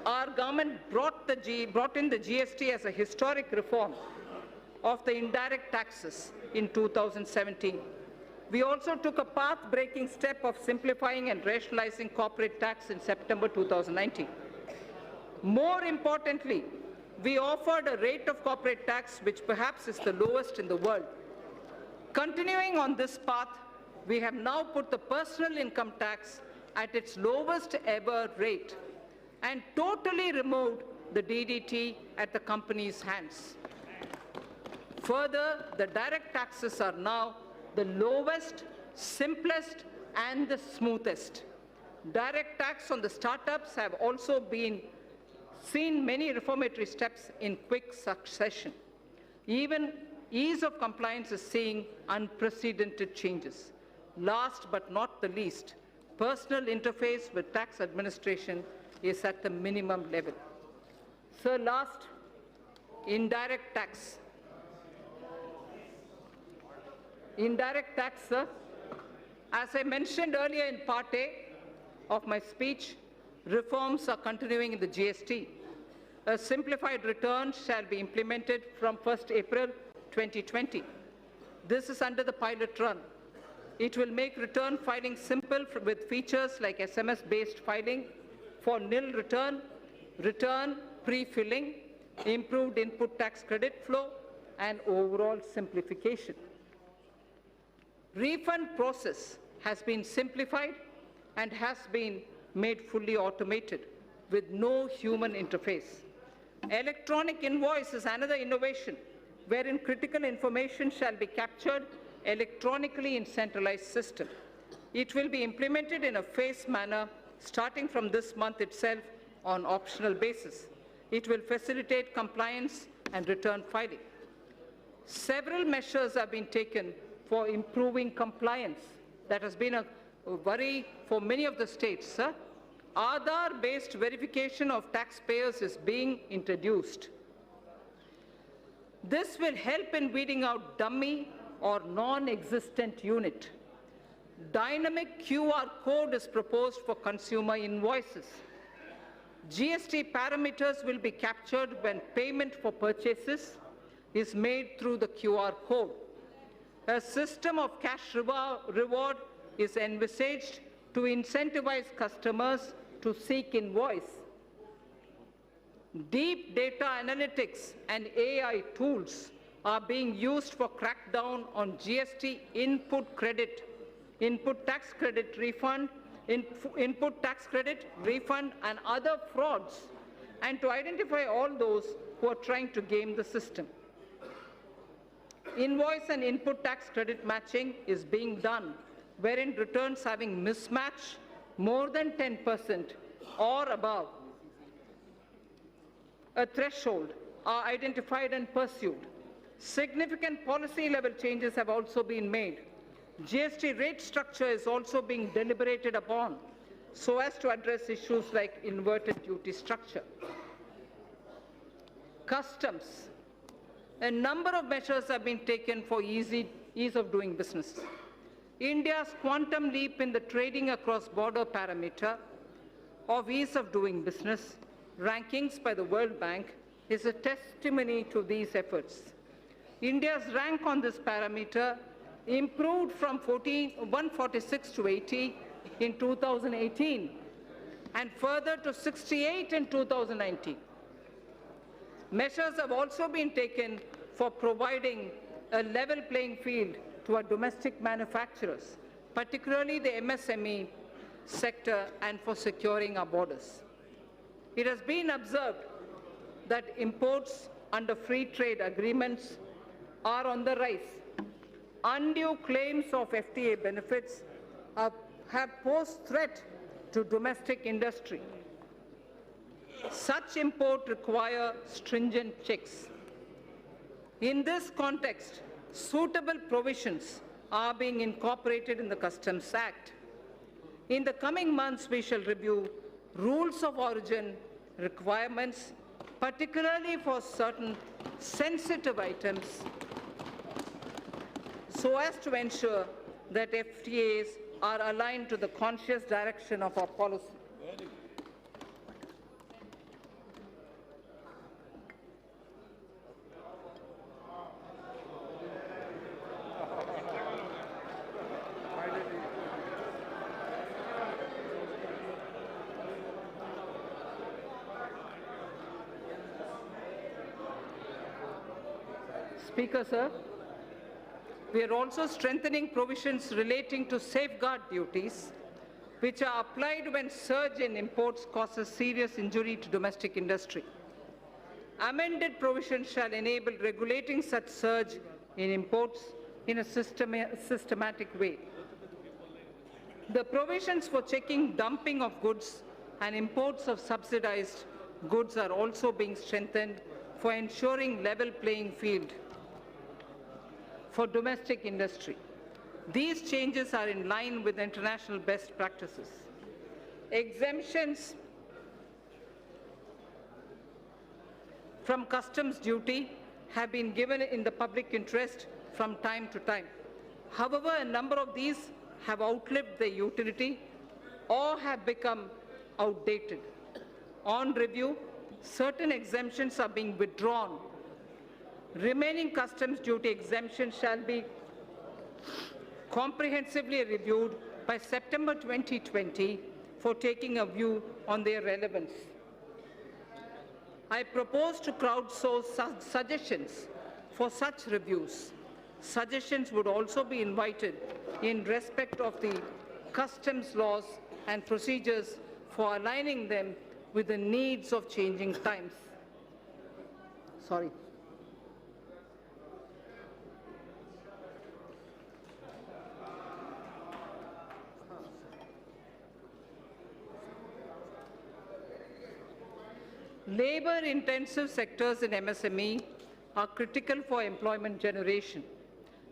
our government brought in the GST as a historic reform of the indirect taxes in 2017. We also took a path-breaking step of simplifying and rationalizing corporate tax in September 2019. More importantly, we offered a rate of corporate tax which perhaps is the lowest in the world. Continuing on this path, we have now put the personal income tax at its lowest ever rate and totally removed the DDT at the company's hands. Further, the direct taxes are now the lowest, simplest, and the smoothest. Direct tax on the startups have also seen many reformatory steps in quick succession. Even ease of compliance is seeing unprecedented changes. Last but not the least, personal interface with tax administration is at the minimum level. So last, indirect tax. Indirect tax, sir. As I mentioned earlier in Part A of my speech, reforms are continuing in the GST. A simplified return shall be implemented from 1st April 2020. This is under the pilot run. It will make return filing simple with features like SMS-based filing for nil return, return pre-filling, improved input tax credit flow, and overall simplification. Refund process has been simplified and has been made fully automated with no human interface. Electronic invoice is another innovation wherein critical information shall be captured electronically in centralized system. It will be implemented in a phased manner starting from this month itself on optional basis. It will facilitate compliance and return filing. Several measures have been taken for improving compliance. That has been a worry for many of the states. Sir. Aadhaar-based verification of taxpayers is being introduced. This will help in weeding out dummy or non-existent unit. Dynamic QR code is proposed for consumer invoices. GST parameters will be captured when payment for purchases is made through the QR code. A system of cash reward is envisaged to incentivize customers to seek invoice. Deep data analytics and AI tools are being used for crackdown on GST input tax credit refund, input tax credit refund, and other frauds, and to identify all those who are trying to game the system. Invoice and input tax credit matching is being done, wherein returns having mismatch more than 10% or above a threshold are identified and pursued. Significant policy level changes have also been made. GST rate structure is also being deliberated upon so as to address issues like inverted duty structure. Customs. A number of measures have been taken for ease of doing business. India's quantum leap in the trading across border parameter of ease of doing business rankings by the World Bank is a testimony to these efforts. India's rank on this parameter improved from 146 to 80 in 2018 and further to 68 in 2019. Measures have also been taken for providing a level playing field to our domestic manufacturers, particularly the MSME sector, and for securing our borders. It has been observed that imports under free trade agreements are on the rise. Undue claims of FTA benefits have posed threat to domestic industry. Such import require stringent checks. In this context, suitable provisions are being incorporated in the Customs Act. In the coming months, we shall review rules of origin requirements, particularly for certain sensitive items, so as to ensure that FTAs are aligned to the conscious direction of our policy. Speaker, sir, we are also strengthening provisions relating to safeguard duties, which are applied when surge in imports causes serious injury to domestic industry. Amended provisions shall enable regulating such surge in imports in a systematic way. The provisions for checking dumping of goods and imports of subsidized goods are also being strengthened for ensuring level playing field for domestic industry. These changes are in line with international best practices. Exemptions from customs duty have been given in the public interest from time to time. However, a number of these have outlived their utility or have become outdated. On review, certain exemptions are being withdrawn. Remaining customs duty exemptions shall be comprehensively reviewed by September 2020 for taking a view on their relevance. I propose to crowdsource suggestions for such reviews. Suggestions would also be invited in respect of the customs laws and procedures for aligning them with the needs of changing times. Sorry. Labor-intensive sectors in MSME are critical for employment generation.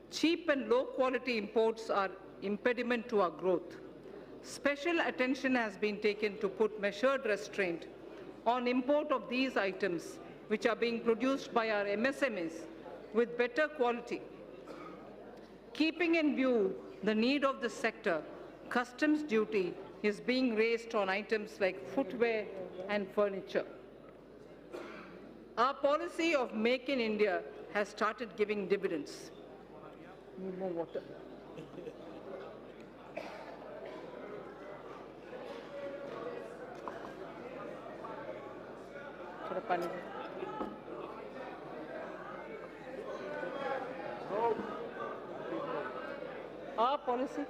Cheap and low-quality imports are impediment to our growth. Special attention has been taken to put measured restraint on import of these items, which are being produced by our MSMEs with better quality. Keeping in view the need of the sector, customs duty is being raised on items like footwear and furniture. Our policy of Make in India has started giving dividends. Need more water. Our policy.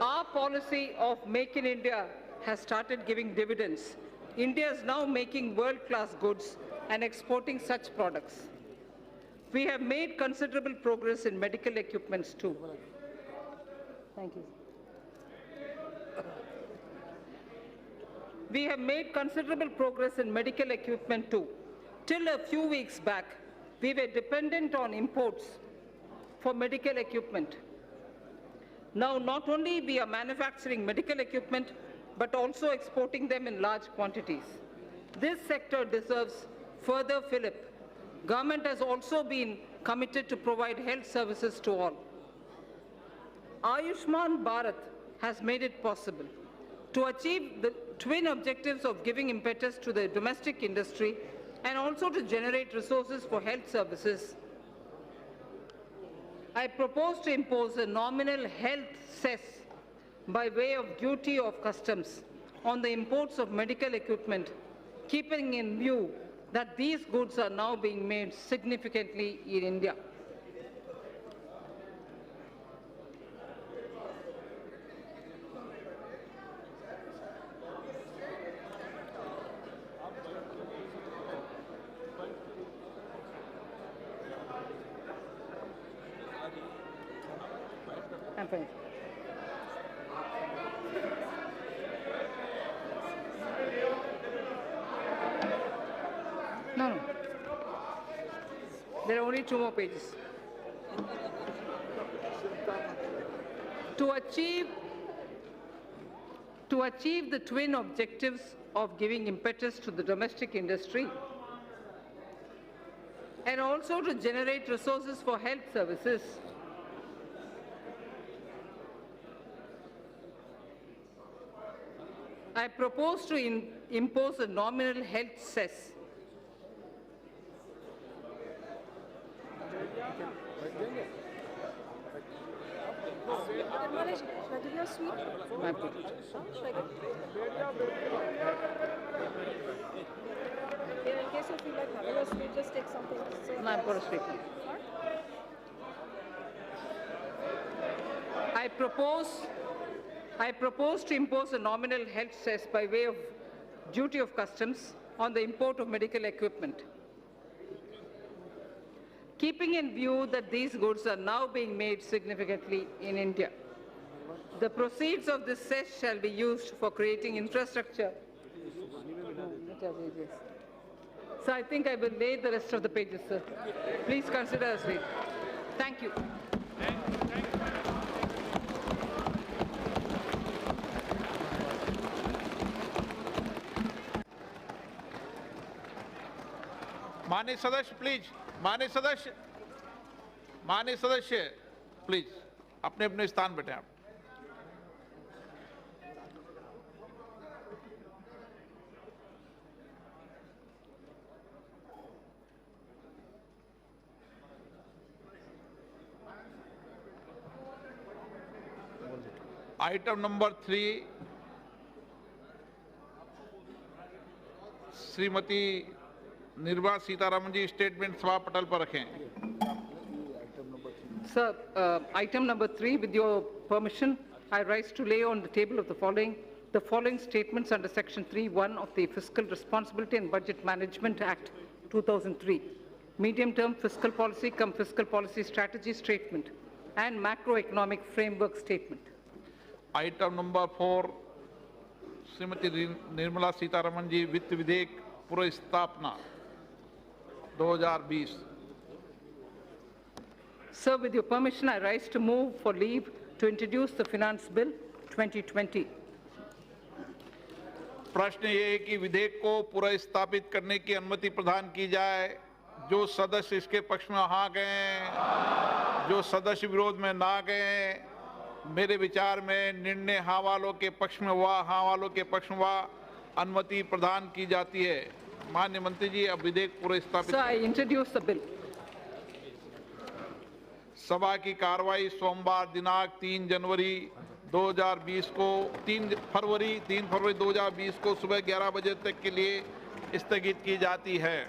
Our policy of Make in India has started giving dividends. India is now making world-class goods and exporting such products. We have made considerable progress in medical equipments too. Thank you. We have made considerable progress in medical equipment too. Till a few weeks back, we were dependent on imports for medical equipment. Now, not only we are manufacturing medical equipment, but also exporting them in large quantities. This sector deserves further fillip. Government has also been committed to provide health services to all. Ayushman Bharat has made it possible to achieve the twin objectives of giving impetus to the domestic industry and also to generate resources for health services. I propose to impose a nominal health cess by way of duty of customs on the imports of medical equipment, keeping in view that these goods are now being made significantly in India. I'm fine. No. There are only 2 more pages. To achieve the twin objectives of giving impetus to the domestic industry and also to generate resources for health services, I propose to impose a nominal health cess. Nirmala, should I give you a sweet? My pleasure. Should I get? Here, in case you feel like having a sweet, just take something. So No, I've got a sweet one. I propose to impose a nominal health cess by way of duty of customs on the import of medical equipment. Keeping in view that these goods are now being made significantly in India. The proceeds of this cess shall be used for creating infrastructure. So I think I will lay the rest of the pages, sir. Please consider as read. Thank you. माननीय सदस्य please, माननीय सदस्य please अपने अपने स्थान बैठे आप। Item number 3 Shrimati Nirmala Sitharaman जी statement सभा पटल पर रखें। Sir, item number 3, with your permission, I rise to lay on the table of the following statements under Section 3(1) of the Fiscal Responsibility and Budget Management Act 2003, medium-term fiscal policy cum fiscal policy strategy statement and macroeconomic framework statement. Item number 4 Shrimati Nirmala Sitharaman ji वित्त विधेयक पूर्व स्थापना 2020। Sir, with your permission, I rise to move for leave to introduce the Finance Bill 2020. प्रश्न ये है कि विधेयक को पूरा स्थापित करने की अनुमति प्रदान की जाए। जो सदस्य इसके पक्ष में हाँ गए, जो सदस्य विरोध में ना गए, मेरे विचार में निर्णय हाँ वालों के पक्ष में हुआ, हाँ वालों के पक्ष में हुआ, अनुमति प्रदान की जाती है। माननीय मंत्री जी, अब विधेयक पूरा स्थापित। Sir, I introduce the bill. सभा की कार्रवाई सोमवार दिनांक 3 फरवरी 2020 को सुबह 11 बजे तक के लिए स्थगित की जाती है।